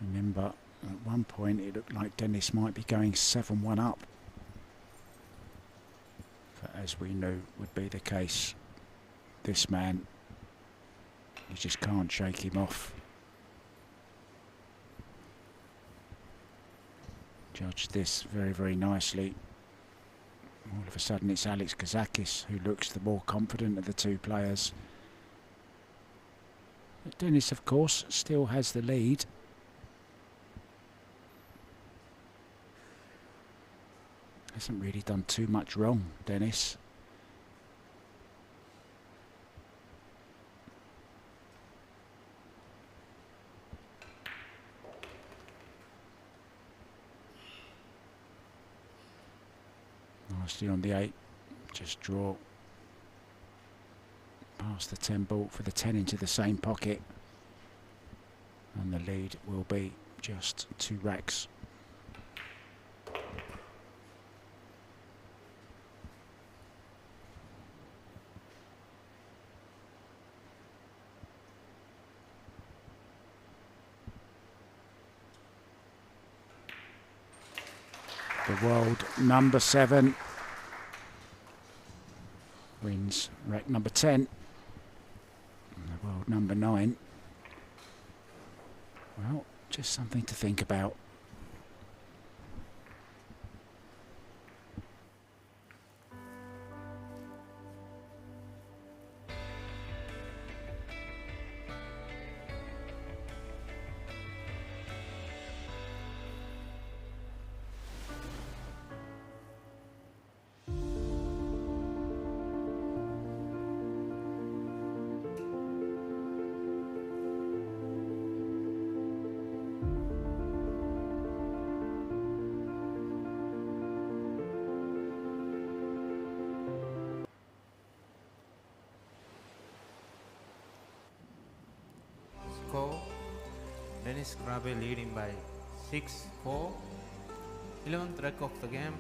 Remember, at one point it looked like Denis might be going 7-1 up. But as we knew would be the case, this man, you just can't shake him off. Judged this very, very nicely. All of a sudden it's Alex KAZAKIS who looks the more confident of the 2 players. But Denis, of course, still has the lead. Hasn't really done too much wrong, Denis. Nicely on the 8, just draw past the 10 ball for the 10 into the same pocket, and the lead will be just 2 racks. The world number 7 wins rack number 10, and the world number 9. Well, just something to think about. Dennis GRABE leading by 6-4. 11th wreck of the game,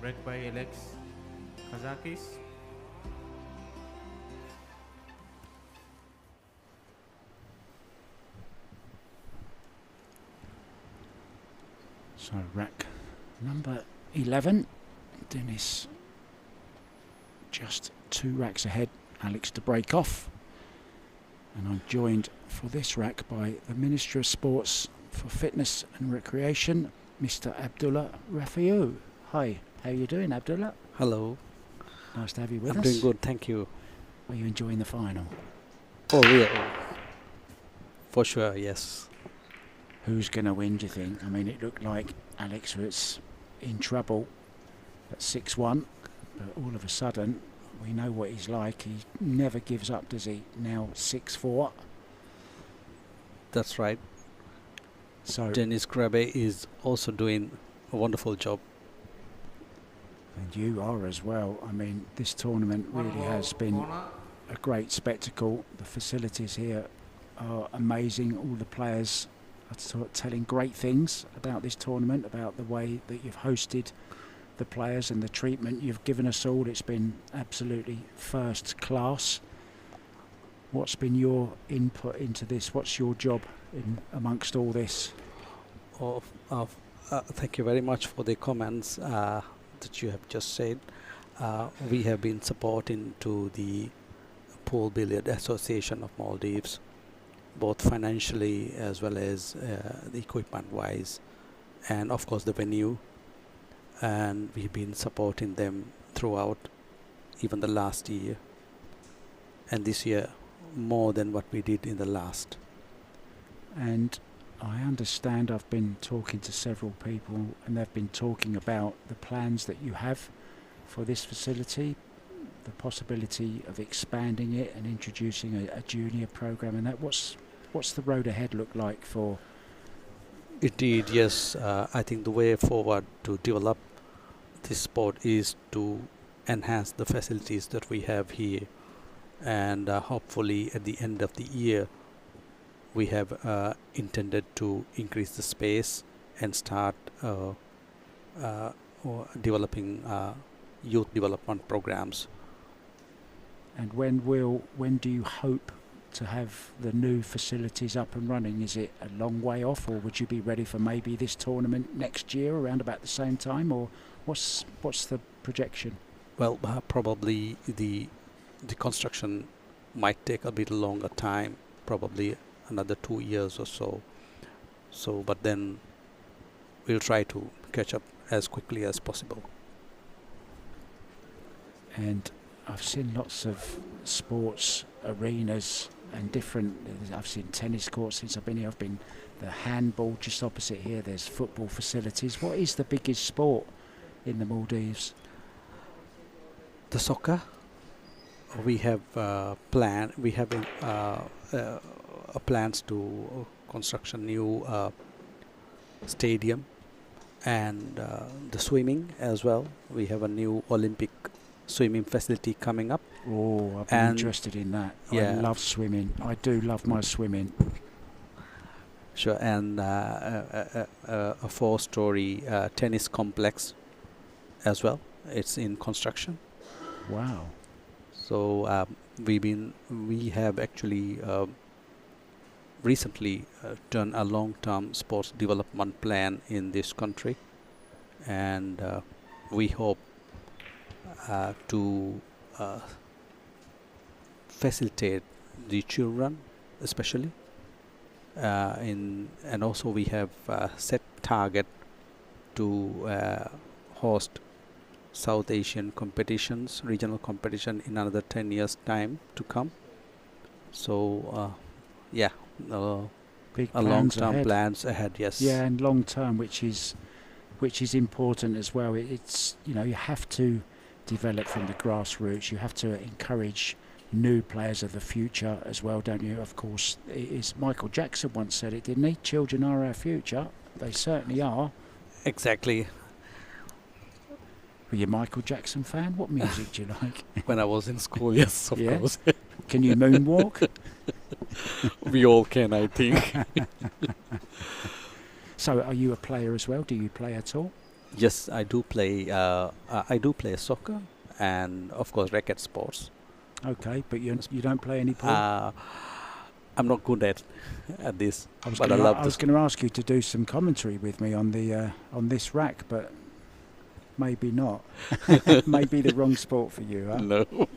break by KAZAKIS. So rack number 11, Dennis just 2 racks ahead, Alex to break off. And I'm joined for this rack by the Minister of Sports for Fitness and Recreation, Mr. Abdullah Rafiou. Hi, how are you doing, Abdullah? Hello. Nice to have you with us. I'm doing good, thank you. Are you enjoying the final? Oh, yeah. For sure, yes. Who's going to win, do you think? I mean, it looked like Alex was in trouble at 6-1, but all of a sudden, we know what he's like. He never gives up, does he? Now 6-4. That's right. So, Dennis GRABE is also doing a wonderful job. and you are as well. I mean, this tournament really has been a great spectacle. The facilities here are amazing. All the players are telling great things about this tournament, about the way that you've hosted the players and the treatment you've given us all. It's been absolutely first class. What's been your input into this? What's your job in amongst all this? Thank you very much for the comments that you have just said. We have been supporting to the Pool-Billiard Association of Maldives, both financially as well as the equipment wise, and of course the venue, and we've been supporting them throughout, even the last year, and this year more than what we did in the last. And I understand, I've been talking to several people and they've been talking about the plans that you have for this facility, the possibility of expanding it and introducing a junior program, and that what's the road ahead look like for? Indeed, yes. I think the way forward to develop this sport is to enhance the facilities that we have here, and hopefully at the end of the year we have intended to increase the space and start developing youth development programs. And when do you hope to have the new facilities up and running? Is it a long way off, or would you be ready for maybe this tournament next year around about the same time, or what's the projection? Well, probably the construction might take a bit longer time, probably another 2 years or so, but then we'll try to catch up as quickly as possible. And I've seen lots of sports arenas and different, I've seen tennis courts since I've been here, I've been the handball just opposite here, there's football facilities. What is the biggest sport in the Maldives? The soccer. We have plans to construct a new stadium, and the swimming as well. We have a new Olympic swimming facility coming up. Oh, I've been interested in that. Yeah. I love swimming. I do love my swimming. Sure, and a 4-story tennis complex as well. It's in construction. Wow. So we have actually recently done a long-term sports development plan in this country, and we hope to facilitate the children, especially and also we have set target to host South Asian competitions, regional competition, in another 10 years time to come. So yeah, Big a long-term plans ahead. Yes. Yeah, and long-term, which is important as well. It's, you know, you have to develop from the grassroots. You have to encourage new players of the future as well, don't you? Of course, Michael Jackson once said it, didn't he? Children are our future. They certainly are. Exactly. Were you a Michael Jackson fan? What music do you like? When I was in school, yes, of course. Can you moonwalk? We all can, I think. So, are you a player as well? Do you play at all? Yes, I do play. I do play soccer and, of course, racket sports. Okay, but you don't play any pool? I'm not good at this, I was but I gonna, love I was this. going to ask you to do some commentary with me on the on this rack, but maybe not. Maybe the wrong sport for you, huh? No.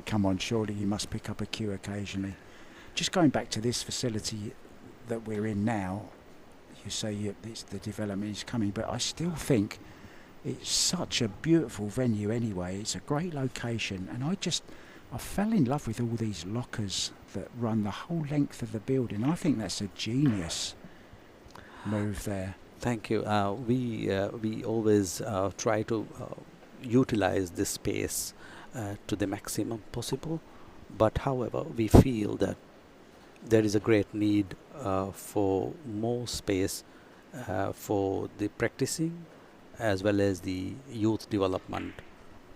Come on, surely you must pick up a cue occasionally. Just going back to this facility that we're in now, you say the development is coming, but I still think it's such a beautiful venue anyway. It's a great location, and I fell in love with all these lockers that run the whole length of the building. I think that's a genius move there. Thank you. We always try to utilize this space to the maximum possible, but however, we feel that there is a great need for more space for the practicing as well as the youth development.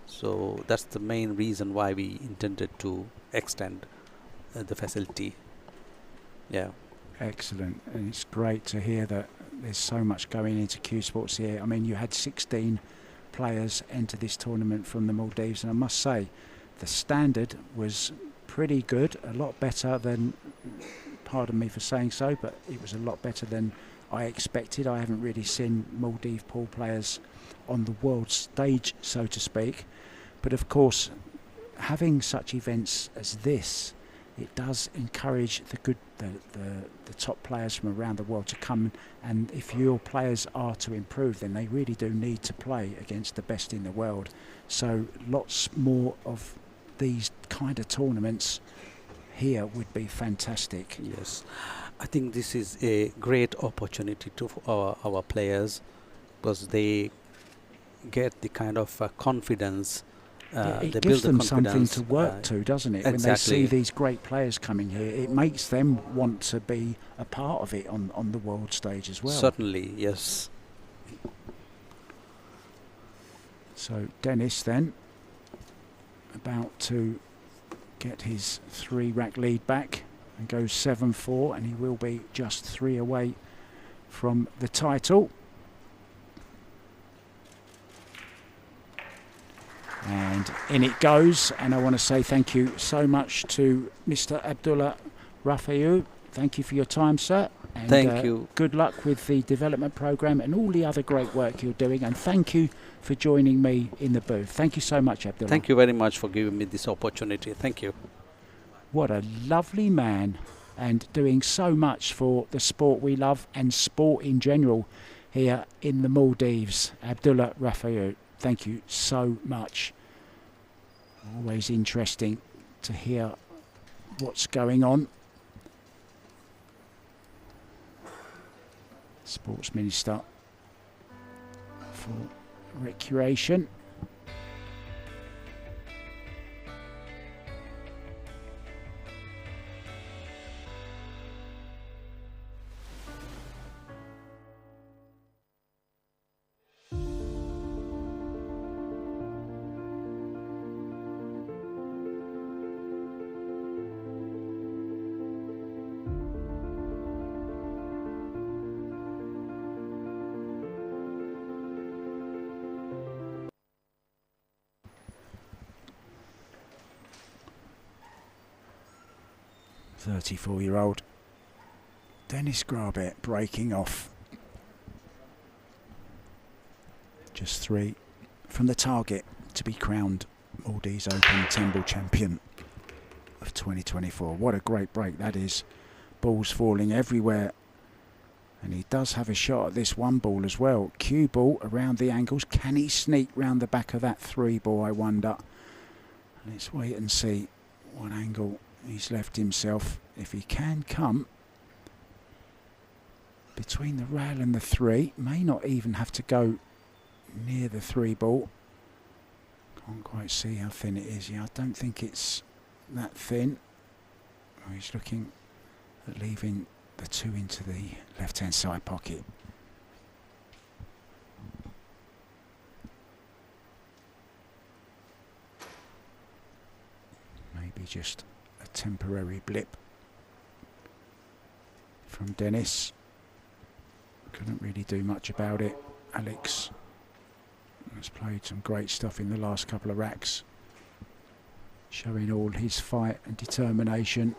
So that's the main reason why we intended to extend the facility. Yeah. Excellent, and it's great to hear that there's so much going into Q Sports here. I mean, you had 16 players enter this tournament from the Maldives, and I must say the standard was pretty good, a lot better than, pardon me for saying so, but it was a lot better than I expected. I haven't really seen Maldives pool players on the world stage, so to speak, but of course having such events as this, it does encourage the top players from around the world to come, and if your players are to improve, then they really do need to play against the best in the world. So lots more of these kind of tournaments here would be fantastic. Yes, I think this is a great opportunity to our players, because they get the kind of confidence. It they gives build the them something confidence, to work to, doesn't it? exactly. When they see these great players coming here, it makes them want to be a part of it on the world stage as well. Certainly, yes. So Dennis then about to get his 3-rack lead back and go 7-4, and he will be just 3 away from the title. And in it goes, and I want to say thank you so much to Mr. Abdullah Rafayu. Thank you for your time, sir. And Thank you. Good luck with the development program and all the other great work you're doing. And thank you for joining me in the booth. Thank you so much, Abdullah. Thank you very much for giving me this opportunity. Thank you. What a lovely man, and doing so much for the sport we love and sport in general here in the Maldives. Abdullah Rafayu, thank you so much. Always interesting to hear what's going on. Sports Minister for Recreation. .34-year-old Dennis GRABE breaking off. Just 3 from the target to be crowned Maldives Open 10-ball champion of 2024. What a great break that is. Balls falling everywhere. And he does have a shot at this 1 ball as well. Cue ball around the ankles. Can he sneak round the back of that 3 ball, I wonder? Let's wait and see what angle he's left himself. If he can come between the rail and the 3, may not even have to go near the 3 ball. Can't quite see how thin it is. Yeah, I don't think it's that thin. Oh, he's looking at leaving the 2 into the left-hand side pocket. Maybe Maybe just a temporary blip from Dennis. Couldn't really do much about it. Alex has played some great stuff in the last couple of racks, showing all his fight and determination.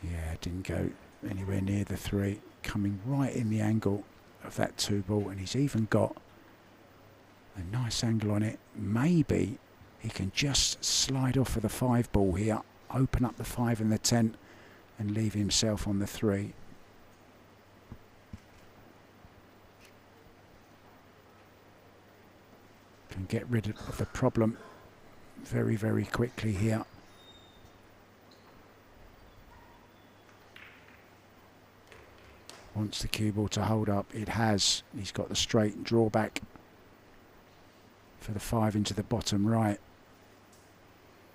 Yeah, didn't go anywhere near the 3, coming right in the angle of that 2 ball, and he's even got a nice angle on it. Maybe he can just slide off of the 5 ball here, open up the 5 and the 10 and leave himself on the 3. Can get rid of the problem very, very quickly here. Wants the cue ball to hold up. It has. He's got the straight drawback for the 5 into the bottom right.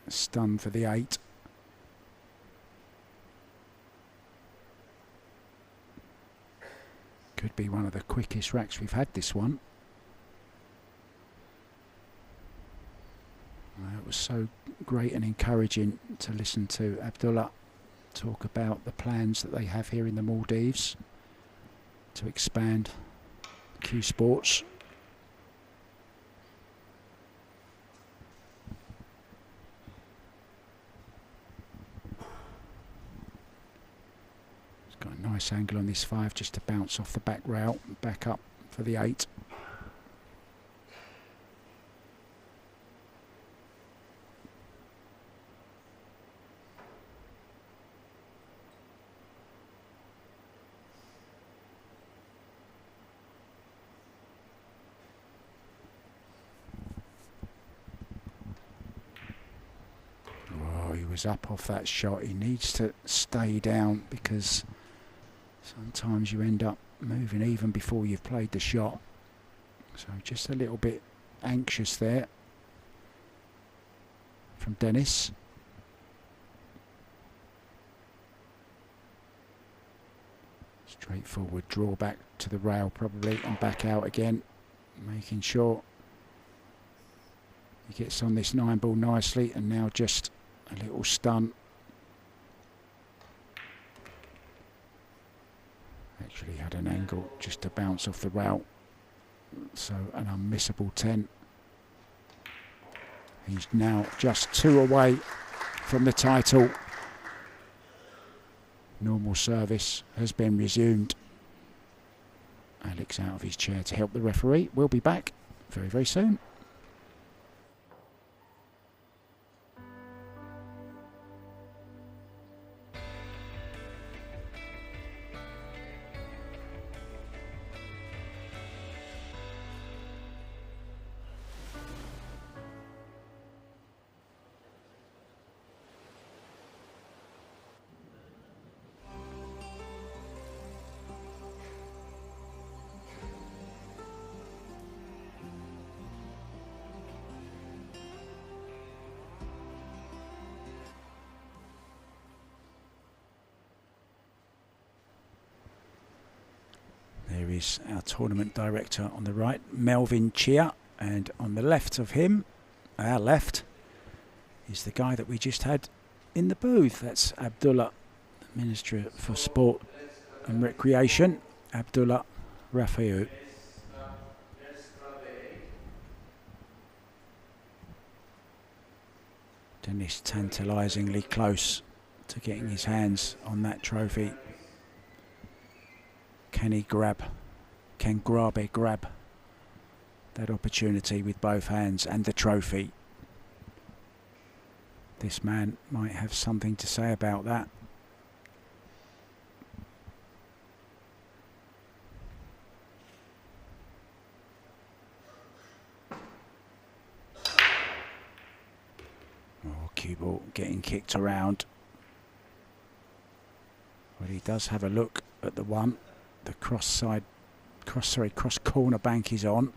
Stun for the 8. Could be one of the quickest racks we've had, this one. It was so great and encouraging to listen to Abdullah talk about the plans that they have here in the Maldives to expand Q Sports. He's got a nice angle on this 5 just to bounce off the back rail, back up for the 8. Up off that shot. He needs to stay down, because sometimes you end up moving even before you've played the shot. So just a little bit anxious there from Dennis. Straightforward draw back to the rail probably and back out again, making sure he gets on this 9 ball nicely, and now just a little stun. Actually had an angle just to bounce off the rail. So an unmissable 10. He's now just 2 away from the title. Normal service has been resumed. Alex out of his chair to help the referee. We'll be back very, very soon. There is our tournament director on the right, Melvin Chia, and on the left of him, our left, is the guy that we just had in the booth. That's Abdullah, the Minister for Sport and Recreation, Abdullah Rafiu. Dennis tantalisingly close to getting his hands on that trophy. Can GRABE grab that opportunity with both hands and the trophy? This man might have something to say about that. Oh, cue ball getting kicked around. Well, he does have a look at the one. The cross corner bank is on.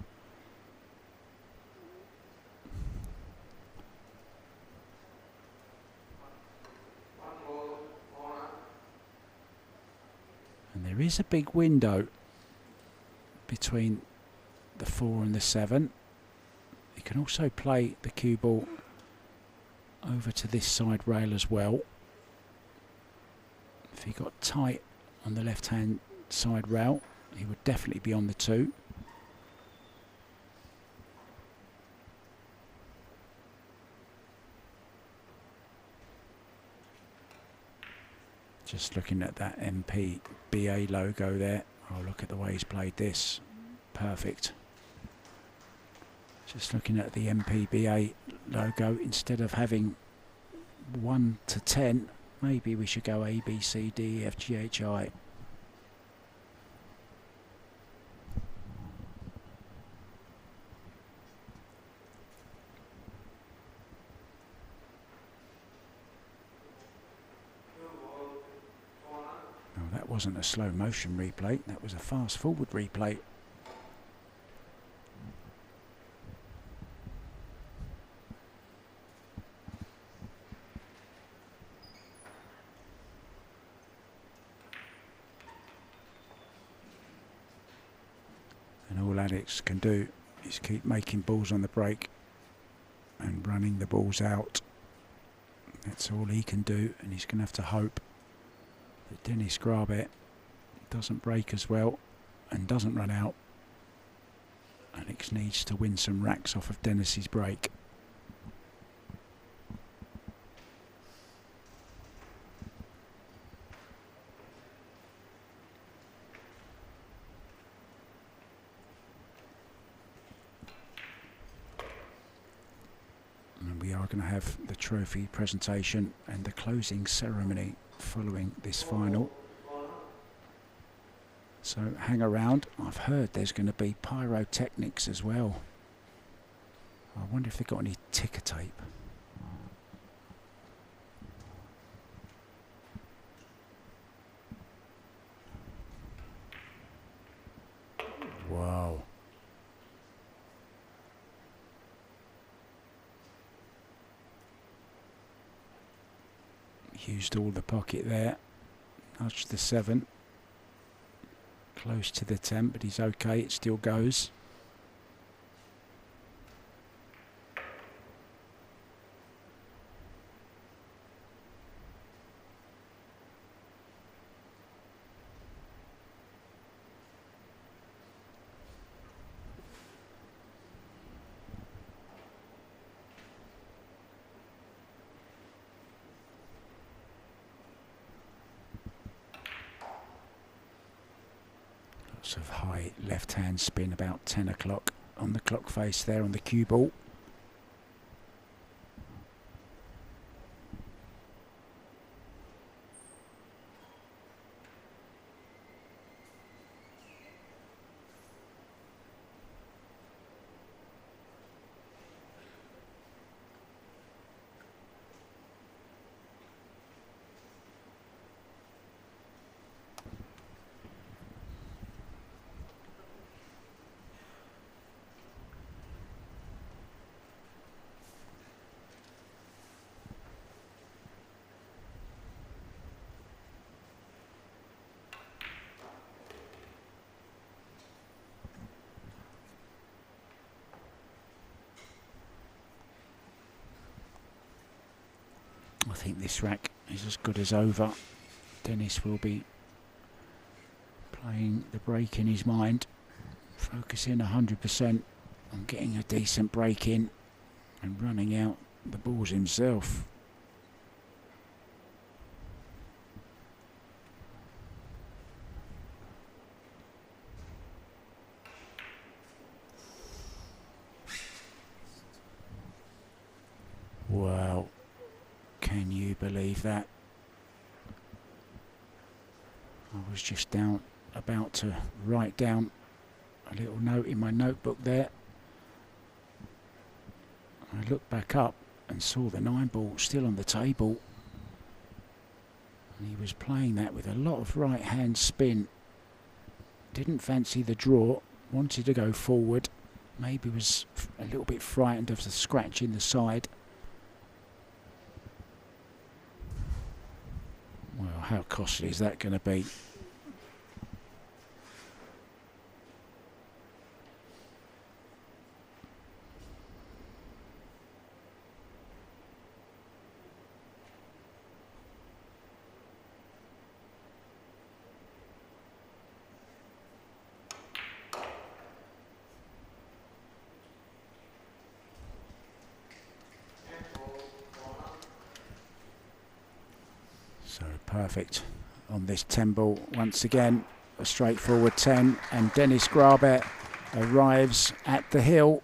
And there is a big window between the 4 and the 7. You can also play the cue ball over to this side rail as well. If he got tight on the left hand side rail, he would definitely be on the 2. Just looking at that MPBA logo there. Oh, look at the way he's played this. Perfect. Just looking at the MPBA logo, instead of having 1 to 10, maybe we should go A, B, C, D, E, F, G, H, I. No, that wasn't a slow motion replay, that was a fast forward replay. Alex can do is keep making balls on the break and running the balls out. That's all he can do, and he's going to have to hope that Denis GRABE doesn't break as well and doesn't run out. Alex needs to win some racks off of Denis's break. Going to have the trophy presentation and the closing ceremony following this final, so hang around. I've heard there's going to be pyrotechnics as well. I wonder if they've got any ticker tape. Wow. Used all the pocket there, nudged the 7, close to the 10, but he's okay, it still goes. Of high left hand spin about 10 o'clock on the clock face there on the cue ball. I think this rack is as good as over. Denis will be playing the break in his mind, focusing 100% on getting a decent break in and running out the balls himself. Wow. Can you believe that? I was just about to write down a little note in my notebook there. I looked back up and saw the 9 ball still on the table. And he was playing that with a lot of right hand spin. Didn't fancy the draw, wanted to go forward. Maybe was a little bit frightened of the scratch in the side. Well, how costly is that going to be? perfect on this 10 ball. Once again, a straightforward 10, and Dennis GRABE arrives at the hill.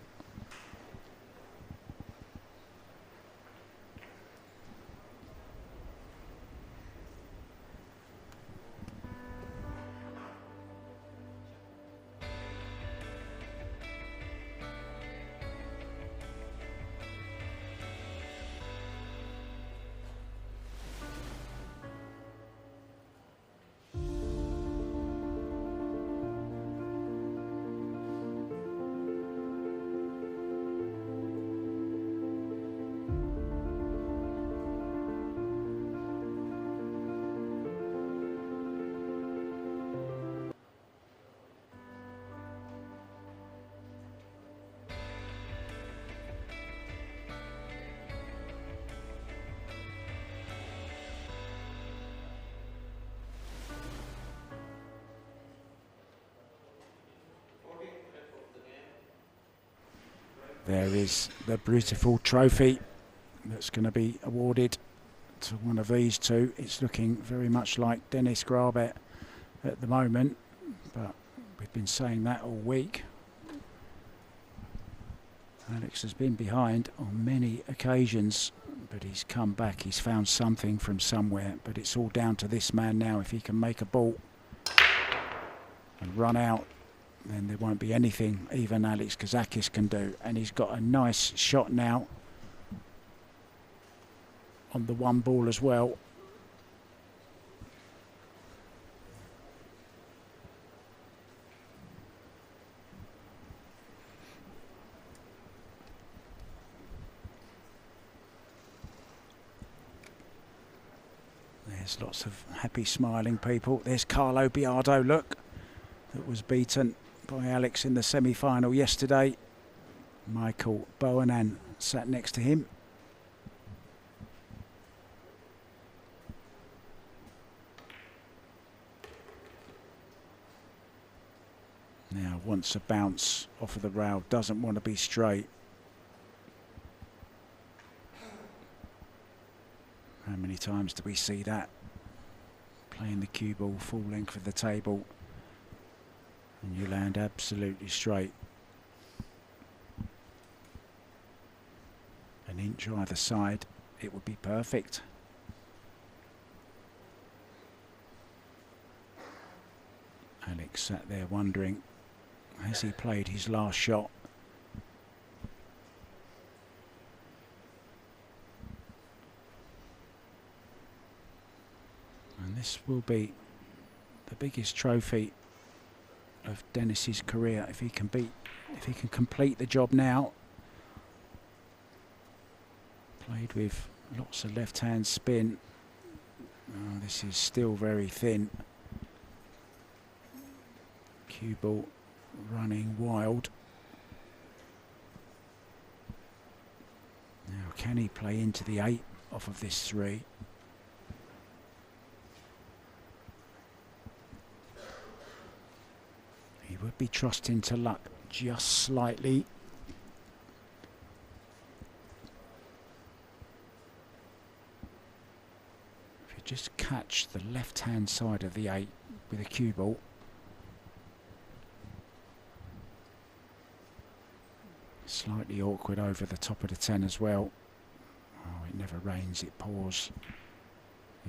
There is the beautiful trophy that's going to be awarded to one of these two. It's looking very much like Dennis GRABE at the moment, but we've been saying that all week. Alex has been behind on many occasions, but he's come back. He's found something from somewhere, but it's all down to this man now. If he can make a ball and run out, then there won't be anything even Alex KAZAKIS can do. And he's got a nice shot now on the one ball as well. There's lots of happy smiling people. There's Carlo Biardo, look, that was beaten by Alex in the semi-final yesterday. Michael Bohanan sat next to him. Now wants a bounce off of the rail, doesn't want to be straight. How many times do we see that? Playing the cue ball full length of the table and you land absolutely straight. An inch either side, it would be perfect. Alex sat there wondering, has he played his last shot? And this will be the biggest trophy of Dennis's career if he can complete the job now. Played with lots of left-hand spin. Oh, this is still very thin. Cue ball running wild. Now can he play into the 8 off of this 3? He would be trusting to luck just slightly. If you just catch the left-hand side of the 8 with a cue ball. Slightly awkward over the top of the 10 as well. Oh, it never rains, it pours.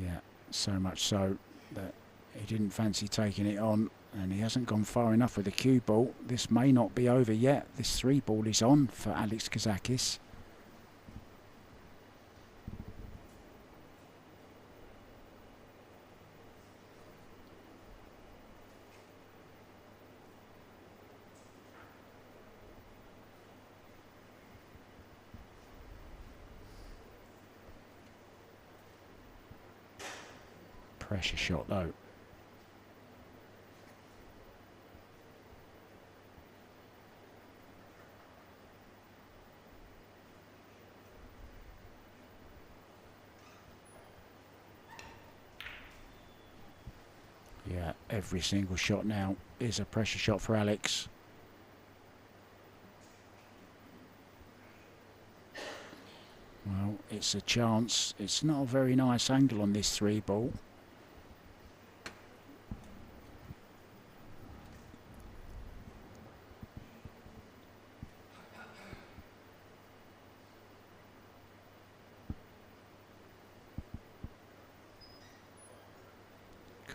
Yeah, so much so that he didn't fancy taking it on, and he hasn't gone far enough with the cue ball. This may not be over yet. This 3 ball is on for Alex KAZAKIS. Pressure shot though. Yeah, every single shot now is a pressure shot for Alex. Well, it's a chance. It's not a very nice angle on this 3 ball.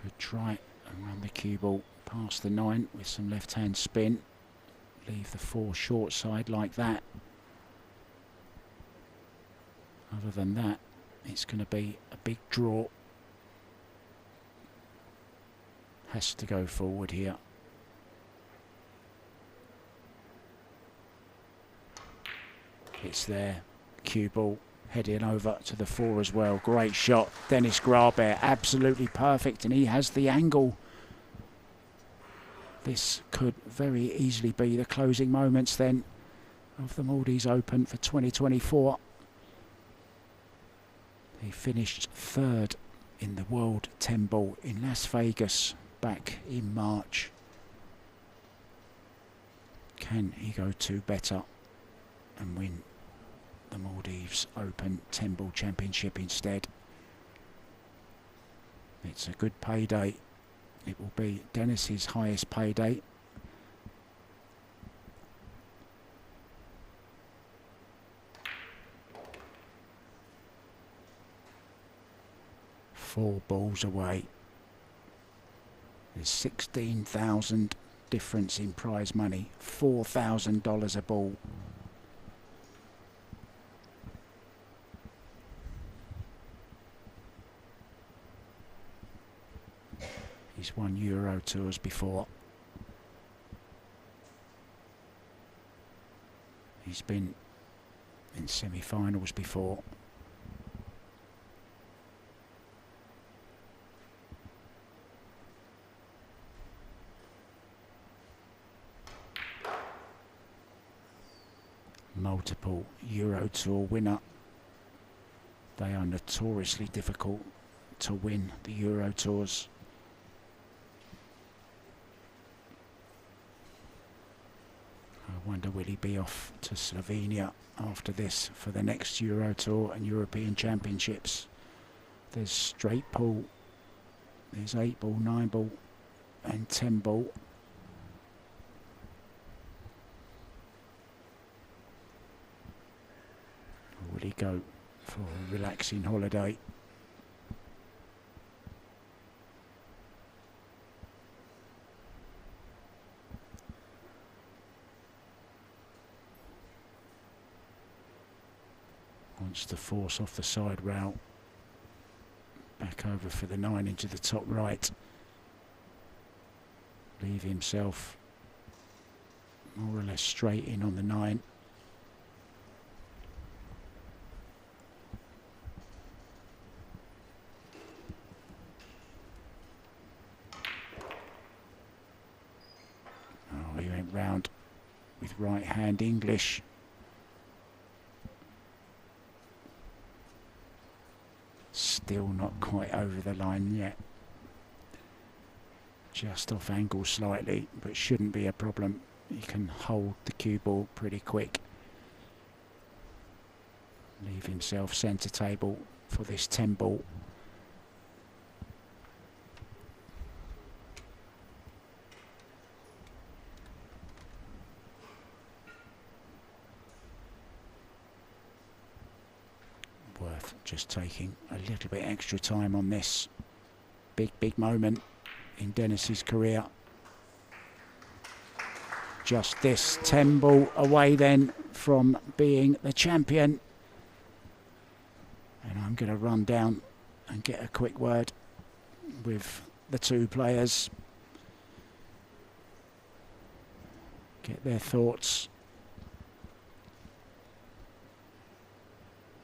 Could try and run the cue ball past the 9 with some left-hand spin. Leave the 4 short side like that. Other than that, it's going to be a big draw. Has to go forward here. It's there. Cue ball heading over to the 4 as well. Great shot. Dennis GRABE, absolutely perfect, and he has the angle. This could very easily be the closing moments then of the Maldives Open for 2024. He finished 3rd in the World 10 Ball in Las Vegas back in March. Can he go to better and win the Maldives Open 10 Ball Championship instead? It's a good payday. It will be Dennis's highest payday. Four balls away. There's 16,000 difference in prize money. $4,000 a ball. He's won Euro Tours before. He's been in semi-finals before. Multiple Euro Tour winner. They are notoriously difficult to win the Euro Tours. I wonder will he be off to Slovenia after this for the next Euro Tour and European Championships. There's straight pool, there's 8 ball, 9 ball and 10 ball. Or will he go for a relaxing holiday? Wants to force off the side rail. Back over for the 9 into the top right. Leave himself more or less straight in on the 9. Oh, he went round with right hand English. Still not quite over the line yet. Just off angle slightly, but shouldn't be a problem. He can hold the cue ball pretty quick. Leave himself centre table for this 10 ball. Worth just taking a little bit extra time on this big moment in Dennis's career. Just this 10 ball away then from being the champion. And I'm going to run down and get a quick word with the 2 players. Get their thoughts.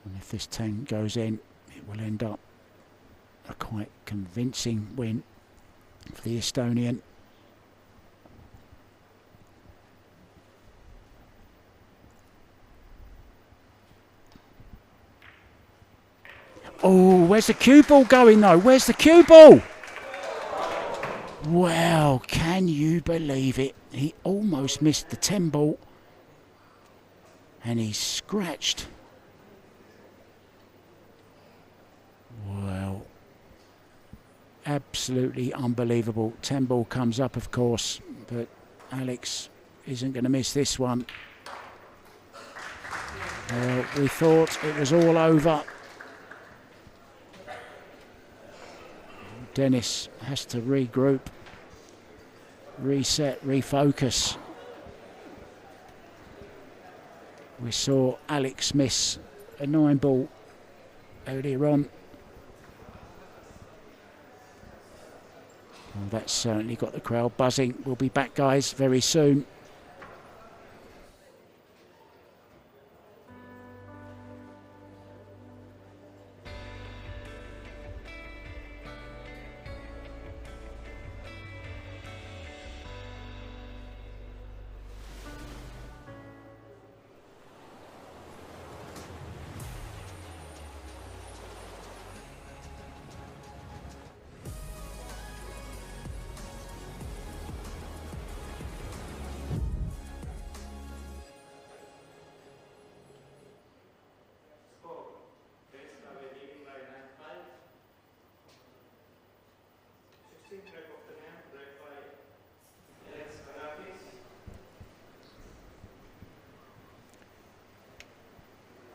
And if this 10 goes in, it will end up a quite convincing win for the Estonian. Oh, where's the cue ball going though? Where's the cue ball? Well, can you believe it? He almost missed the 10 ball. And he's scratched. Well, absolutely unbelievable. 10 ball comes up, of course, but Alex isn't going to miss this one. Well, we thought it was all over. Dennis has to regroup, reset, refocus. We saw Alex miss a 9-ball earlier on. Well, that's certainly got the crowd buzzing. We'll be back, guys, very soon.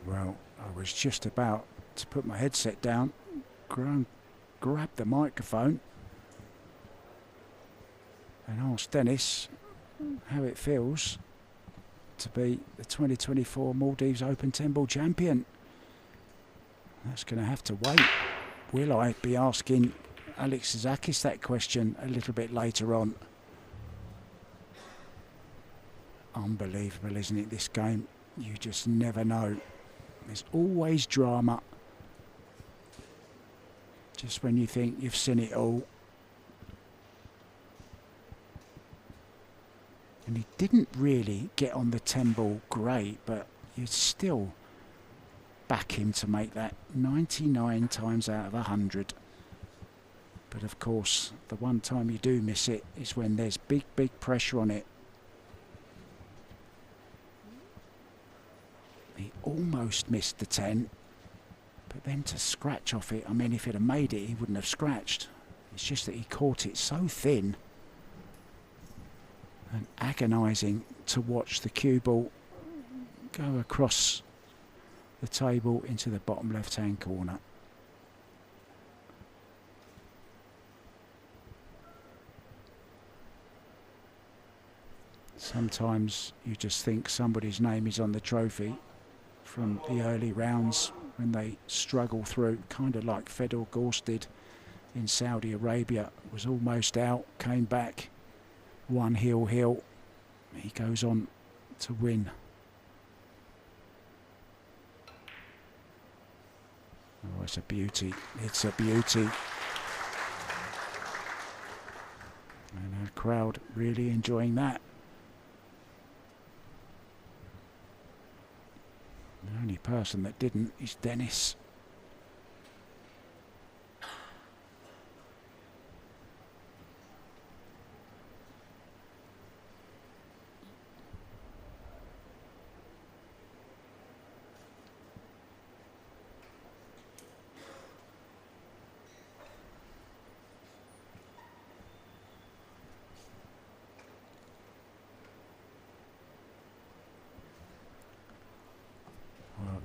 Well, I was just about to put my headset down, grab the microphone and ask Dennis how it feels to be the 2024 Maldives Open 10-ball champion. That's going to have to wait. Will I be asking ALEXANDROS that question a little bit later on? Unbelievable, isn't it, this game? You just never know. There's always drama. Just when you think you've seen it all. And he didn't really get on the 10-ball great, but you'd still back him to make that 99 times out of 100. But of course, the one time you do miss it is when there's big pressure on it. He almost missed the 10, but then to scratch off it, I mean, if he'd have made it, he wouldn't have scratched. It's just that he caught it so thin and agonising to watch the cue ball go across the table into the bottom left-hand corner. Sometimes you just think somebody's name is on the trophy from the early rounds when they struggle through, kind of like Fedor Gorst did in Saudi Arabia. Was almost out, came back, won heel. He goes on to win. Oh, it's a beauty. It's a beauty. And our crowd really enjoying that. The only person that didn't is Dennis.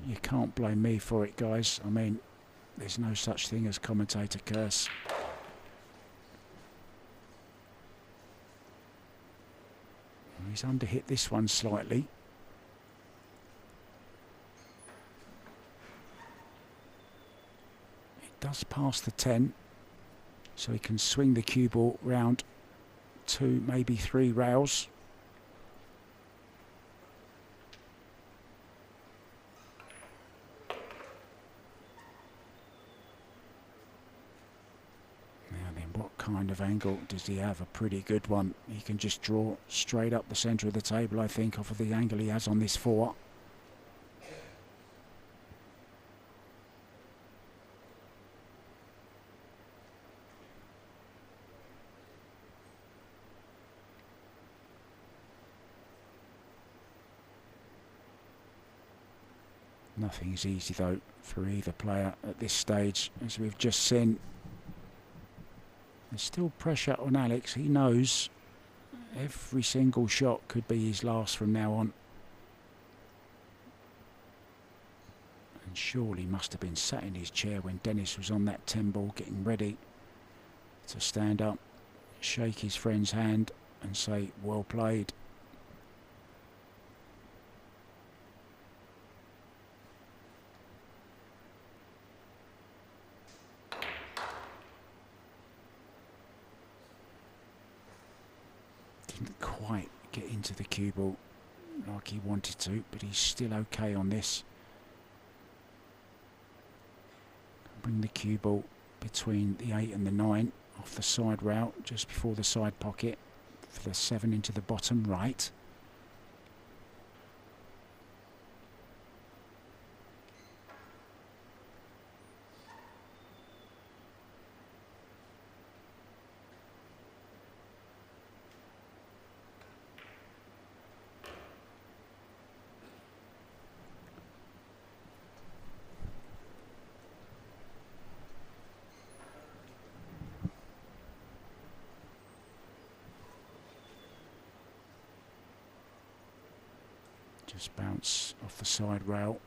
You can't blame me for it, guys. I mean, there's no such thing as commentator curse. He's underhit this one slightly. It does pass the 10, so he can swing the cue ball round 2, maybe 3 rails. Kind of angle does he have? A pretty good one. He can just draw straight up the centre of the table, I think, off of the angle he has on this 4. Nothing's easy though for either player at this stage, as we've just seen. There's still pressure on Alex. He knows every single shot could be his last from now on. And surely must have been sat in his chair when Dennis was on that 10 ball getting ready to stand up, shake his friend's hand and say, well played. Didn't quite get into the cue ball like he wanted to, but he's still okay on this. Bring the cue ball between the 8 and the 9 off the side rail, just before the side pocket, for the 7 into the bottom right. Just bounce off the side rail.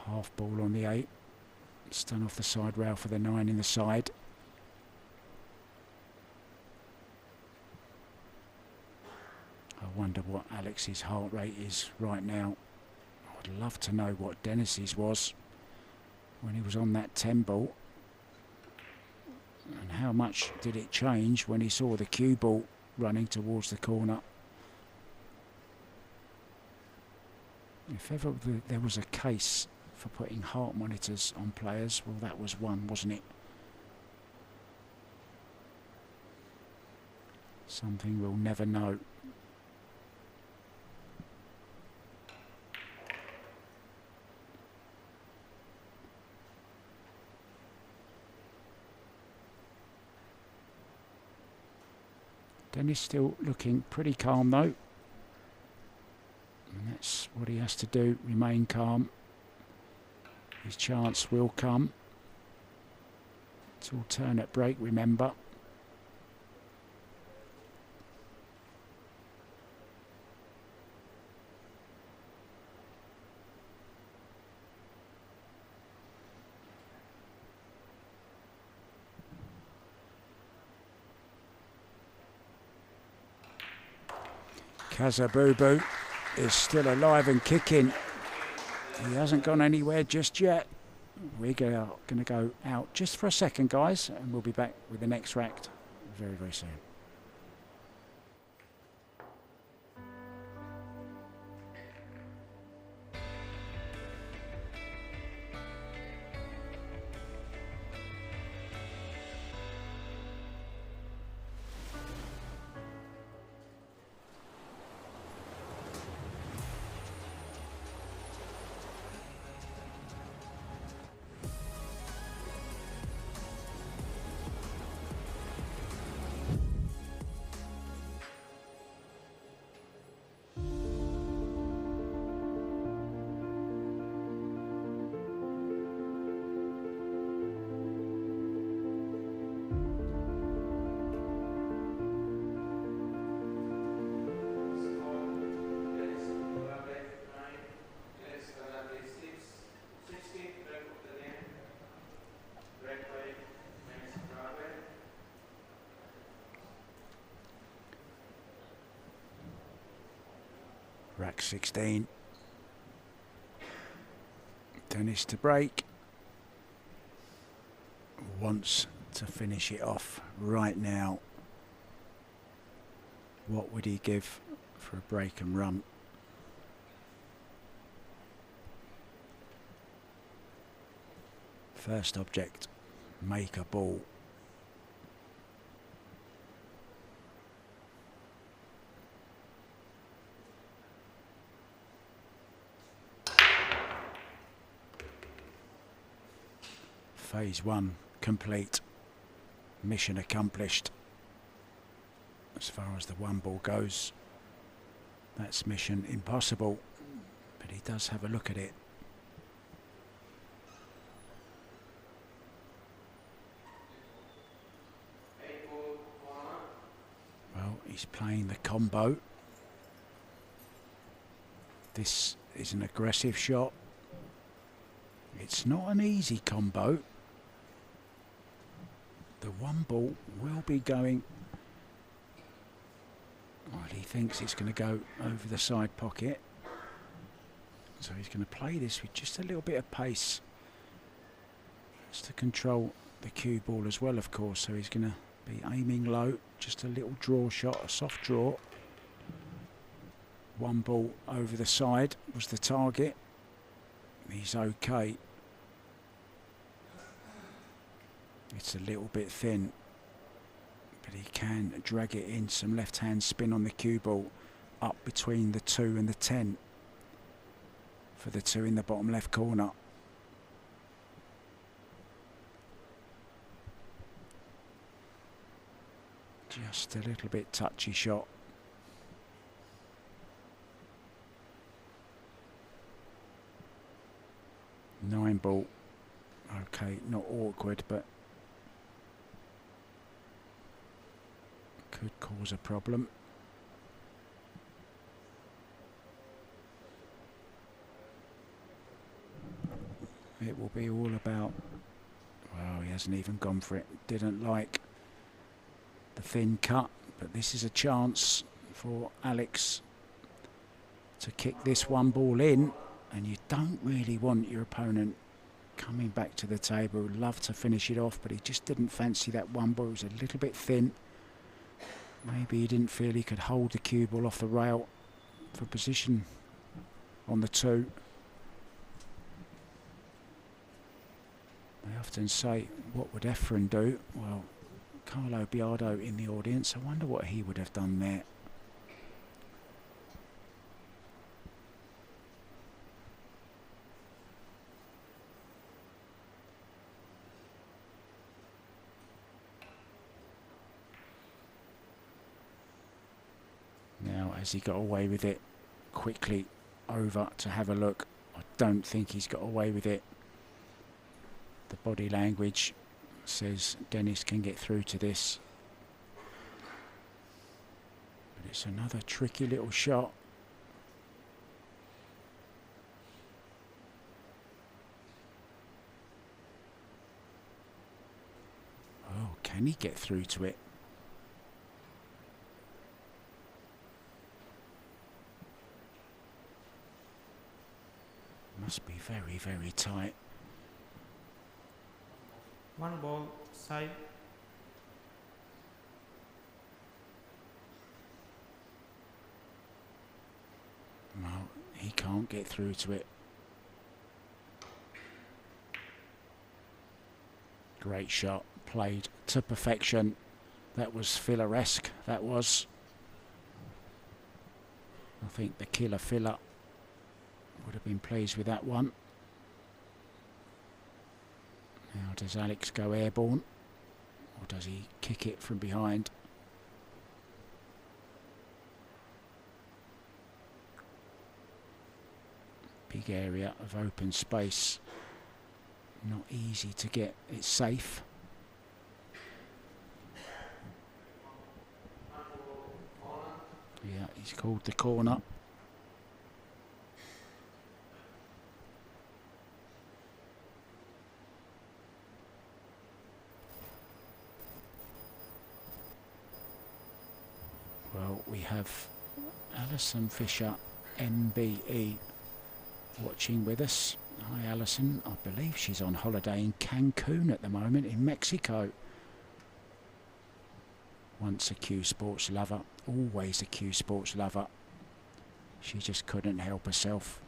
Half ball on the 8. Stun off the side rail for the 9 in the side. I wonder what Alex's heart rate is right now. I'd love to know what Dennis's was when he was on that 10 ball. And how much did it change when he saw the cue ball running towards the corner. If ever there was a case for putting heart monitors on players, well, that was one, wasn't it? Something we'll never know. Dennis still looking pretty calm though. And that's what he has to do, remain calm. His chance will come. It's alternate break, remember. Kazabubu is still alive and kicking. He hasn't gone anywhere just yet. We're going to go out just for a second, guys, and we'll be back with the next rack very, very soon. Rack 16. Dennis to break. Wants to finish it off right now. What would he give for a break and run? First object, make a ball. Phase 1 complete. Mission accomplished. As far as the 1 ball goes, that's mission impossible, but he does have a look at it. Well, he's playing the combo. This is an aggressive shot. It's not an easy combo. The one ball will be going. Well, he thinks it's going to go over the side pocket. So he's going to play this with just a little bit of pace. Just to control the cue ball as well, of course. So he's going to be aiming low. Just a little draw shot, a soft draw. One ball over the side was the target. He's okay. It's a little bit thin, but he can drag it in. Some left-hand spin on the cue ball up between the 2 and the 10 for the 2 in the bottom left corner. Just a little bit touchy shot. Nine ball. Okay, not awkward, but could cause a problem. It will be all about, well, he hasn't even gone for it. Didn't like the thin cut, but this is a chance for Alex to kick this one ball in, and you don't really want your opponent coming back to the table. Would love to finish it off, but he just didn't fancy that one ball. It was a little bit thin. Maybe he didn't feel he could hold the cue ball off the rail for position on the 2. They often say, what would Efren do? Well, Carlo Biardo in the audience, I wonder what he would have done there. Now, has he got away with it? Quickly over to have a look. I don't think he's got away with it. The body language says Dennis can get through to this. But it's another tricky little shot. Oh, can he get through to it? Must be very, very tight. One ball side. Well, he can't get through to it. Great shot, played to perfection. That was Filler-esque, that was. I think the killer Filler would have been pleased with that one. Now, does Alex go airborne, or does he kick it from behind? Big area of open space. Not easy to get. It's safe. Yeah, he's called the corner. Well, we have Alison Fisher, MBE, watching with us. Hi Alison, I believe she's on holiday in Cancun at the moment in Mexico. Once a Q Sports lover, always a Q Sports lover. She just couldn't help herself.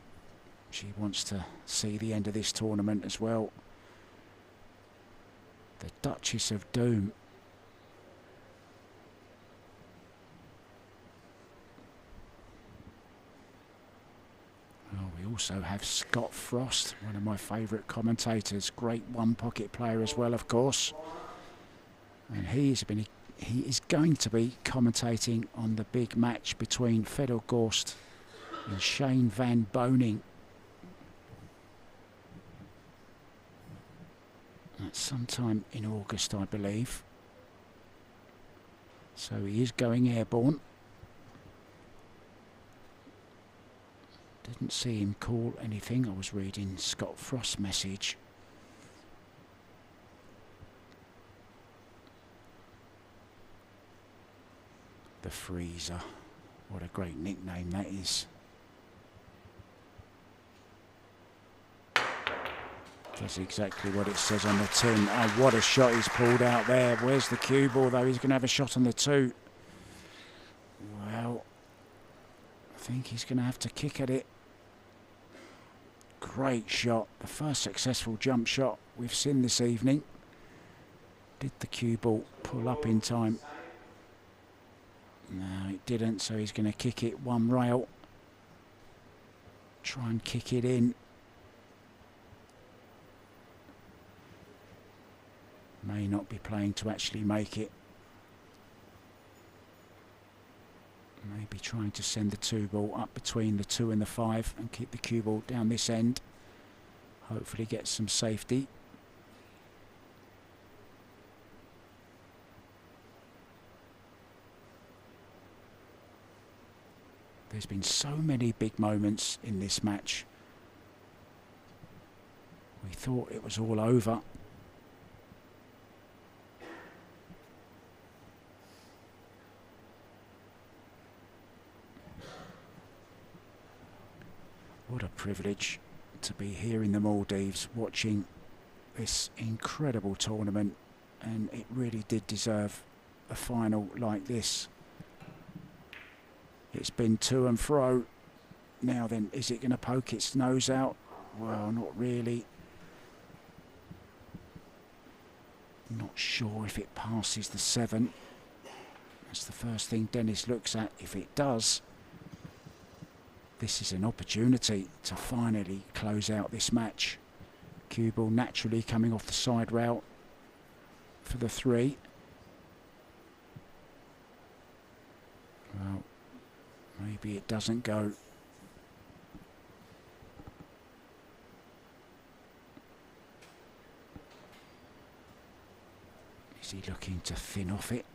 She wants to see the end of this tournament as well. The Duchess of Doom. We also have Scott Frost, one of my favourite commentators, great one-pocket player as well, of course. And he is going to be commentating on the big match between Fedor Gorst and Shane Van Boning. That's sometime in August, I believe. So he is going airborne. Didn't see him call anything. I was reading Scott Frost's message. The Freezer. What a great nickname that is. That's exactly what it says on the tin. Oh, what a shot he's pulled out there. Where's the cue ball, though? He's going to have a shot on the 2. Well, I think he's going to have to kick at it. Great shot. The first successful jump shot we've seen this evening. Did the cue ball pull up in time? No, it didn't, so he's going to kick it one rail. Try and kick it in. May not be playing to actually make it. Maybe trying to send the 2 ball up between the 2 and the 5 and keep the cue ball down this end. Hopefully get some safety. There's been so many big moments in this match. We thought it was all over. What a privilege to be here in the Maldives watching this incredible tournament, and it really did deserve a final like this. It's been to and fro. Now then, is it going to poke its nose out? Well, not really. Not sure if it passes the 7. That's the first thing Dennis looks at. If it does, this is an opportunity to finally close out this match. Cue ball naturally coming off the side rail for the 3. Well, maybe it doesn't go. Is he looking to thin off it?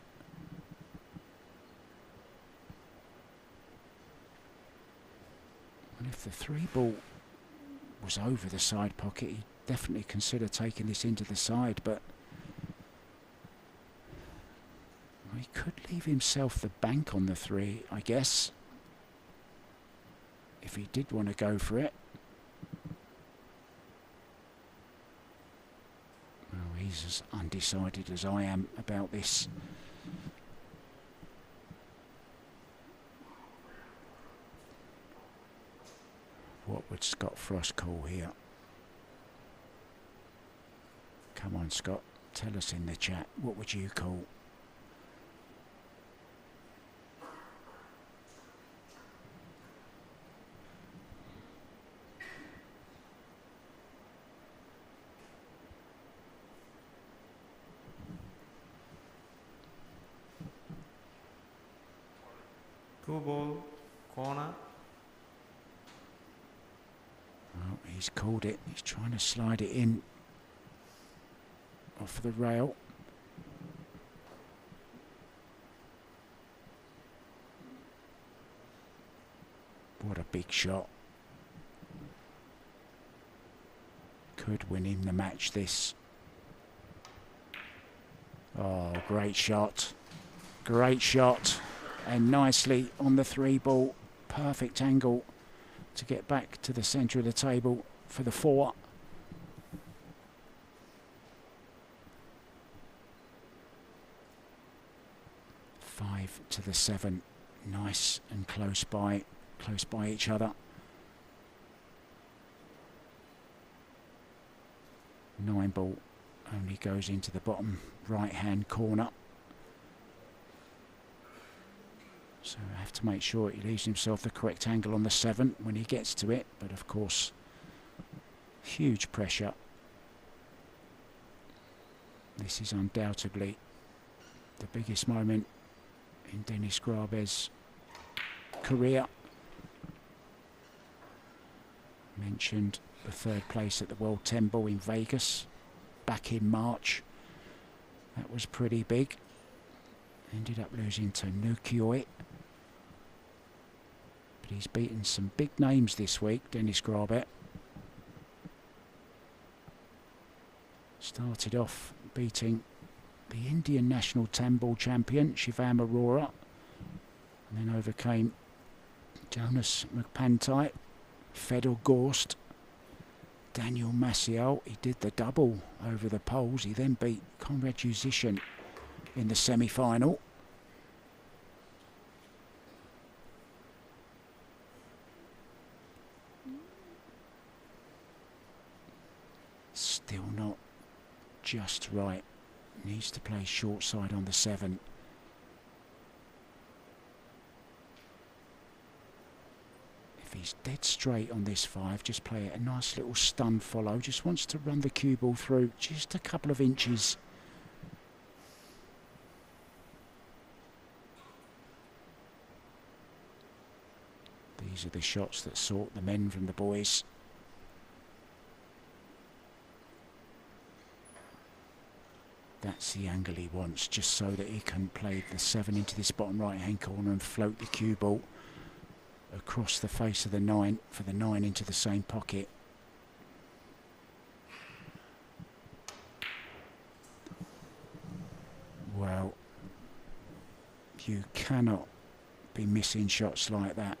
Well, if the 3 ball was over the side pocket, he'd definitely consider taking this into the side, but he could leave himself the bank on the 3, I guess, if he did want to go for it. Well, he's as undecided as I am about this. What would Scott Frost call here? Come on, Scott, tell us in the chat, what would you call? Two ball, corner. Well, he's called it. He's trying to slide it in off the rail. What a big shot. Could win him the match, this. Oh, great shot. Great shot. And nicely on the 3 ball. Perfect angle to get back to the centre of the table for the 4. Five to the 7. Nice and close by each other. 9 ball only goes into the bottom right hand corner. So I have to make sure he leaves himself the correct angle on the 7 when he gets to it. But of course, huge pressure. This is undoubtedly the biggest moment in Denis Grabe's career. Mentioned the 3rd place at the World 10 Ball in Vegas back in March. That was pretty big. Ended up losing to Nukioi. But he's beaten some big names this week, Denis Grabe. Started off beating the Indian national 10 ball champion, Shivam Arora, and then overcame Jonas McPantai, Fedor Gorst, Daniel Maciel. He did the double over the poles. He then beat Konrad Jusichin in the semi-final. Still not just right. Needs to play short side on the 7. If he's dead straight on this 5, just play a nice little stun follow. Just wants to run the cue ball through just a couple of inches. These are the shots that sort the men from the boys. That's the angle he wants, just so that he can play the 7 into this bottom right hand corner and float the cue ball across the face of the 9 for the 9 into the same pocket. Well, you cannot be missing shots like that.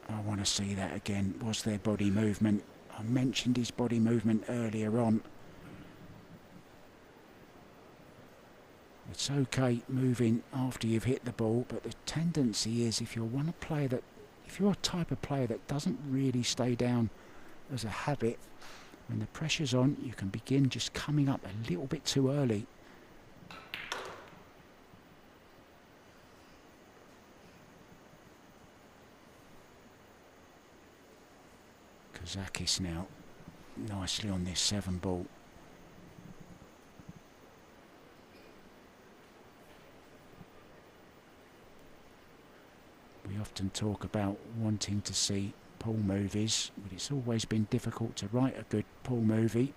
I want to see that again. Was there body movement? I mentioned his body movement earlier on. It's okay moving after you've hit the ball, but the tendency is if you're a type of player that doesn't really stay down as a habit, when the pressure's on, you can begin just coming up a little bit too early. KAZAKIS now nicely on this 7 ball. We often talk about wanting to see pool movies, but it's always been difficult to write a good pool movie.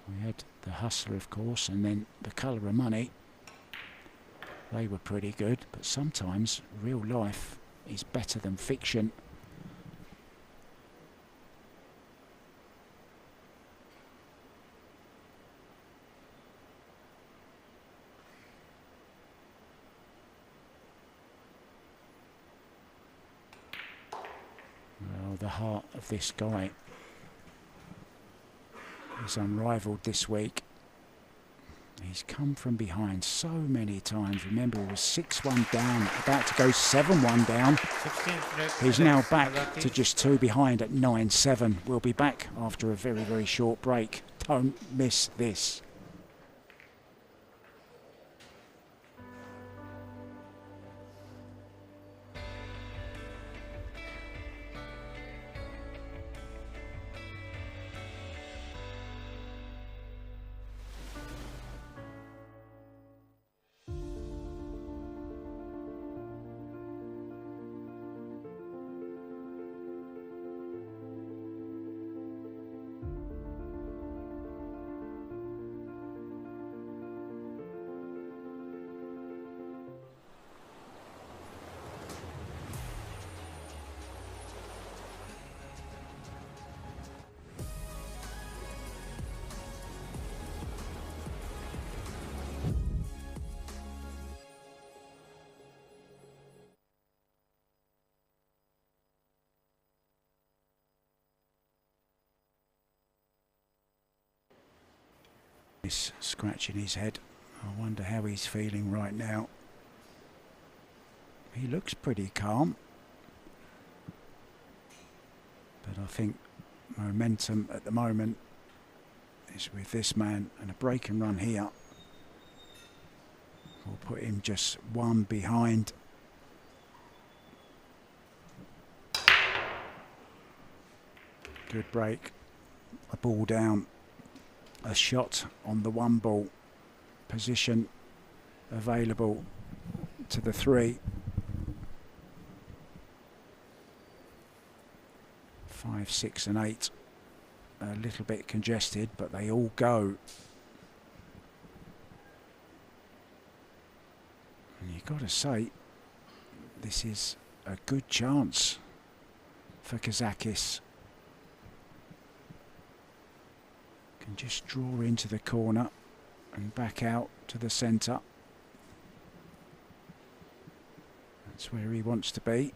We had The Hustler, of course, and then The Colour of Money. They were pretty good, but sometimes real life is better than fiction. Well, the heart of this guy is unrivaled this week. He's come from behind so many times. Remember, he was 6-1 down, about to go 7-1 down. He's now back to just 2 behind at 9-7. We'll be back after a very, very short break. Don't miss this. He's scratching his head. I wonder how he's feeling right now. He looks pretty calm, but I think momentum at the moment is with this man, and a break and run here will put him just 1 behind. Good break, a ball down. A shot on the 1 ball, position available to the 3. 5, 6 and 8, a little bit congested, but they all go. And you've got to say, this is a good chance for KAZAKIS. Can just draw into the corner and back out to the centre. That's where he wants to be.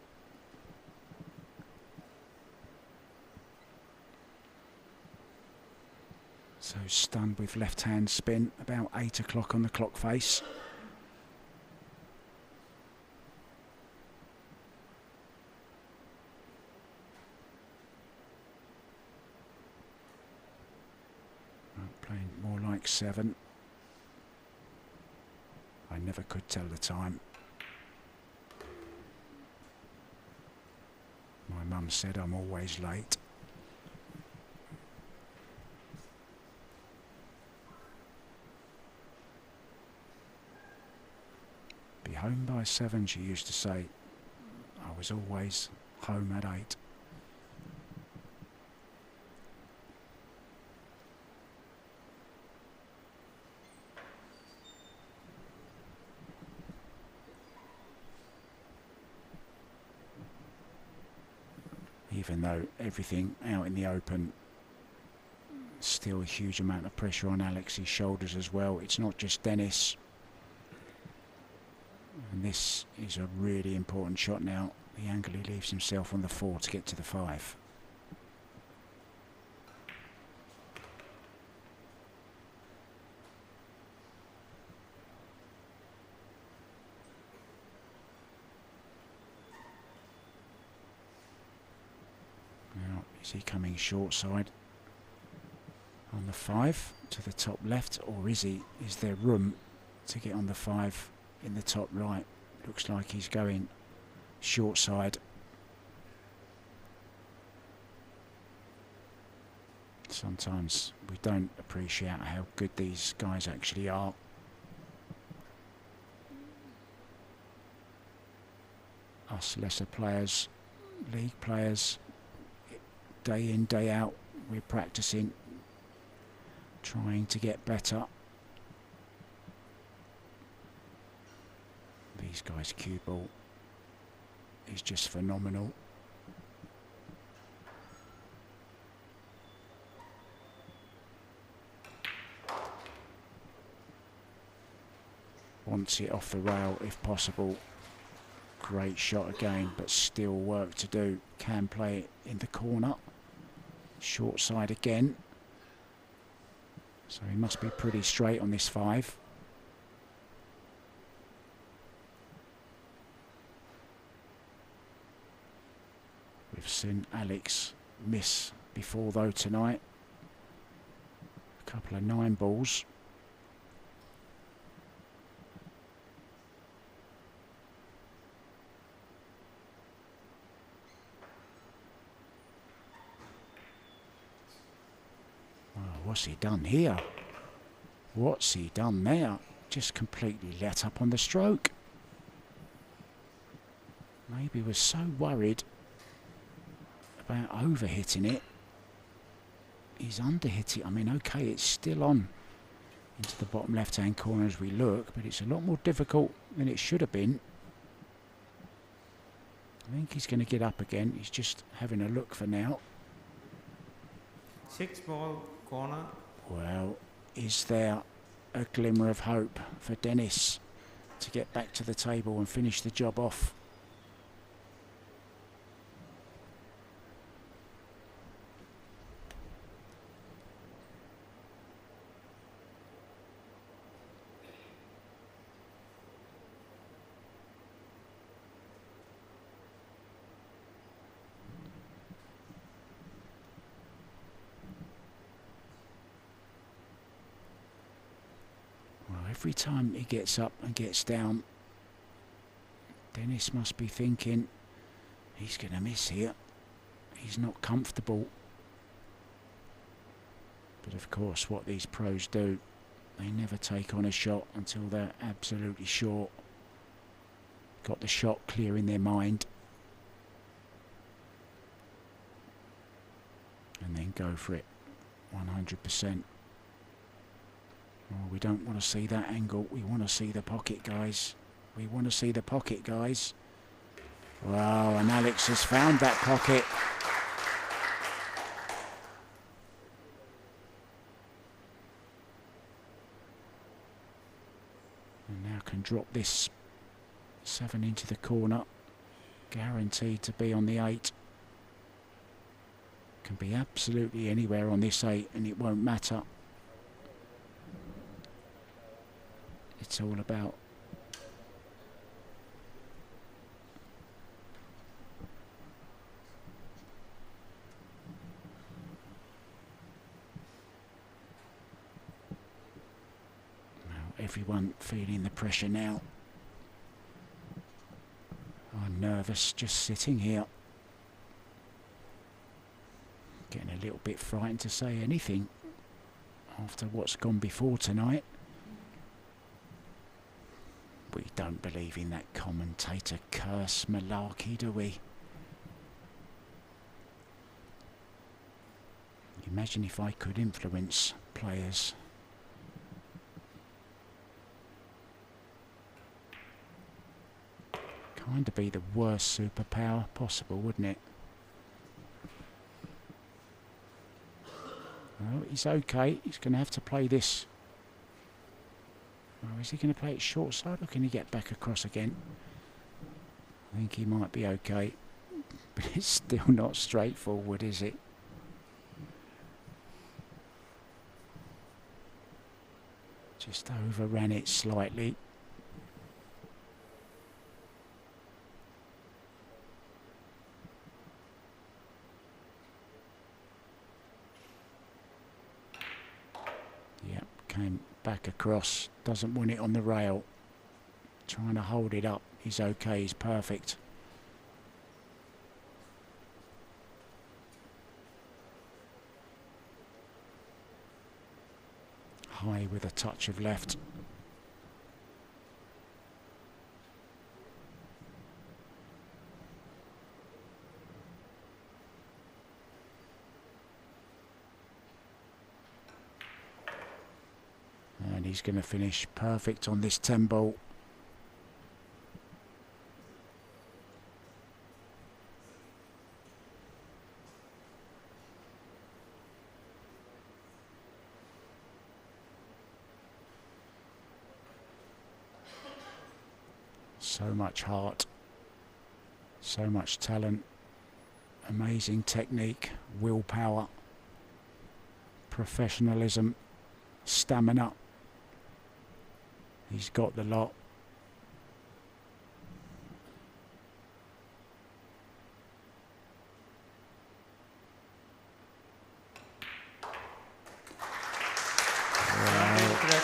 So stunned with left hand spin, about 8 o'clock on the clock face. Playing more like 7. I never could tell the time. My mum said I'm always late. Be home by 7, she used to say. I was always home at 8. Even though everything out in the open, still a huge amount of pressure on Alex's shoulders as well. It's not just Dennis. And this is a really important shot now. The angle he leaves himself on the 4 to get to the 5. Now, is he coming short side on the 5 to the top left, or is there room to get on the 5 in the top right? Looks like he's going short side. Sometimes we don't appreciate how good these guys actually are. Us lesser players, league players, day in, day out, we're practicing, trying to get better. These guys' cue ball is just phenomenal. Wants it off the rail if possible. Great shot again, but still work to do. Can play it in the corner. Short side again. So he must be pretty straight on this 5. We've seen Alex miss before though tonight. A couple of 9 balls. Oh, what's he done here? What's he done there? Just completely let up on the stroke. Maybe was so worried about over-hitting it. He's under-hit it. I mean, okay, it's still on into the bottom left-hand corner as we look, but it's a lot more difficult than it should have been. I think he's going to get up again. He's just having a look for now. 6 ball corner. Well, is there a glimmer of hope for Dennis to get back to the table and finish the job off? Every time he gets up and gets down, Dennis must be thinking he's going to miss here. He's not comfortable. But of course, what these pros do, they never take on a shot until they're absolutely sure. Got the shot clear in their mind. And then go for it 100%. Oh, we don't want to see that angle. We want to see the pocket, guys. We want to see the pocket, guys. Wow, and Alex has found that pocket. And now can drop this 7 into the corner. Guaranteed to be on the 8. Can be absolutely anywhere on this 8 and it won't matter. It's all about everyone feeling the pressure now. I'm nervous just sitting here. Getting a little bit frightened to say anything after what's gone before tonight. We don't believe in that commentator curse malarkey, do we? Imagine if I could influence players. Kind of be the worst superpower possible, wouldn't it? Oh, he's okay. He's going to have to play this. Oh, is he going to play it short side or can he get back across again? I think he might be okay. But it's still not straightforward, is it? Just overran it slightly. Came back across, doesn't win it on the rail. Trying to hold it up. He's okay, he's perfect. High with a touch of left. And he's going to finish perfect on this 10 ball. So much heart, so much talent, amazing technique, willpower, professionalism, stamina. He's got the lot.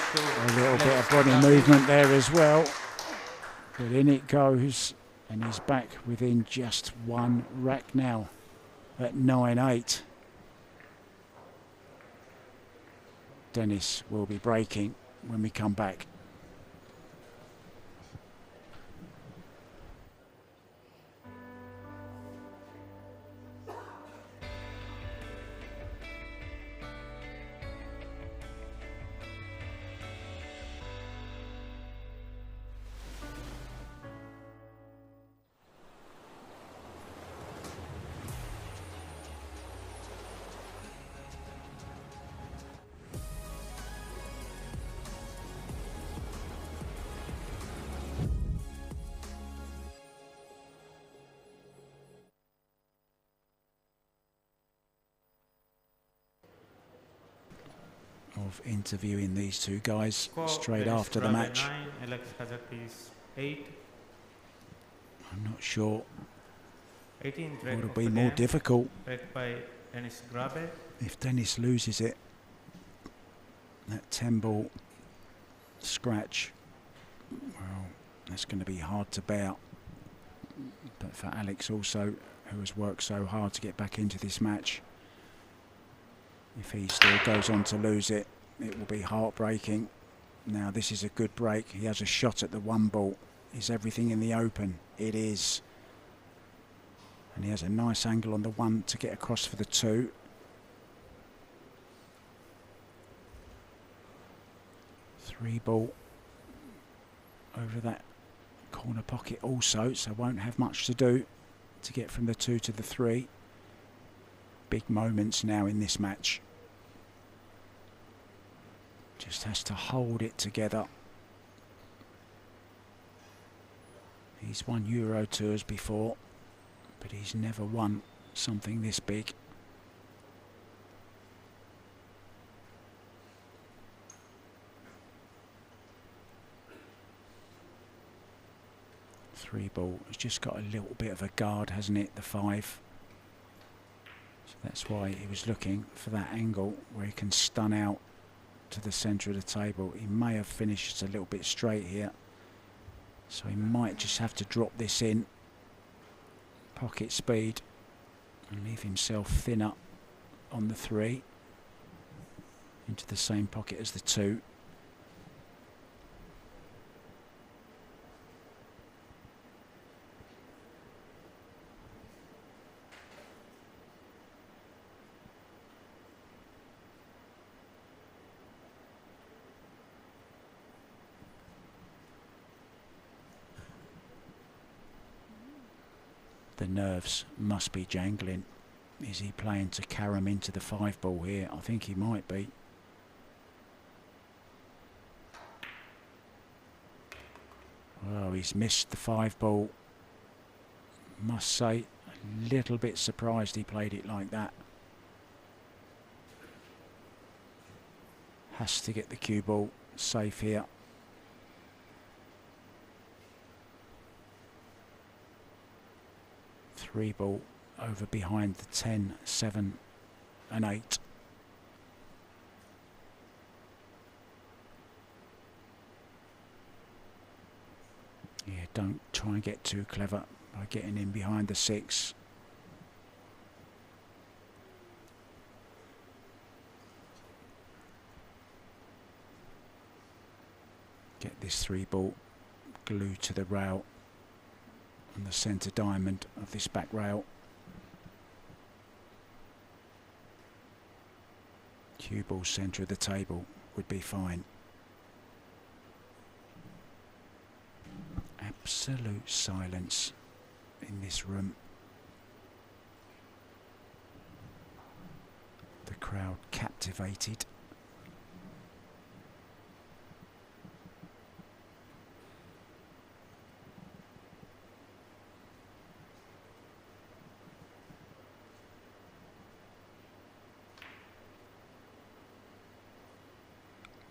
A little bit of body movement there as well. But in it goes, and he's back within just one rack now at 9-8. Dennis will be breaking when we come back. Of interviewing these two guys straight after the match. 9, ALEXANDROS 8. I'm not sure 18th what'll be more difficult by Dennis GRABE. if Dennis loses it. That 10 ball scratch, well, that's going to be hard to bear. But for Alex also, who has worked so hard to get back into this match, if he still goes on to lose it, it will be heartbreaking. Now this is a good break. He has a shot at the 1 ball. Is everything in the open? It is. And he has a nice angle on the 1 to get across for the 2. Three ball over that corner pocket also, so won't have much to do to get from the 2 to the 3. Big moments now in this match. Just has to hold it together. He's won Euro Tours before, but he's never won something this big. Three ball. It's just got a little bit of a guard, hasn't it? The 5. So that's why he was looking for that angle where he can stun out to the centre of the table. He may have finished a little bit straight here, so he might just have to drop this in, pocket speed, and leave himself thinner on the 3 into the same pocket as the 2. The nerves must be jangling. Is he playing to carry him into the 5 ball here? I think he might be. Well, he's missed the 5 ball. Must say, a little bit surprised he played it like that. Has to get the cue ball safe here. Three ball over behind the 10, 7 and 8. Yeah, don't try and get too clever by getting in behind the 6. Get this 3 ball glued to the rail on the centre diamond of this back rail. Cue ball centre of the table would be fine. Absolute silence in this room. The crowd captivated.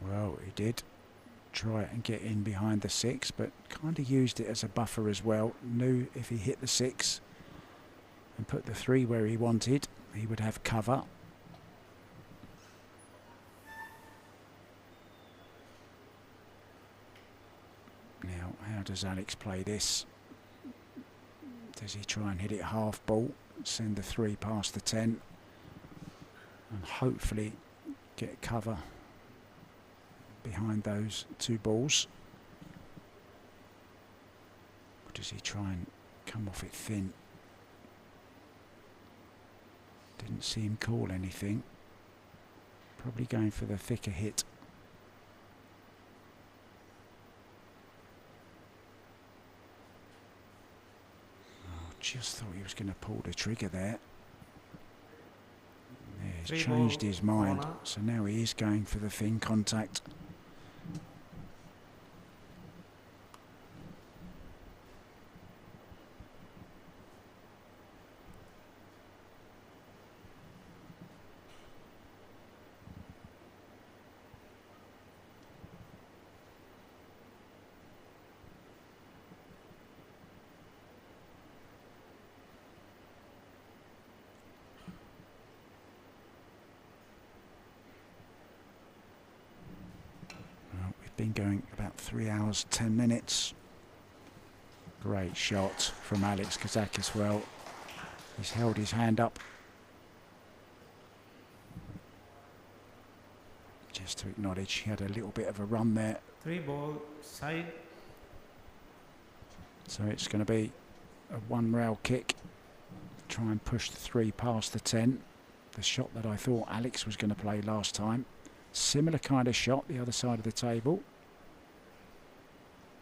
Well, he did try and get in behind the 6, but kind of used it as a buffer as well. Knew if he hit the 6 and put the 3 where he wanted, he would have cover. Now, how does Alex play this? Does he try and hit it half ball, send the 3 past the 10, and hopefully get cover behind those 2 balls? Or does he try and come off it thin? Didn't see him call anything. Probably going for the thicker hit. Oh, just thought he was going to pull the trigger there. Yeah, he's changed his mind, so now he is going for the thin contact. Been going about 3 hours 10 minutes. Great shot from Alex KAZAKIS. Well, he's held his hand up just to acknowledge he had a little bit of a run there. 3 ball side. So it's going to be a 1 rail kick. Try and push the 3 past the 10. The shot that I thought Alex was going to play last time. Similar kind of shot, the other side of the table.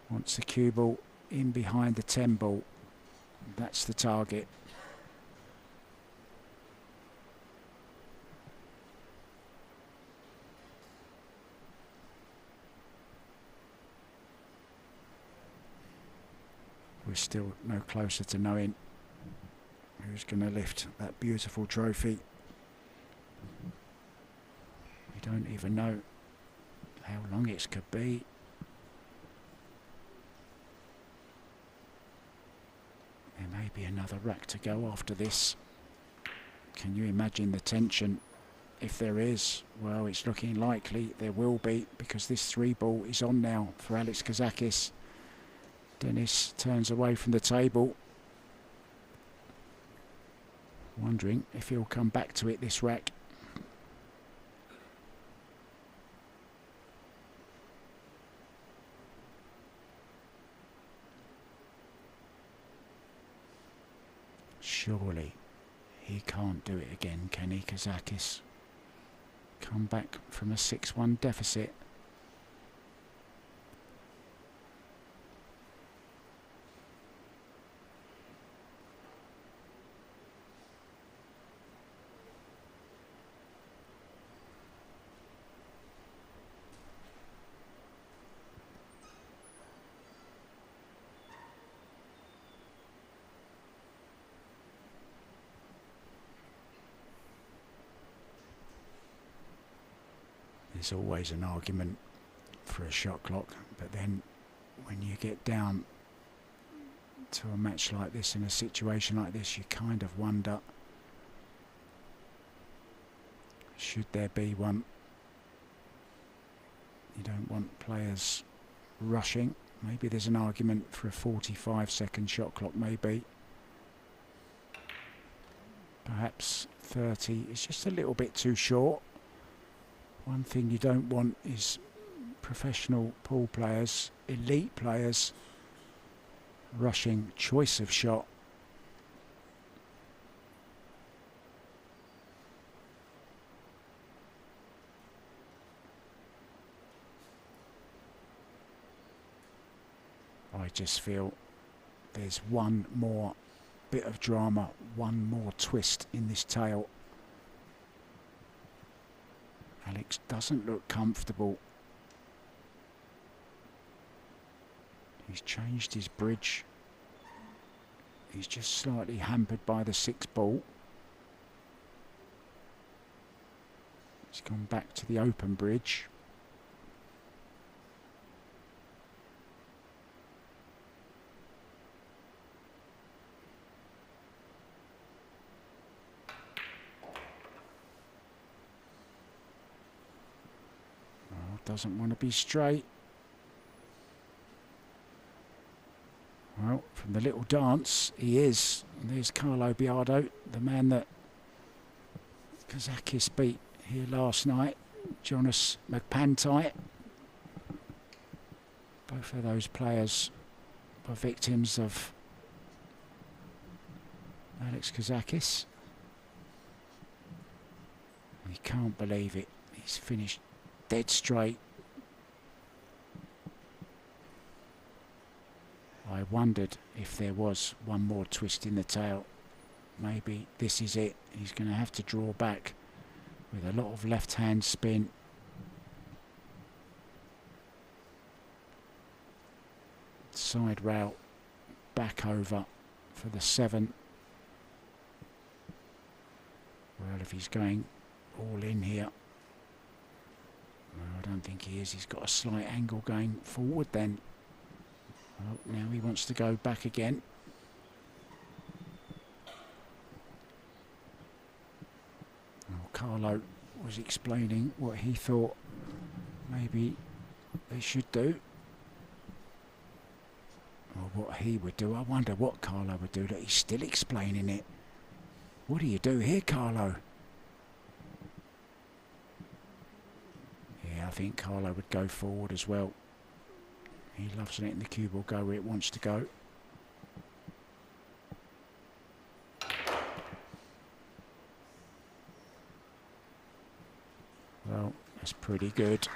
Wants the cue ball in behind the 10 ball. That's the target. we're still no closer to knowing who's going to lift that beautiful trophy. We don't even know how long it could be. There may be another rack to go after this. Can you imagine the tension? If there is, well, it's looking likely there will be, because this 3-ball is on now for Alex KAZAKIS. Dennis turns away from the table, wondering if he'll come back to it this rack. Surely he can't do it again, can he, KAZAKIS? Come back from a 6-1 deficit. There's always an argument for a shot clock, but then when you get down to a match like this, in a situation like this, you kind of wonder, should there be one? You don't want players rushing. Maybe there's an argument for a 45-second shot clock, maybe. Perhaps 30 is just a little bit too short. One thing you don't want is professional pool players, elite players, rushing choice of shot. I just feel there's one more bit of drama, one more twist in this tale. Alex doesn't look comfortable. He's changed his bridge. He's just slightly hampered by the 6-ball. He's gone back to the open bridge. Doesn't want to be straight. Well, from the little dance, he is. And there's Carlo Biardo, the man that KAZAKIS beat here last night. Jonas McPantight. Both of those players are victims of Alex KAZAKIS. He can't believe it. He's finished dead straight. I wondered if there was one more twist in the tail. Maybe this is it. He's going to have to draw back with a lot of left-hand spin. Side rail back over for the 7. Well, if he's going all in here, well, I don't think he is. He's got a slight angle going forward then. Well, now he wants to go back again. Well, Carlo was explaining what he thought maybe they should do. Or what he would do. I wonder what Carlo would do. That he's still explaining it. What do you do here, Carlo? I think Carlo would go forward as well. He loves letting the cue ball go where it wants to go. Well, that's pretty good.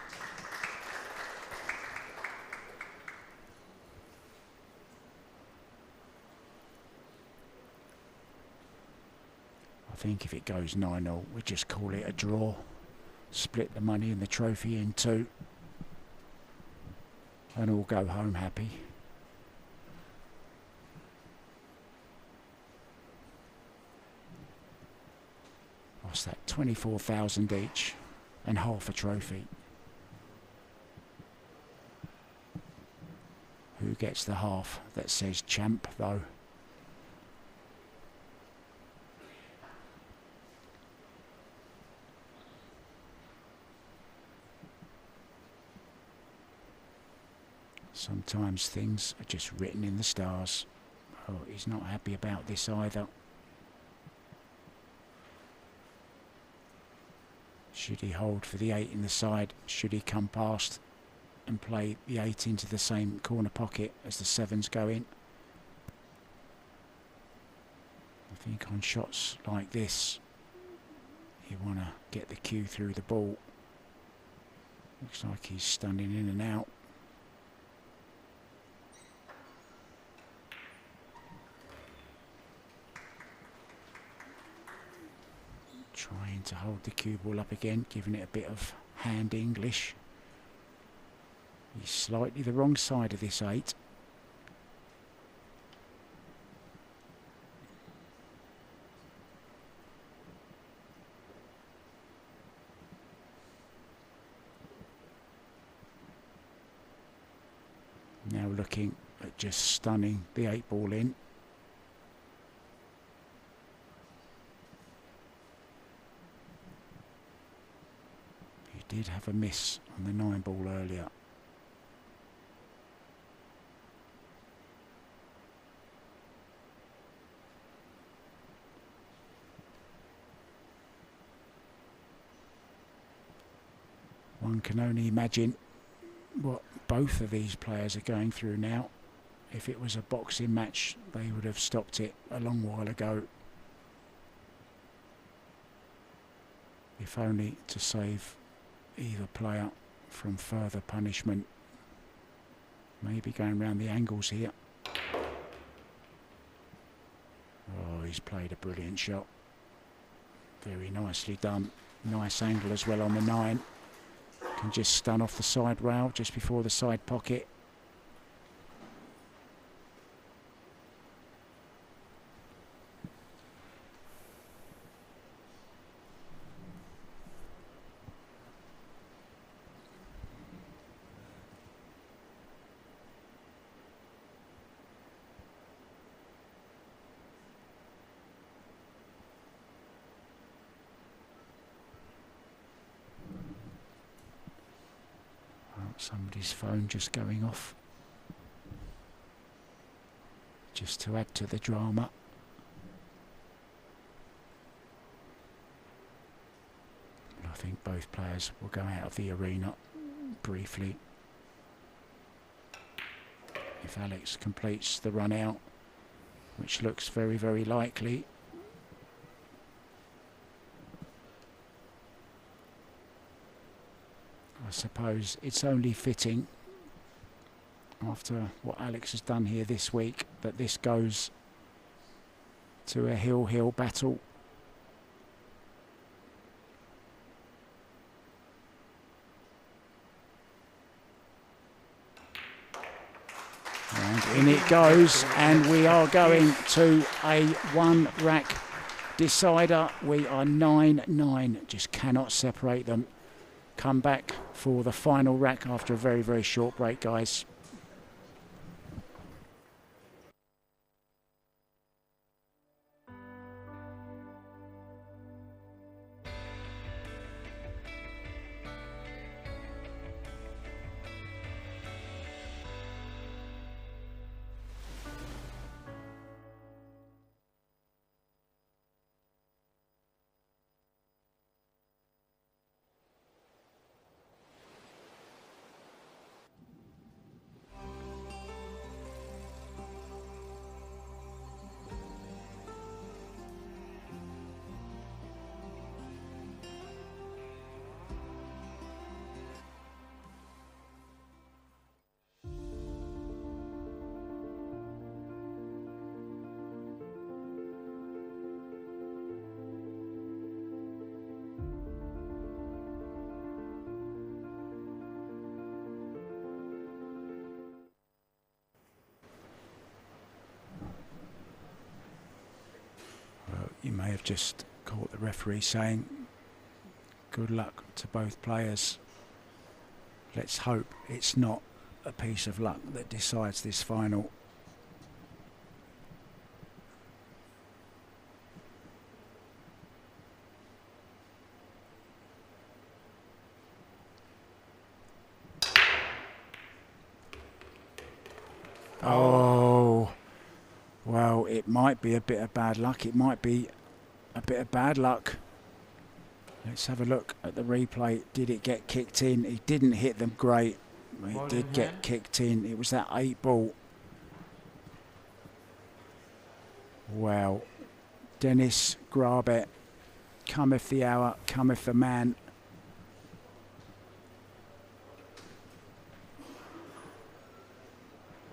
I think if it goes 9-0, we just call it a draw. Split the money and the trophy in 2 and all go home happy. What's that? 24,000 each and half a trophy. Who gets the half that says champ though? Sometimes things are just written in the stars. Oh, he's not happy about this either. Should he hold for the 8 in the side? Should he come past and play the 8 into the same corner pocket as the 7s go in? I think on shots like this, you want to get the cue through the ball. Looks like he's stunning in and out. Trying to hold the cue ball up again, giving it a bit of hand English. He's slightly the wrong side of this 8. Now looking at just stunning the 8 ball in. He did have a miss on the 9 ball earlier. One can only imagine what both of these players are going through now. If it was a boxing match, they would have stopped it a long while ago. If only to save either player from further punishment. Maybe going round the angles here. Oh, he's played a brilliant shot. Very nicely done. Nice angle as well on the 9. Can just stun off the side rail just before the side pocket. Somebody's phone just going off. Just to add to the drama. I think both players will go out of the arena briefly. If Alex completes the run out, which looks very, very likely. I suppose it's only fitting, after what Alex has done here this week, that this goes to a hill-hill battle. And in it goes, and we are going to a 1-rack decider. We are 9-9, just cannot separate them. Come back for the final rack after a very, very short break, guys. You may have just Caught the referee saying good luck to both players. Let's hope it's not a piece of luck that decides this final. Oh, well, it might be a bit of bad luck. It might be a bit of bad luck. Let's have a look at the replay. Did it get kicked in? He didn't hit them great. It did get kicked in. It was that 8 ball. Wow. Dennis GRABE, cometh the hour, cometh the man.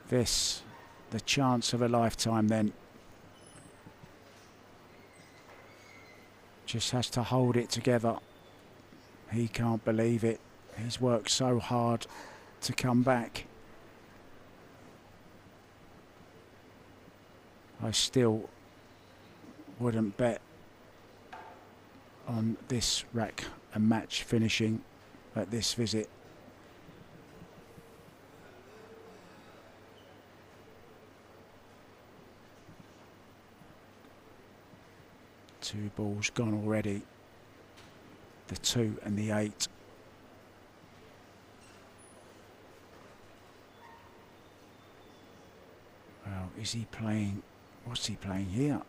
This, the chance of a lifetime then. Just has to hold it together. He can't believe it. He's worked so hard to come back. I still wouldn't bet on this rack and match finishing at this visit. Two balls gone already. The 2 and the 8. Well, is he playing? What's he playing here?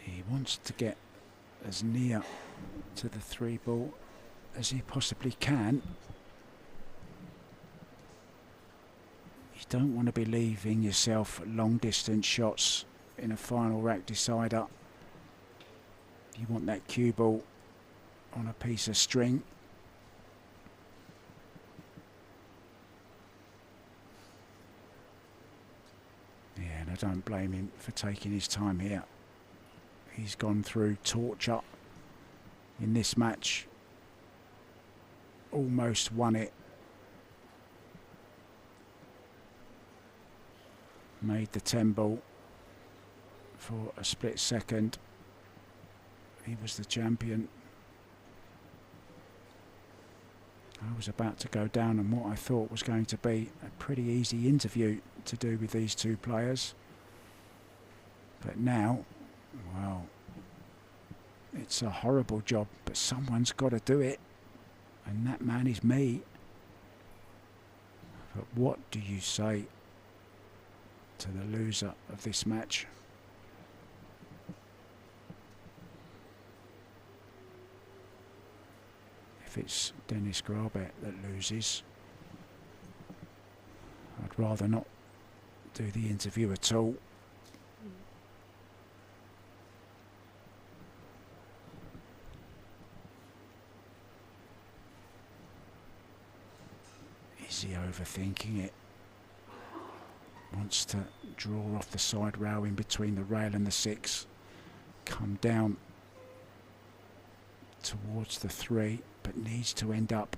He wants to get as near to the 3 ball as he possibly can. You don't want to be leaving yourself long distance shots in a final rack decider. You want that cue ball on a piece of string. Yeah, and I don't blame him for taking his time here. He's gone through torture in this match. Almost won it. Made the 10 ball for a split second. He was the champion. I was about to go down on what I thought was going to be a pretty easy interview to do with these two players. But now, well, it's a horrible job, but someone's got to do it. And that man is me. But what do you say to the loser of this match? If it's Dennis GRABE that loses, I'd rather not do the interview at all. Is he overthinking it? Wants to draw off the side rail in between the rail and the 6. Come down towards the 3, but needs to end up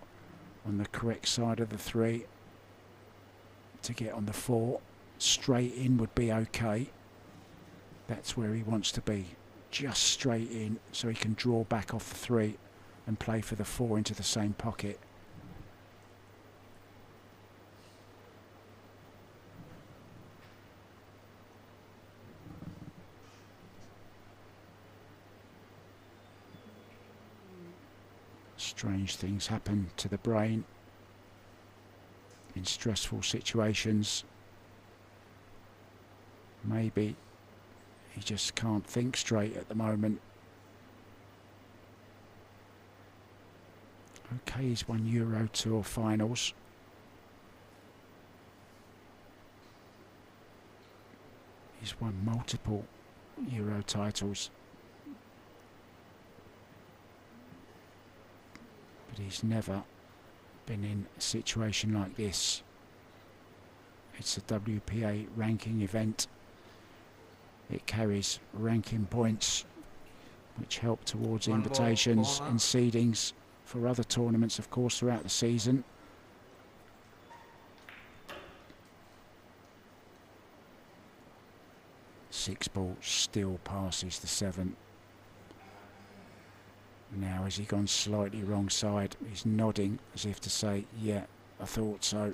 on the correct side of the 3 to get on the 4. Straight in would be okay. That's where he wants to be. Just straight in so he can draw back off the 3 and play for the 4 into the same pocket. Strange things happen to the brain in stressful situations. Maybe he just can't think straight at the moment. Okay, he's won Euro Tour finals. He's won multiple Euro titles. But he's never been in a situation like this. It's a WPA ranking event. It carries ranking points which help towards invitations and seedings for other tournaments, of course, throughout the season. Six ball still passes the 7. Now has he gone slightly wrong side? He's nodding as if to say, yeah, I thought so.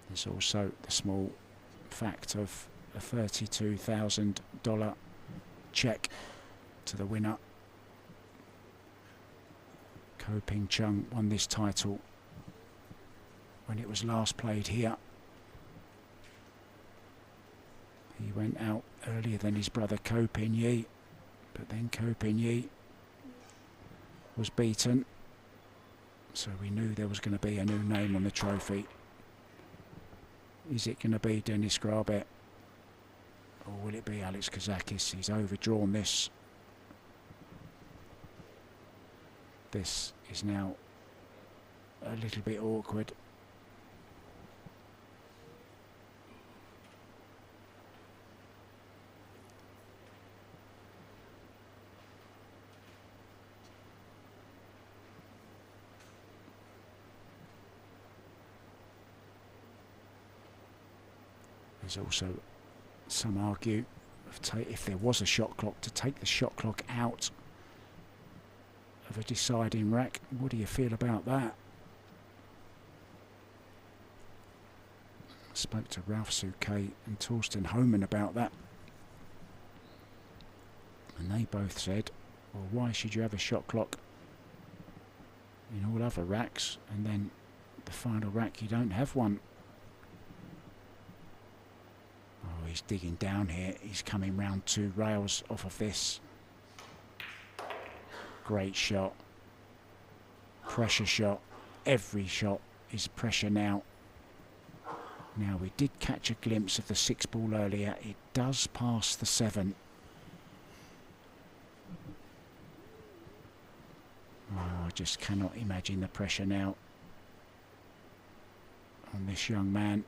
There's also the small fact of a $32,000 check to the winner. Ko Ping Chung won this title when it was last played here. He went out earlier than his brother Ko Ping Yi, but then Ko Ping Yi was beaten, so we knew there was going to be a new name on the trophy. Is it going to be Denis GRABE, or will it be Alex KAZAKIS? He's overdrawn this. This is now a little bit awkward. There's also some argue if there was a shot clock, to take the shot clock out of a deciding rack. What do you feel about that? I spoke to Ralph Souquet and Torsten Homan about that, and they both said, well, why should you have a shot clock in all other racks and then the final rack you don't have one? Oh, he's digging down here. He's coming round 2 rails off of this. Great shot. Pressure shot. Every shot is pressure now. Now, we did catch a glimpse of the 6 ball earlier. It does pass the 7. Oh, I just cannot imagine the pressure now on this young man.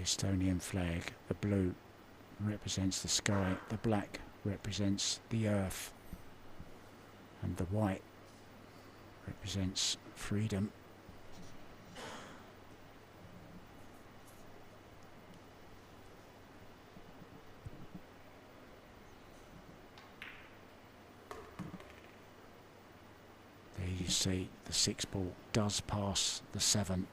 Estonian flag, the blue represents the sky, the black represents the earth, and the white represents freedom. There you see the 6 ball does pass the 7.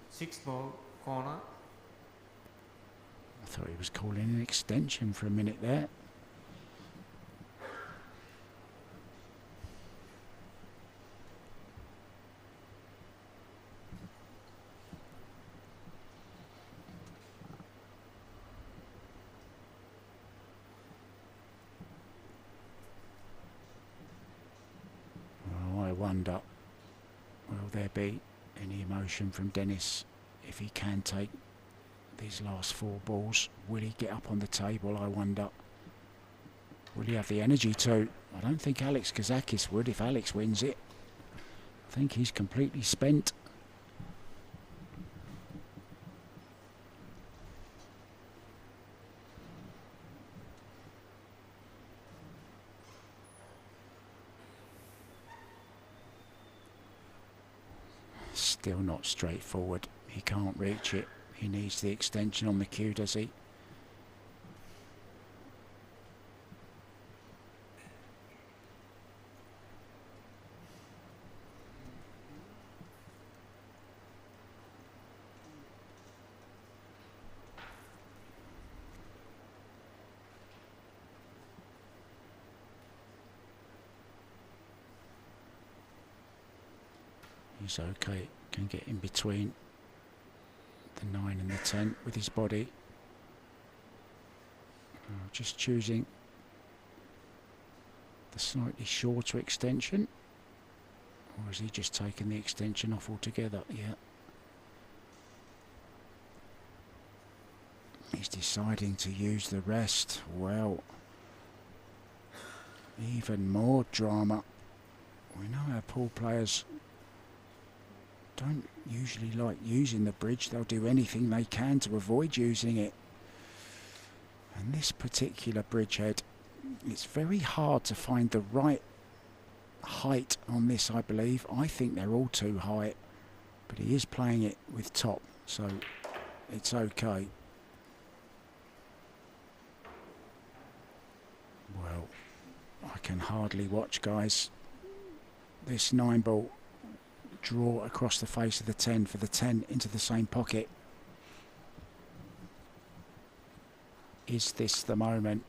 6 ball corner. I thought he was calling an extension for a minute there. Oh, I wonder, will there be any emotion from Denis if he can take these last 4 balls? Will he get up on the table, I wonder? Will he have the energy to? I don't think Alex KAZAKIS would if Alex wins it. I think he's completely spent. Still not straightforward. He can't reach it. He needs the extension on the cue, does he? He's okay. Can get in between the 9 and the 10 with his body. Just choosing the slightly shorter extension. Or has he just taken the extension off altogether? Yeah. He's deciding to use the rest. Well, even more drama. We know our pool players don't usually like using the bridge. They'll do anything they can to avoid using it. And this particular bridgehead, it's very hard to find the right height on this, I believe. I think they're all too high, but he is playing it with top, so it's okay. Well, I can hardly watch, guys. This 9-ball draw across the face of the 10 for the 10 into the same pocket. Is this the moment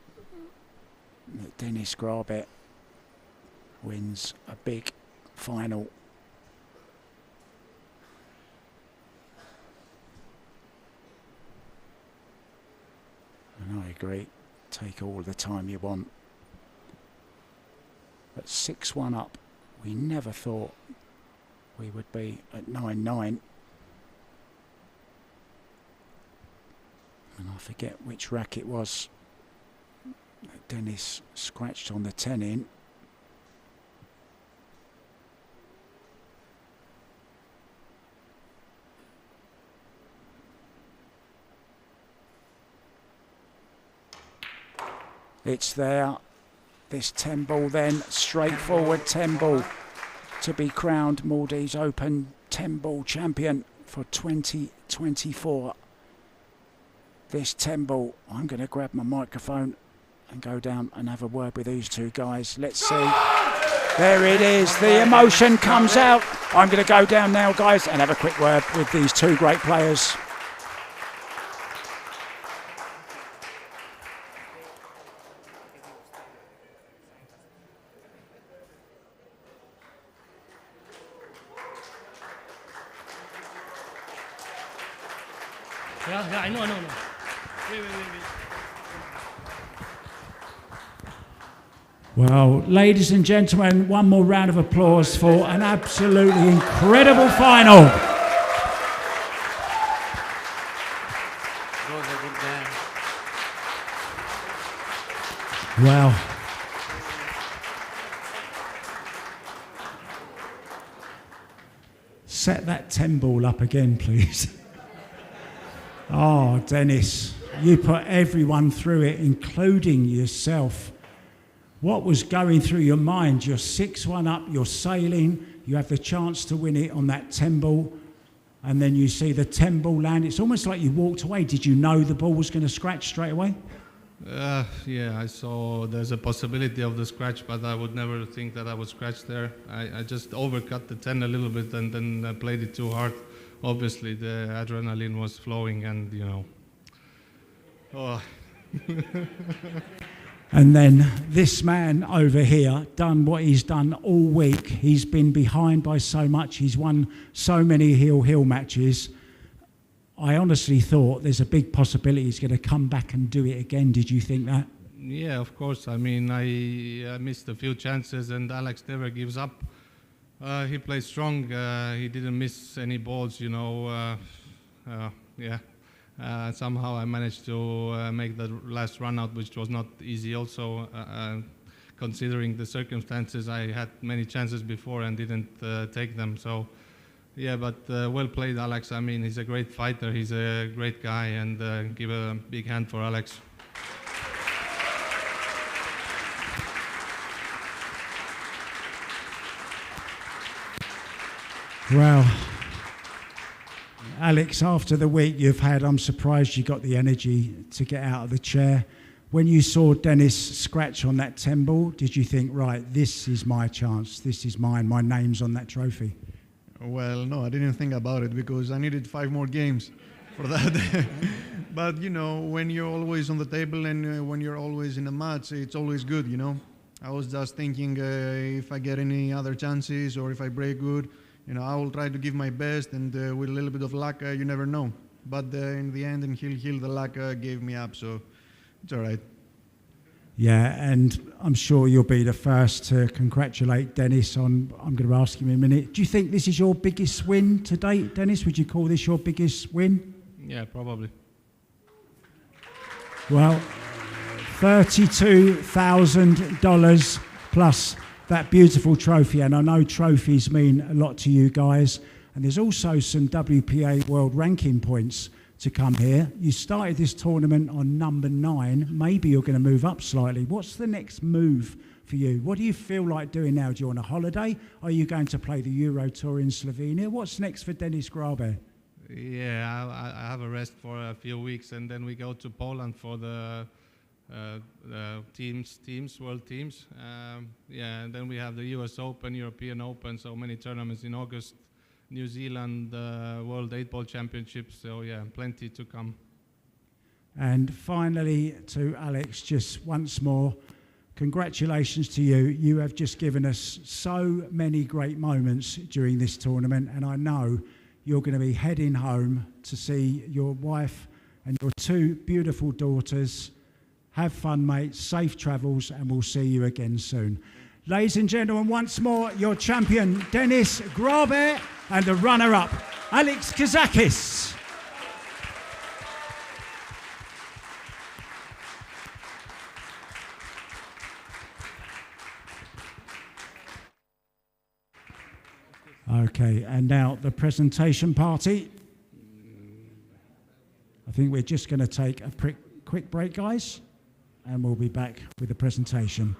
that Dennis GRABE wins a big final? And I agree, take all the time you want. At 6-1 up, we never thought we would be at 9-9. And I forget which rack it was that Dennis scratched on the 10 in. It's there. This 10 ball then, straightforward 10 ball to be crowned Maldives Open 10 ball champion for 2024. This 10 ball, I'm going to grab my microphone and go down and have a word with these two guys. Let's see. There it is. The emotion comes out. I'm going to go down now, guys, and have a quick word with these two great players. Yeah, I know. Wait. Well, ladies and gentlemen, one more round of applause for an absolutely incredible final. It was a good game. Well, set that 10 ball up again, please. Oh, Dennis, you put everyone through it, including yourself. What was going through your mind? You're 6-1 up, you're sailing, you have the chance to win it on that 10 ball, and then you see the 10 ball land. It's almost like you walked away. Did you know the ball was going to scratch straight away? Yeah, I saw there's a possibility of the scratch, but I would never think that I would scratch there. I just overcut the 10 a little bit and then played it too hard. Obviously, the adrenaline was flowing, and oh. And then this man over here done what he's done all week. He's been behind by so much. He's won so many heel matches. I honestly thought there's a big possibility he's going to come back and do it again. Did you think that? Yeah, of course. I mean, I missed a few chances, and Alex never gives up. He played strong. He didn't miss any balls, somehow I managed to make the last run out, which was not easy also, considering the circumstances. I had many chances before and didn't take them. So, yeah, but well played, Alex. I mean, he's a great fighter. He's a great guy, and give a big hand for Alex. Well, Alex, after the week you've had, I'm surprised you got the energy to get out of the chair. When you saw Dennis scratch on that 10 ball, did you think, right, this is my chance, this is mine, my name's on that trophy? Well, no, I didn't think about it because I needed 5 more games for that. But, when you're always on the table and when you're always in a match, it's always good, I was just thinking if I get any other chances or if I break good, I will try to give my best, and with a little bit of luck, you never know. But in the end, in Hill, the luck gave me up, so it's all right. Yeah, and I'm sure you'll be the first to congratulate Dennis on, I'm going to ask him in a minute. Do you think this is your biggest win to date, Dennis? Would you call this your biggest win? Yeah, probably. Well, $32,000 plus that beautiful trophy, and I know trophies mean a lot to you guys, and there's also some WPA World Ranking points to come here. You started this tournament on number 9. Maybe you're going to move up slightly. What's the next move for you? What do you feel like doing now? Do you want a holiday? Are you going to play the Euro Tour in Slovenia? What's next for Dennis GRABE? Yeah, I have a rest for a few weeks, and then we go to Poland for the world teams. Yeah, and then we have the US Open, European Open, so many tournaments in August. New Zealand World 8-Ball Championships, so yeah, plenty to come. And finally to Alex, just once more, congratulations to you. You have just given us so many great moments during this tournament, and I know you're going to be heading home to see your wife and your 2 beautiful daughters. Have fun, mate, safe travels, and we'll see you again soon. Ladies and gentlemen, once more, your champion, Dennis GRABE, and the runner-up, ALEXANDROS. Okay, and now the presentation party. I think we're just going to take a quick break, guys, and we'll be back with the presentation.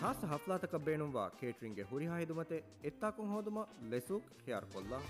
خاص حفلاتك بينهم با كيترينج هوري هاي دمته اتاكم هودما لسوق خيار كلها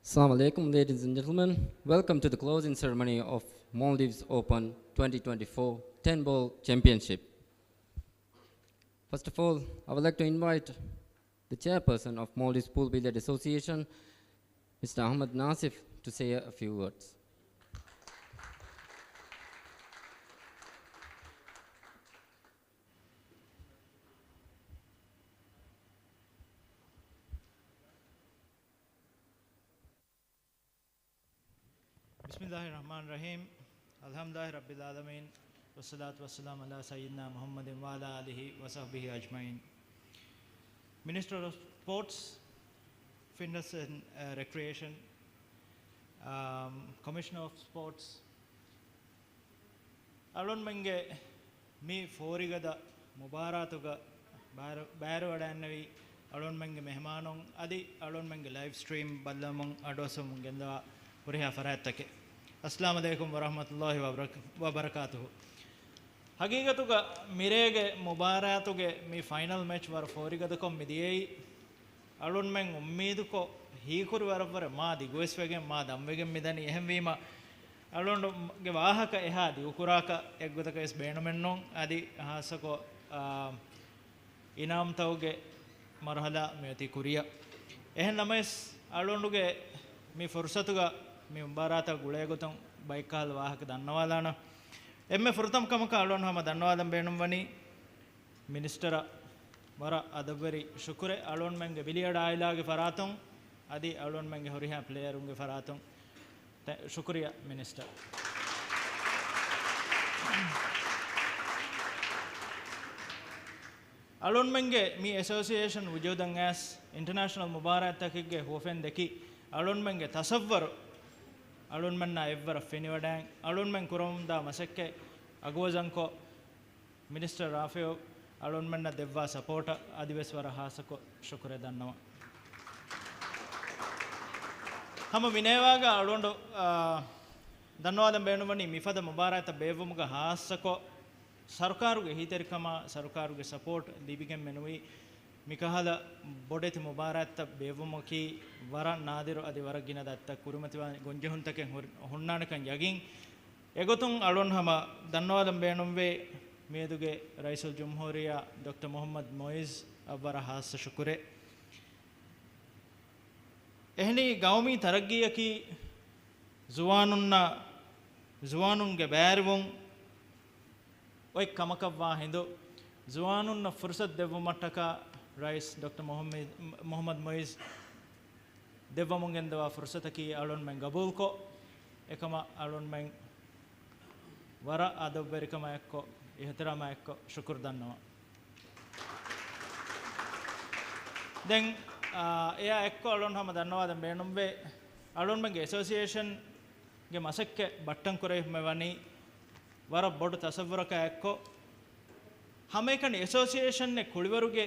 Assalamu alaikum, ladies and gentlemen. Welcome to the closing ceremony of Maldives Open 2024 10-ball championship. First of all, I would like to invite the chairperson of Maldives Pool-Billiard Association, Mr. Ahmad Nasif, to say a few words. Bismillahirrahmanirrahim. Alhamdulillahi Rabbil Alameen. Wassalatu wassalam ala Sayyidina Muhammadin wa ala alihi wa sahbihi ajmain. Minister of Sports, Fitness and Recreation, Commissioner of Sports, Alon Menge mi Forigada Mubaratuga Baru Adannavi Alon Menge Mehmanong Adi Alon Menge live stream Badlamong Adosum Genda Puriha Faratake. Assalamu alaikum wa rahmatullahi wa barakatuhu. Hagigatuga mirege mubaratuge mi final match war forigadakom midiyei alun men ummeeduko hikuru warvara ma digweswegen ma damwegen midani ehemwima alun ge wahaka ehadi ukuraka eggotaka es beenumennon adi hasako inam tawge marhala meti kuriya ehen names alunduge mi fursatuga mi mubarata gulegoton baikal wahaka dannawalana emme furtam kamaka alon hama dannwadam beenum wani minister wara adaveri shukure alon menge billiard ailage faraton adi alon menge horiha player unge faraton shukriya minister alon menge mi association wujudan as international mubarak takige hofen deki alon menge tasawwur alun manna evvara feniwadang alun men kurum da masekke agozanko minister rafeo alun manna devva support adiveswara hasako shukre dannawa hama vinewaga alundu dannawadam beenumani mifada mubarata bevumuga hasako sarkaruge hiterikama sarkaruge support libigen menui mikahala bodeti mubarata bevumoki wara nadiru adi waragina datta kurumatiwa gonjehuntake hunnanakan yagin egotun alon hama dannawadam beenumve meduge raisul jumhuriya dr muhammad moiz abara has shukure ehni gaumi taraggiyaki zuwanunge baarwun oy kamakavwa hindu zuwanunna fursat devumattaka Rais Dr. Muhammad Moiz devvamungendawa fursataki alon men gabulko ekama alon men wara adobberikama ekko ihtirama ekko shukur dannawa den eya ekko alon hama dannawadan beenumbe alon men association ge masakke battan korey mewani wara bodu tasawwuraka ekko hamekani association ne kuliwaruge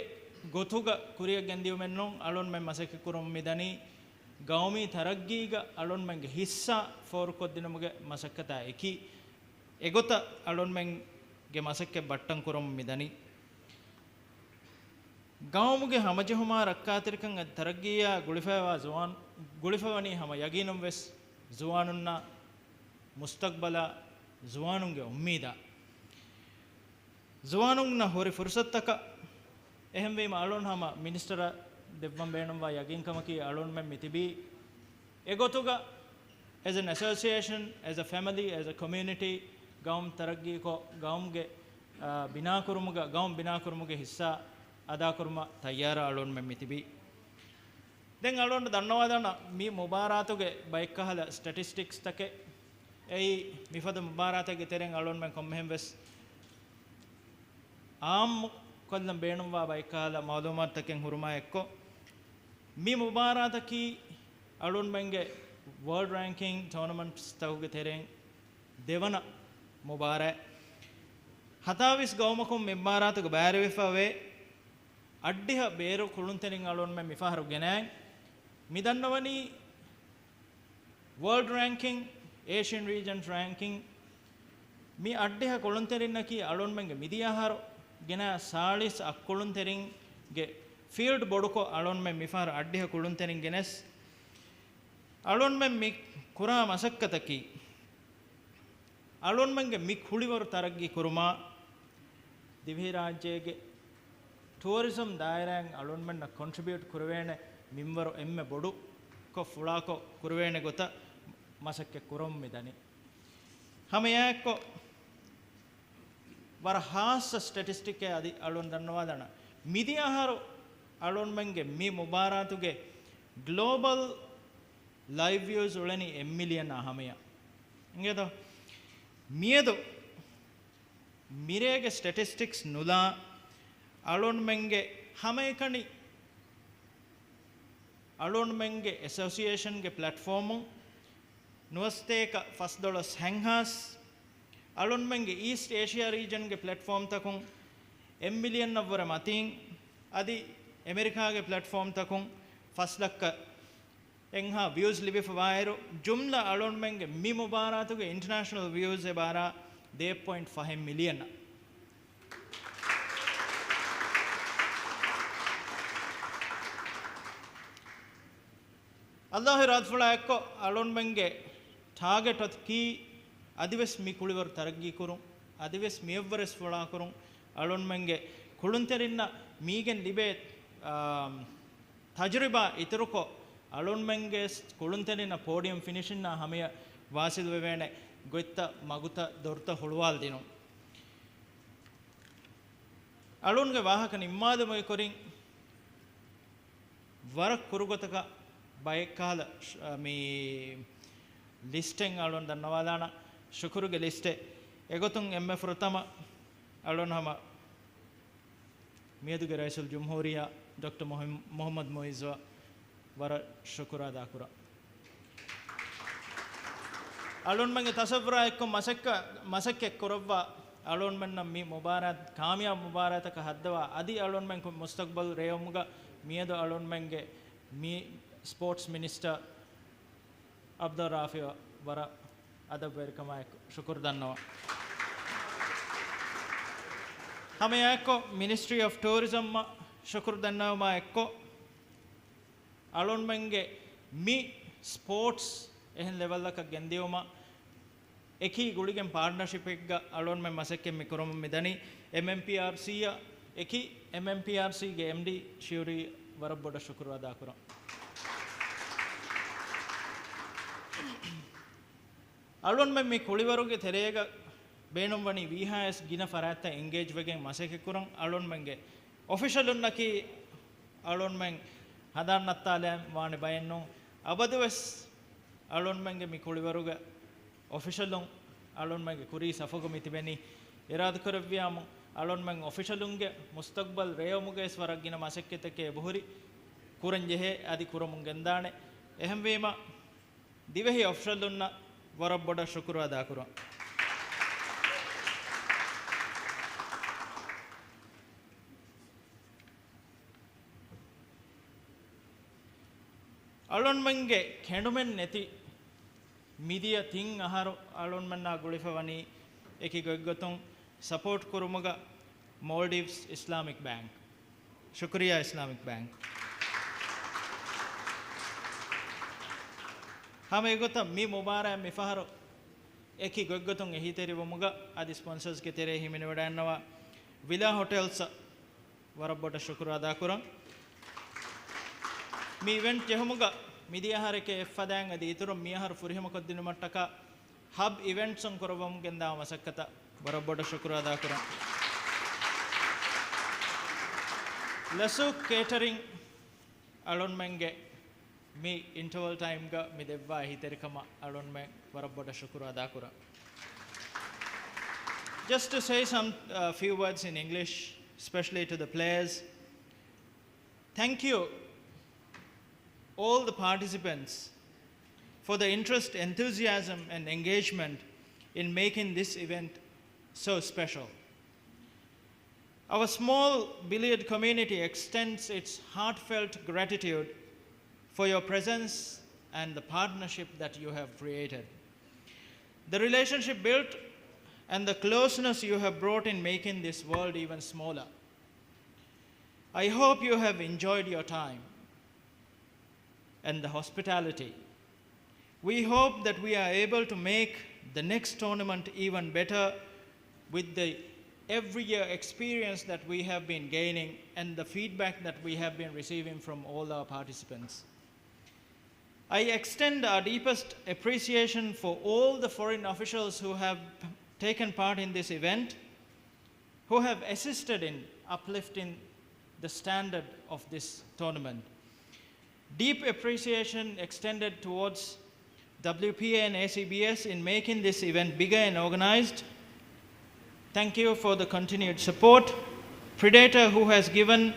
gotuga kuriya gendiumennon alon men masake kurum midani gaumi taraggiga alon menge hissa for koddinamuge masakkata eki egota alon men ge masakke battan kurum midani gaumuge hamajehuma rakkatirkan taraggiya gulifawa zuwan gulifawani hama yaginum wes zuwanunna mustaqbala zuwanunge ummida zuwanungna hori fursattaka ehemwe alon hama minister devvam beenumwa yagin kamaki alon men mitibi egotuga as an association as a family as a community gaum taraggi ko gaumge bina kurumuge hissa ada kuruma tayyara alon men mitibi den alon dannawadana mi mubaratuge baikkahala statistics take ei mifada mubaratage tereng alon men kommen wes am kollam beenumwa baikala malumat taken huruma ekko mi mubarataki alun menge world ranking tournaments tawge tereng devana mubarak hatavis gawmakum mubaratuge barewefawe addiha beeru kuluntenin alun men mifaharu genang midannawani world ranking asian regions ranking mi addiha kulunterinnaki alun menge midiyaharu gena salis akkulun terin ge field boduko alon men mifar addiha kulun terin genes alon men mi kura masakkataki alon menge mi kuliwaru taraggi kuruma divhi rajyege tourism dairang alon men na contribute kurvene mimwaru emme bodu ko fulako kurvene gota masakke kurum midani hameyakko war hasa statistic e adi alon dannawadana midi aharu alon menge mi mubaratuge global live views ulani m million ahameya ingedo miedo mirege statistics nula alon menge hamekani alon menge association ge platform nuwasteka $1 hanghas alon menge east asia region ge platform takun m million navvara matin adi america ge platform takun $1 enha views libe fawairu jumla alon menge mi mubaratu ge international views e bara 2.5 million Allah radfula ekko alon menge target at ki adives mi kulivar taraggi kurun adives mi evres fula kurun alon menge kulunterinna migen libe tajriba ituruko alon menge kulunterina podium finishing na hameya vasil wevene goitta maguta dorta huluwal dinu alon ge wahaka nimmadu moy korin warak kurugotaka bayekala mi listing alon dannawadana shukuruge liste egotun mf rutama alon hama miyaduge raisul jumhuriya dr mohammad moizwa wara shukura dakura alon mange tasavvura ekko masakke korwa alon menna mi mubarat kamyab mubarataka haddawa adi alon men mustaqbal reyomuga miyadu alon menge mi sports minister abdul rafi wara adab welcome shukur dannawa hame ekko ministry of tourism shukur dannawa ma ekko alon menge mi sports ehen level laka gendiyuma eki guligen partnership ekga alon men masakke mi kurum midani mmprc ya eki mmprc ge md shuri warabboda shukru ada kura alon men mi kuliwaruge terega beenum wani vhs gina farata engage wegen masakke kurum alon menge official unnaki alon men hadannattale waane bayennon abadwes alon menge mi kuliwaruga official alon menge kuri safago mitibeni irad korevyamu alon men official unge mustaqbal reyomuge swaragina masakketeke buhuri kuranjehe adi kuramun gendane ehemwema divehi official unna warabboda shukru ada kura alon menge kendumen neti media thing aharu alon menna gulifawani eki goggoton support kurumuga Maldives Islamic Bank shukriya Islamic Bank hame gota mi mubara mi faharu eki goggoton ehi teriwumuga adi sponsors ke tere himene wadannawa villa hotels warabboda shukru ada kuran mi event jehumuga midiyahareke effadang adi ituru miyahar furihama koddinu mattaka hub events on korwam genda masakkata warabboda shukru ada kuran lesu catering alon menge mi interval time ga mi devva hiterikama alon men warabboda shukru ada kura just to say some few words in English especially to the players thank you all the participants for the interest enthusiasm and engagement in making this event so special. Our small billiard community extends its heartfelt gratitude for your presence and the partnership that you have created. The relationship built and the closeness you have brought in making this world even smaller. I hope you have enjoyed your time and the hospitality We hope that we are able to make the next tournament even better with the every year experience that we have been gaining and the feedback that we have been receiving from all our participants. I extend our deepest appreciation for all the foreign officials who have taken part in this event, who have assisted in uplifting the standard of this tournament. Deep appreciation extended towards WPA and ACBS in making this event bigger and organized. Thank you for the continued support. Predator, who has given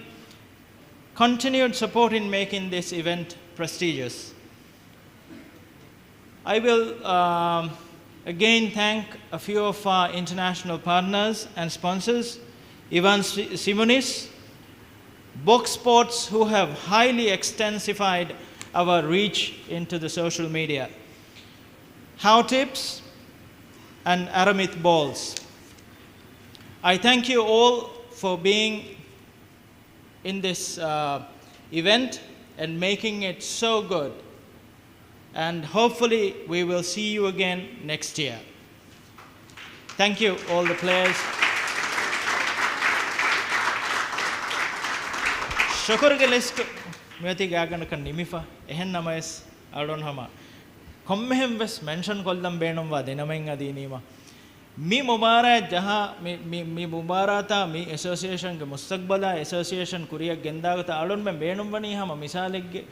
continued support in making this event prestigious. I will again thank a few of our international partners and sponsors, Ivan Simonis, Box Sports, who have highly extensified our reach into the social media, How Tips, and Aramith Balls. I thank you all for being in this event and making it so good. And hopefully we will see you again next year. Thank you, all the players. Shokurge list meti gagana kan nimifa ehen namayes adon hama kommehem ves mention kollam beenum wa denamain adinima mi mubarak jaha mi mubarata mi association ge mustaqbala association kuriya gendagata adon men beenum wani hama misalegge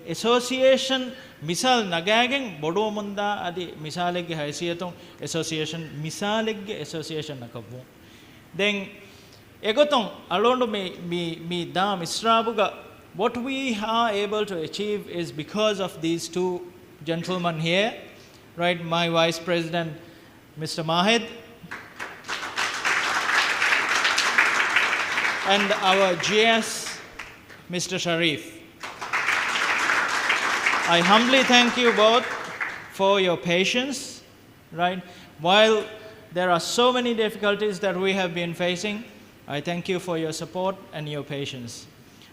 association misal nagagen bodu munda adi misalegge haysiyatun association misalegge association nakavvu then egoton alondu me da misrabuga what we are able to achieve is because of these two gentlemen here, right? My vice president Mr. Mahid and our GS Mr. Sharif. I humbly thank you both for your patience, right? While there are so many difficulties that we have been facing, I thank you for your support and your patience.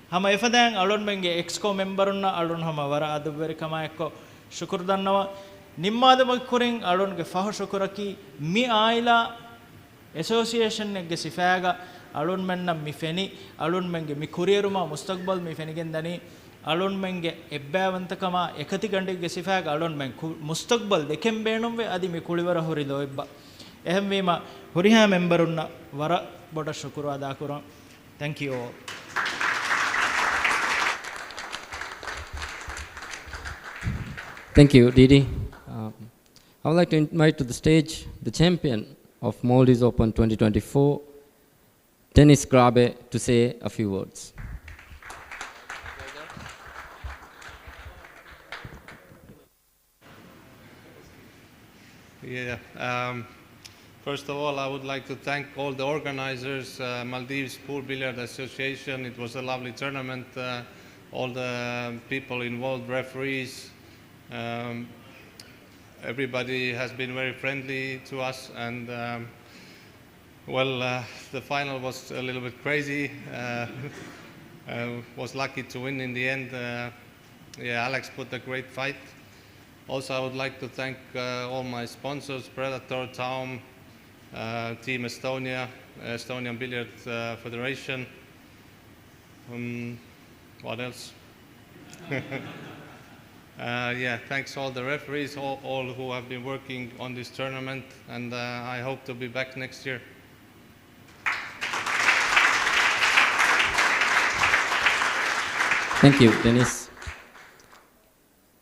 Hama efadang alon menge exco memberunna alon hama wara aduberi kama ekko shukur dannawa nimmada bakkuren alon ge fahu shukuraki mi aila association ge sifaga alon menna mi feni alon menge mi kurieruma mustaqbal mi fenigen dani alon menge ebbawantakama ekati gande ge sifaga alon men mustaqbal dekem beenumwe adi mi kuliwara hori loibba ehem wema horiha memberunna wara boda shukuru ada kuran. Thank you all. Thank you, Didi. I would like to invite to the stage the champion of Maldives Open 2024, Dennis GRABE, to say a few words. Yeah. First of all, I would like to thank all the organizers, Maldives Pool-Billiard Association. It was a lovely tournament. All the people involved, referees, everybody has been very friendly to us. And the final was a little bit crazy. Was lucky to win in the end. Yeah, Alex put a great fight. Also, I would like to thank all my sponsors, Predator, Taum, Team Estonia, Estonian Billiard Federation. What else? Yeah, thanks all the referees, all who have been working on this tournament, and I hope to be back next year. Thank you, Dennis.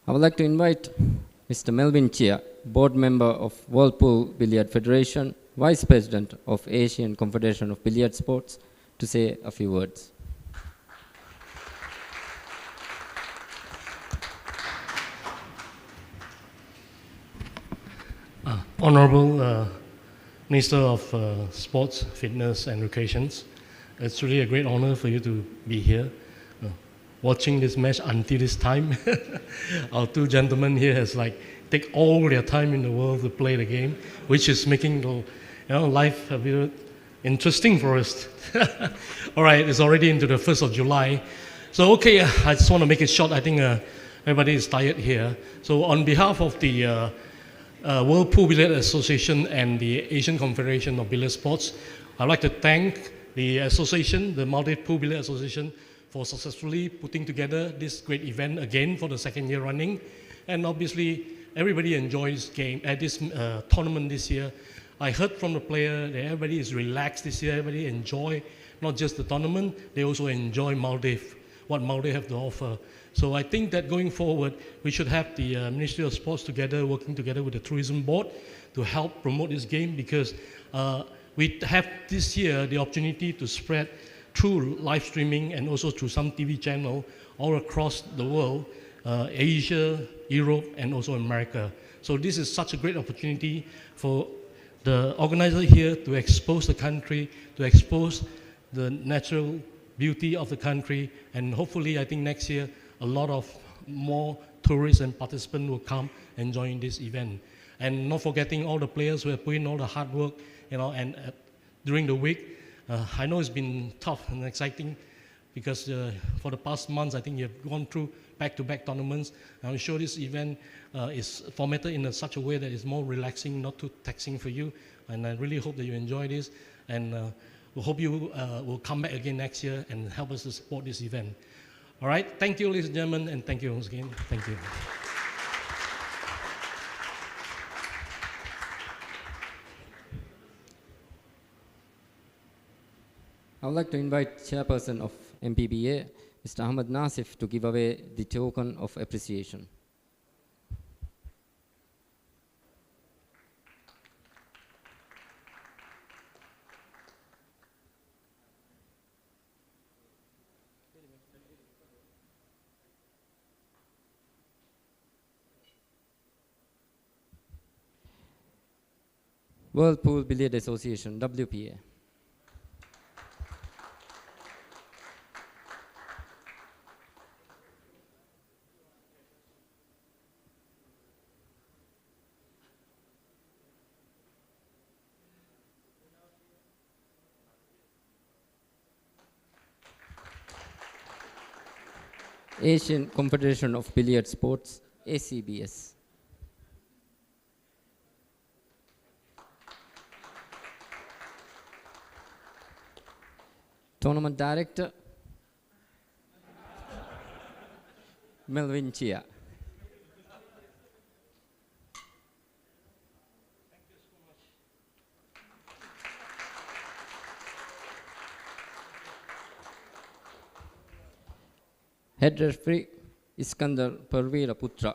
I would like to invite Mr. Melvin Chia, board member of World Pool-Billiard Federation, Vice President of Asian Confederation of Billiard Sports, to say a few words. Honorable Minister of Sports, Fitness and Recreations, it's really a great honor for you to be here. Watching this match until this time, our two gentlemen here has take all their time in the world to play the game, which is making life a bit interesting for us. All right, it's already into the 1st of July. So, okay, I just want to make it short. I think everybody is tired here. So on behalf of the World Pool-Billiard Association and the Asian Confederation of Billiard Sports, I'd like to thank the association, the Maldives Pool-Billiard Association, for successfully putting together this great event again for the second year running. And obviously, everybody enjoys this tournament this year. I heard from the player that everybody is relaxed this year, everybody enjoy not just the tournament, they also enjoy Maldives, what Maldives have to offer. So I think that going forward, we should have the Ministry of Sports together, working together with the Tourism Board to help promote this game, because we have this year the opportunity to spread through live streaming and also through some TV channel all across the world, Asia, Europe, and also America. So this is such a great opportunity for the organizer here to expose the country, to expose the natural beauty of the country, and hopefully I think next year a lot of more tourists and participants will come and join this event. And not forgetting all the players who have put in all the hard work, and during the week. I know it's been tough and exciting because for the past months, I think you've gone through back-to-back tournaments. I'm sure this event is formatted in such a way that it's more relaxing, not too taxing for you. And I really hope that you enjoy this. And we hope you will come back again next year and help us to support this event. All right, thank you, ladies and gentlemen, and thank you once again. Thank you. I would like to invite Chairperson of MPBA, Mr. Ahmad Nasif, to give away the token of appreciation. World Pool Billiard Association, WPA. Asian Confederation of Billiard Sports, ACBS. Tournament Director, Melvin Chia. Head referee, Iskandar Parveera Putra.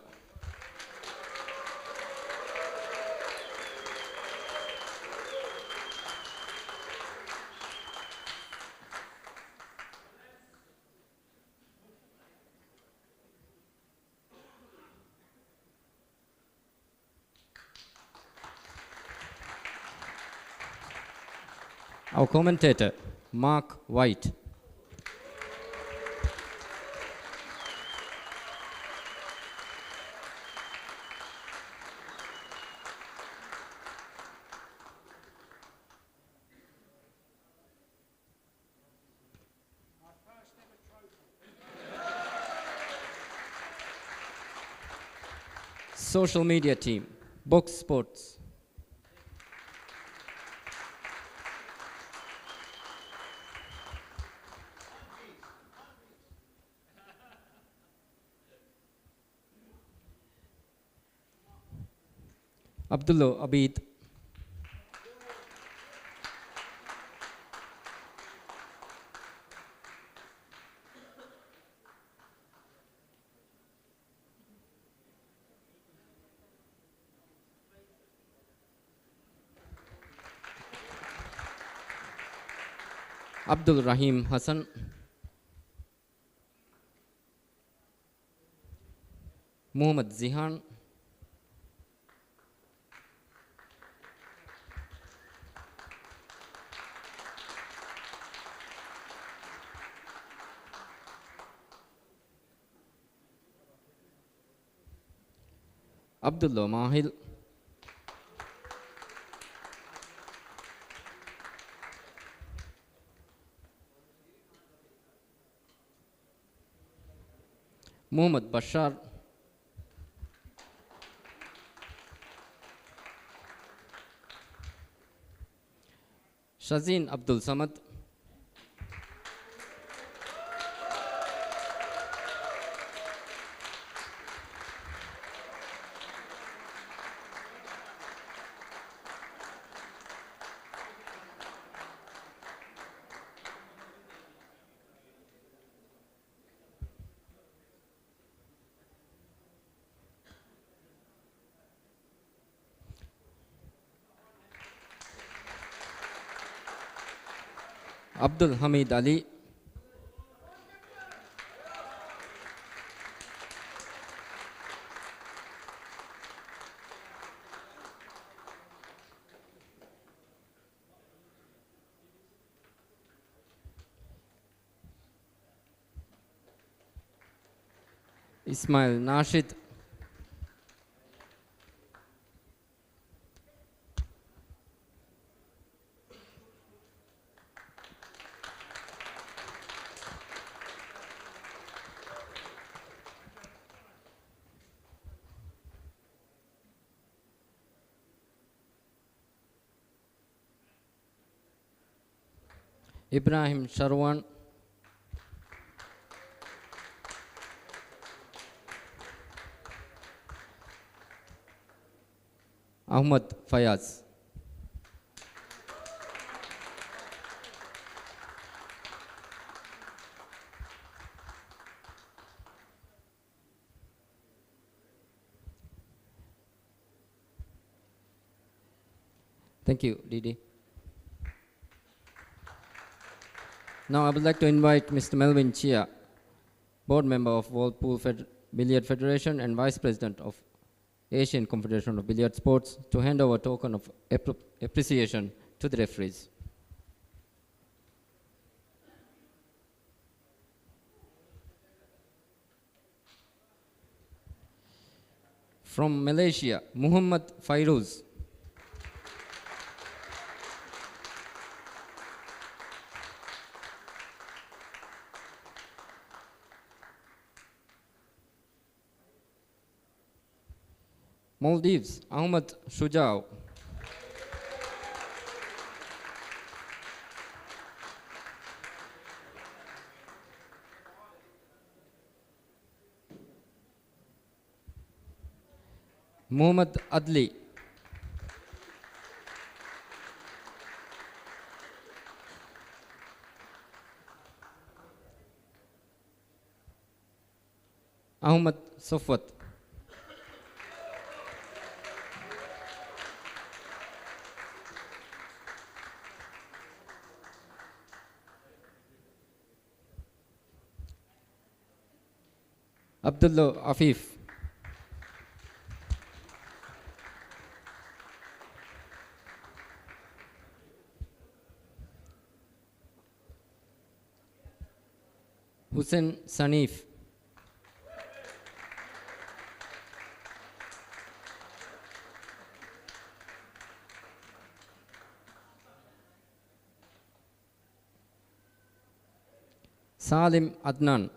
Our commentator, Mark White. Social media team, Box Sports. Abdullah Abid. Abdul Rahim Hassan. Muhammad Zihan. Abdullah Mahil. Muhammad Bashar. Shazeen Abdul Samad, Abdul Hamid Ali, Ismail Nashid, Ibrahim Sharwan, Ahmad Fayaz. Thank you, Didi. Now I would like to invite Mr. Melvin Chia, board member of World Billiard Federation and vice president of Asian Confederation of Billiard Sports, to hand over a token of appreciation to the referees. From Malaysia, Muhammad Fairuz. Maldives, Ahmad Shujao. Muhammad Adli. Ahmad Sofwat. Abdullah Afif. Hussein Sanif. Salim Adnan.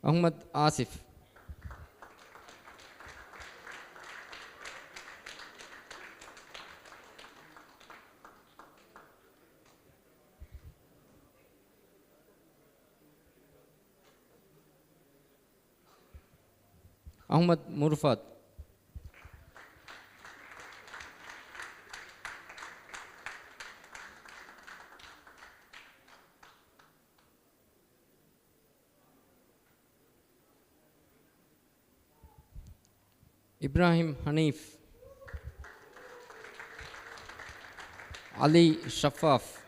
Ahmad Asif. Ahmad Murfat. Ibrahim Hanif. Ali Shafaf.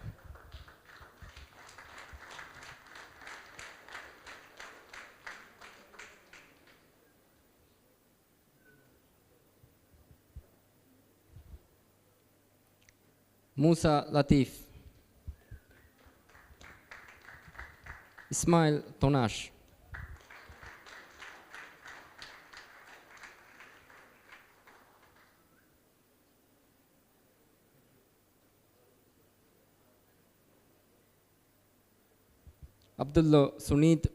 Musa Latif. Ismail Tonash. Abdullah Sunit.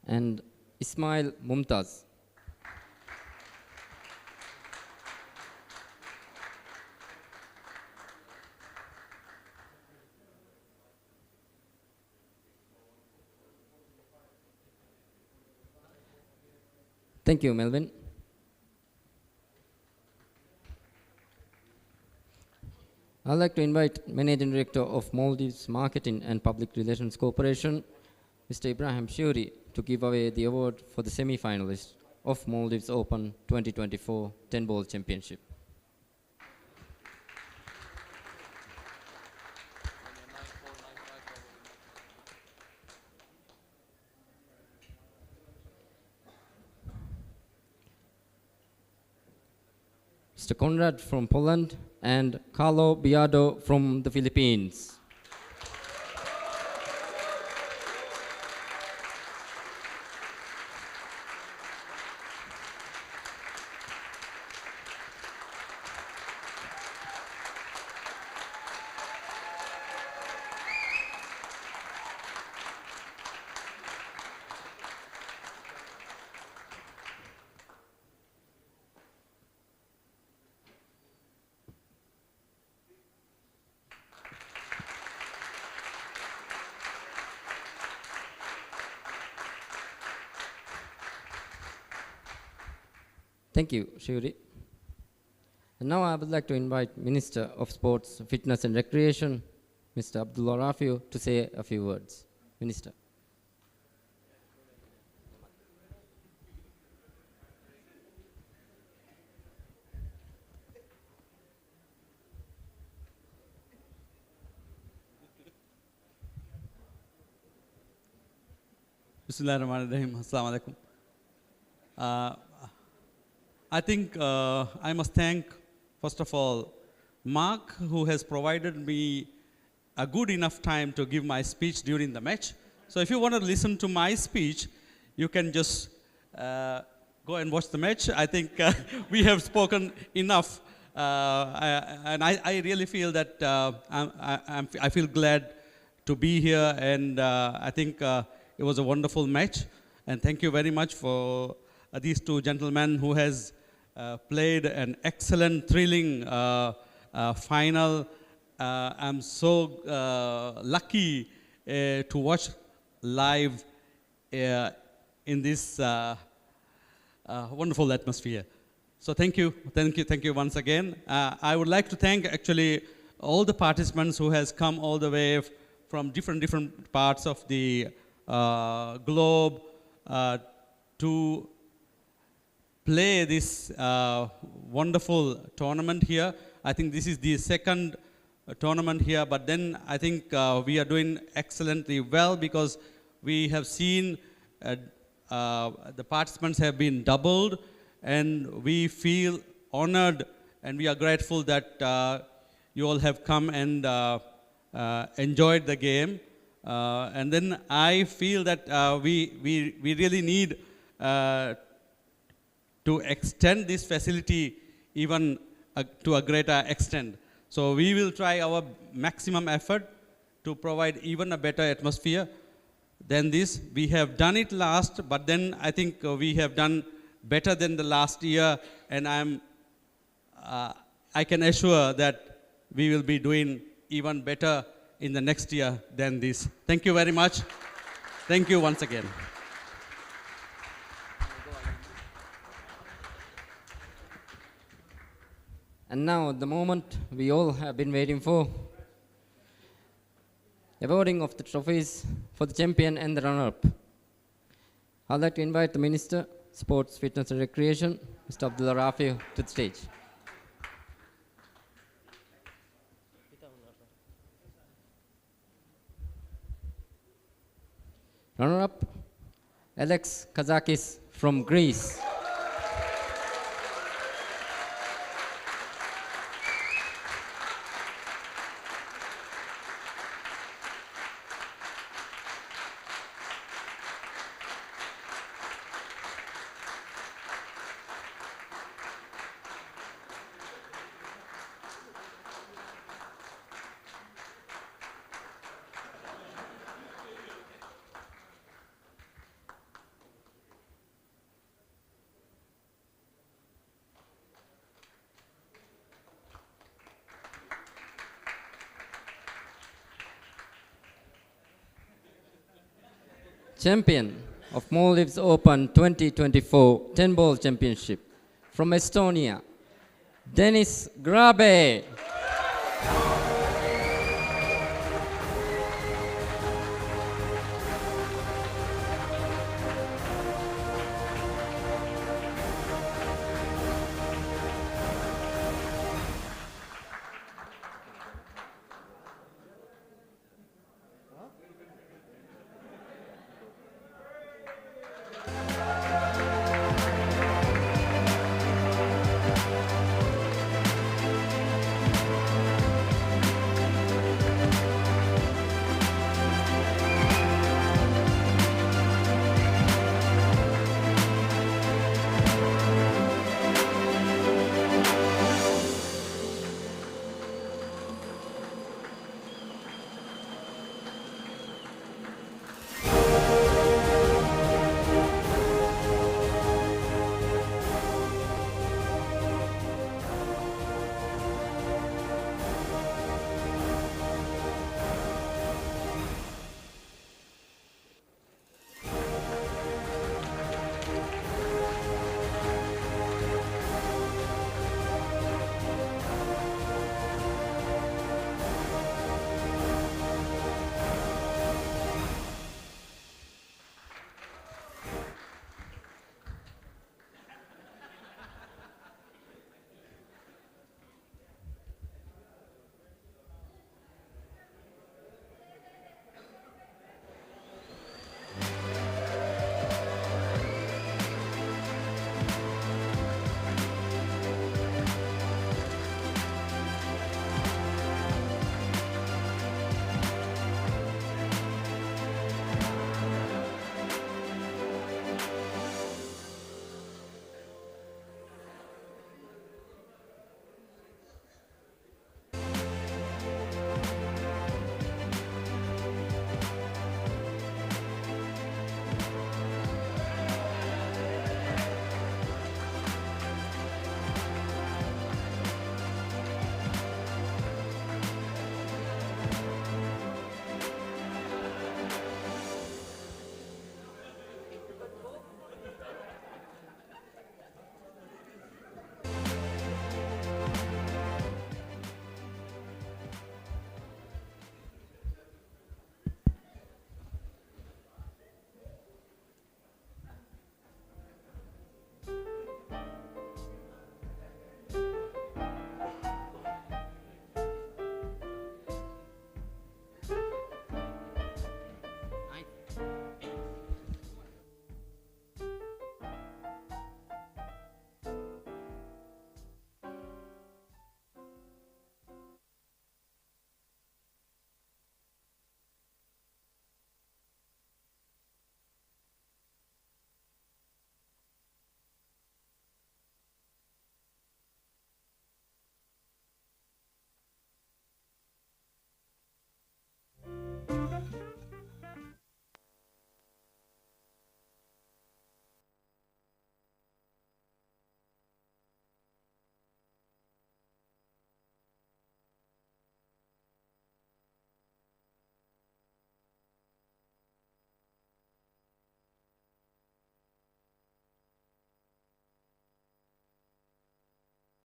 and Ismail Mumtaz. Thank you, Melvin. I'd like to invite Managing Director of Maldives Marketing and Public Relations Corporation, Mr. Ibrahim Shuri, to give away the award for the semi-finalist of Maldives Open 2024 10-ball championship. Mr. Conrad from Poland and Carlo Biado from the Philippines. Thank you, Shuri. And now I would like to invite Minister of Sports, Fitness and Recreation, Mr. Abdullah Rafiu, to say a few words. Minister. Bismillahirrahmanirrahim. Assalamu alaikum. I think I must thank, first of all, Mark, who has provided me a good enough time to give my speech during the match. So if you want to listen to my speech, you can just go and watch the match. I think we have spoken enough. And I really feel that I feel glad to be here, and I think it was a wonderful match. And thank you very much for these two gentlemen who has played an excellent, thrilling final. I'm so lucky to watch live in this wonderful atmosphere. So thank you once again. I would like to thank actually all the participants who has come all the way from different parts of the globe to play this wonderful tournament here. I think this is the second tournament here, but then I think we are doing excellently well, because we have seen the participants have been doubled, and we feel honored and we are grateful that you all have come and enjoyed the game. And then I feel that we really need to extend this facility even to a greater extent. So we will try our maximum effort to provide even a better atmosphere than this. We have done it last, but then I think we have done better than the last year, and I can assure that we will be doing even better in the next year than this. Thank you very much. Thank you once again. And now the moment we all have been waiting for, awarding of the trophies for the champion and the runner-up. I'd like to invite the Minister, Sports, Fitness and Recreation, Mr. Abdullah Rafiu, to the stage. Runner-up, KAZAKIS from Greece. champion of Maldives Open 2024 10-ball championship from Estonia, Dennis GRABE.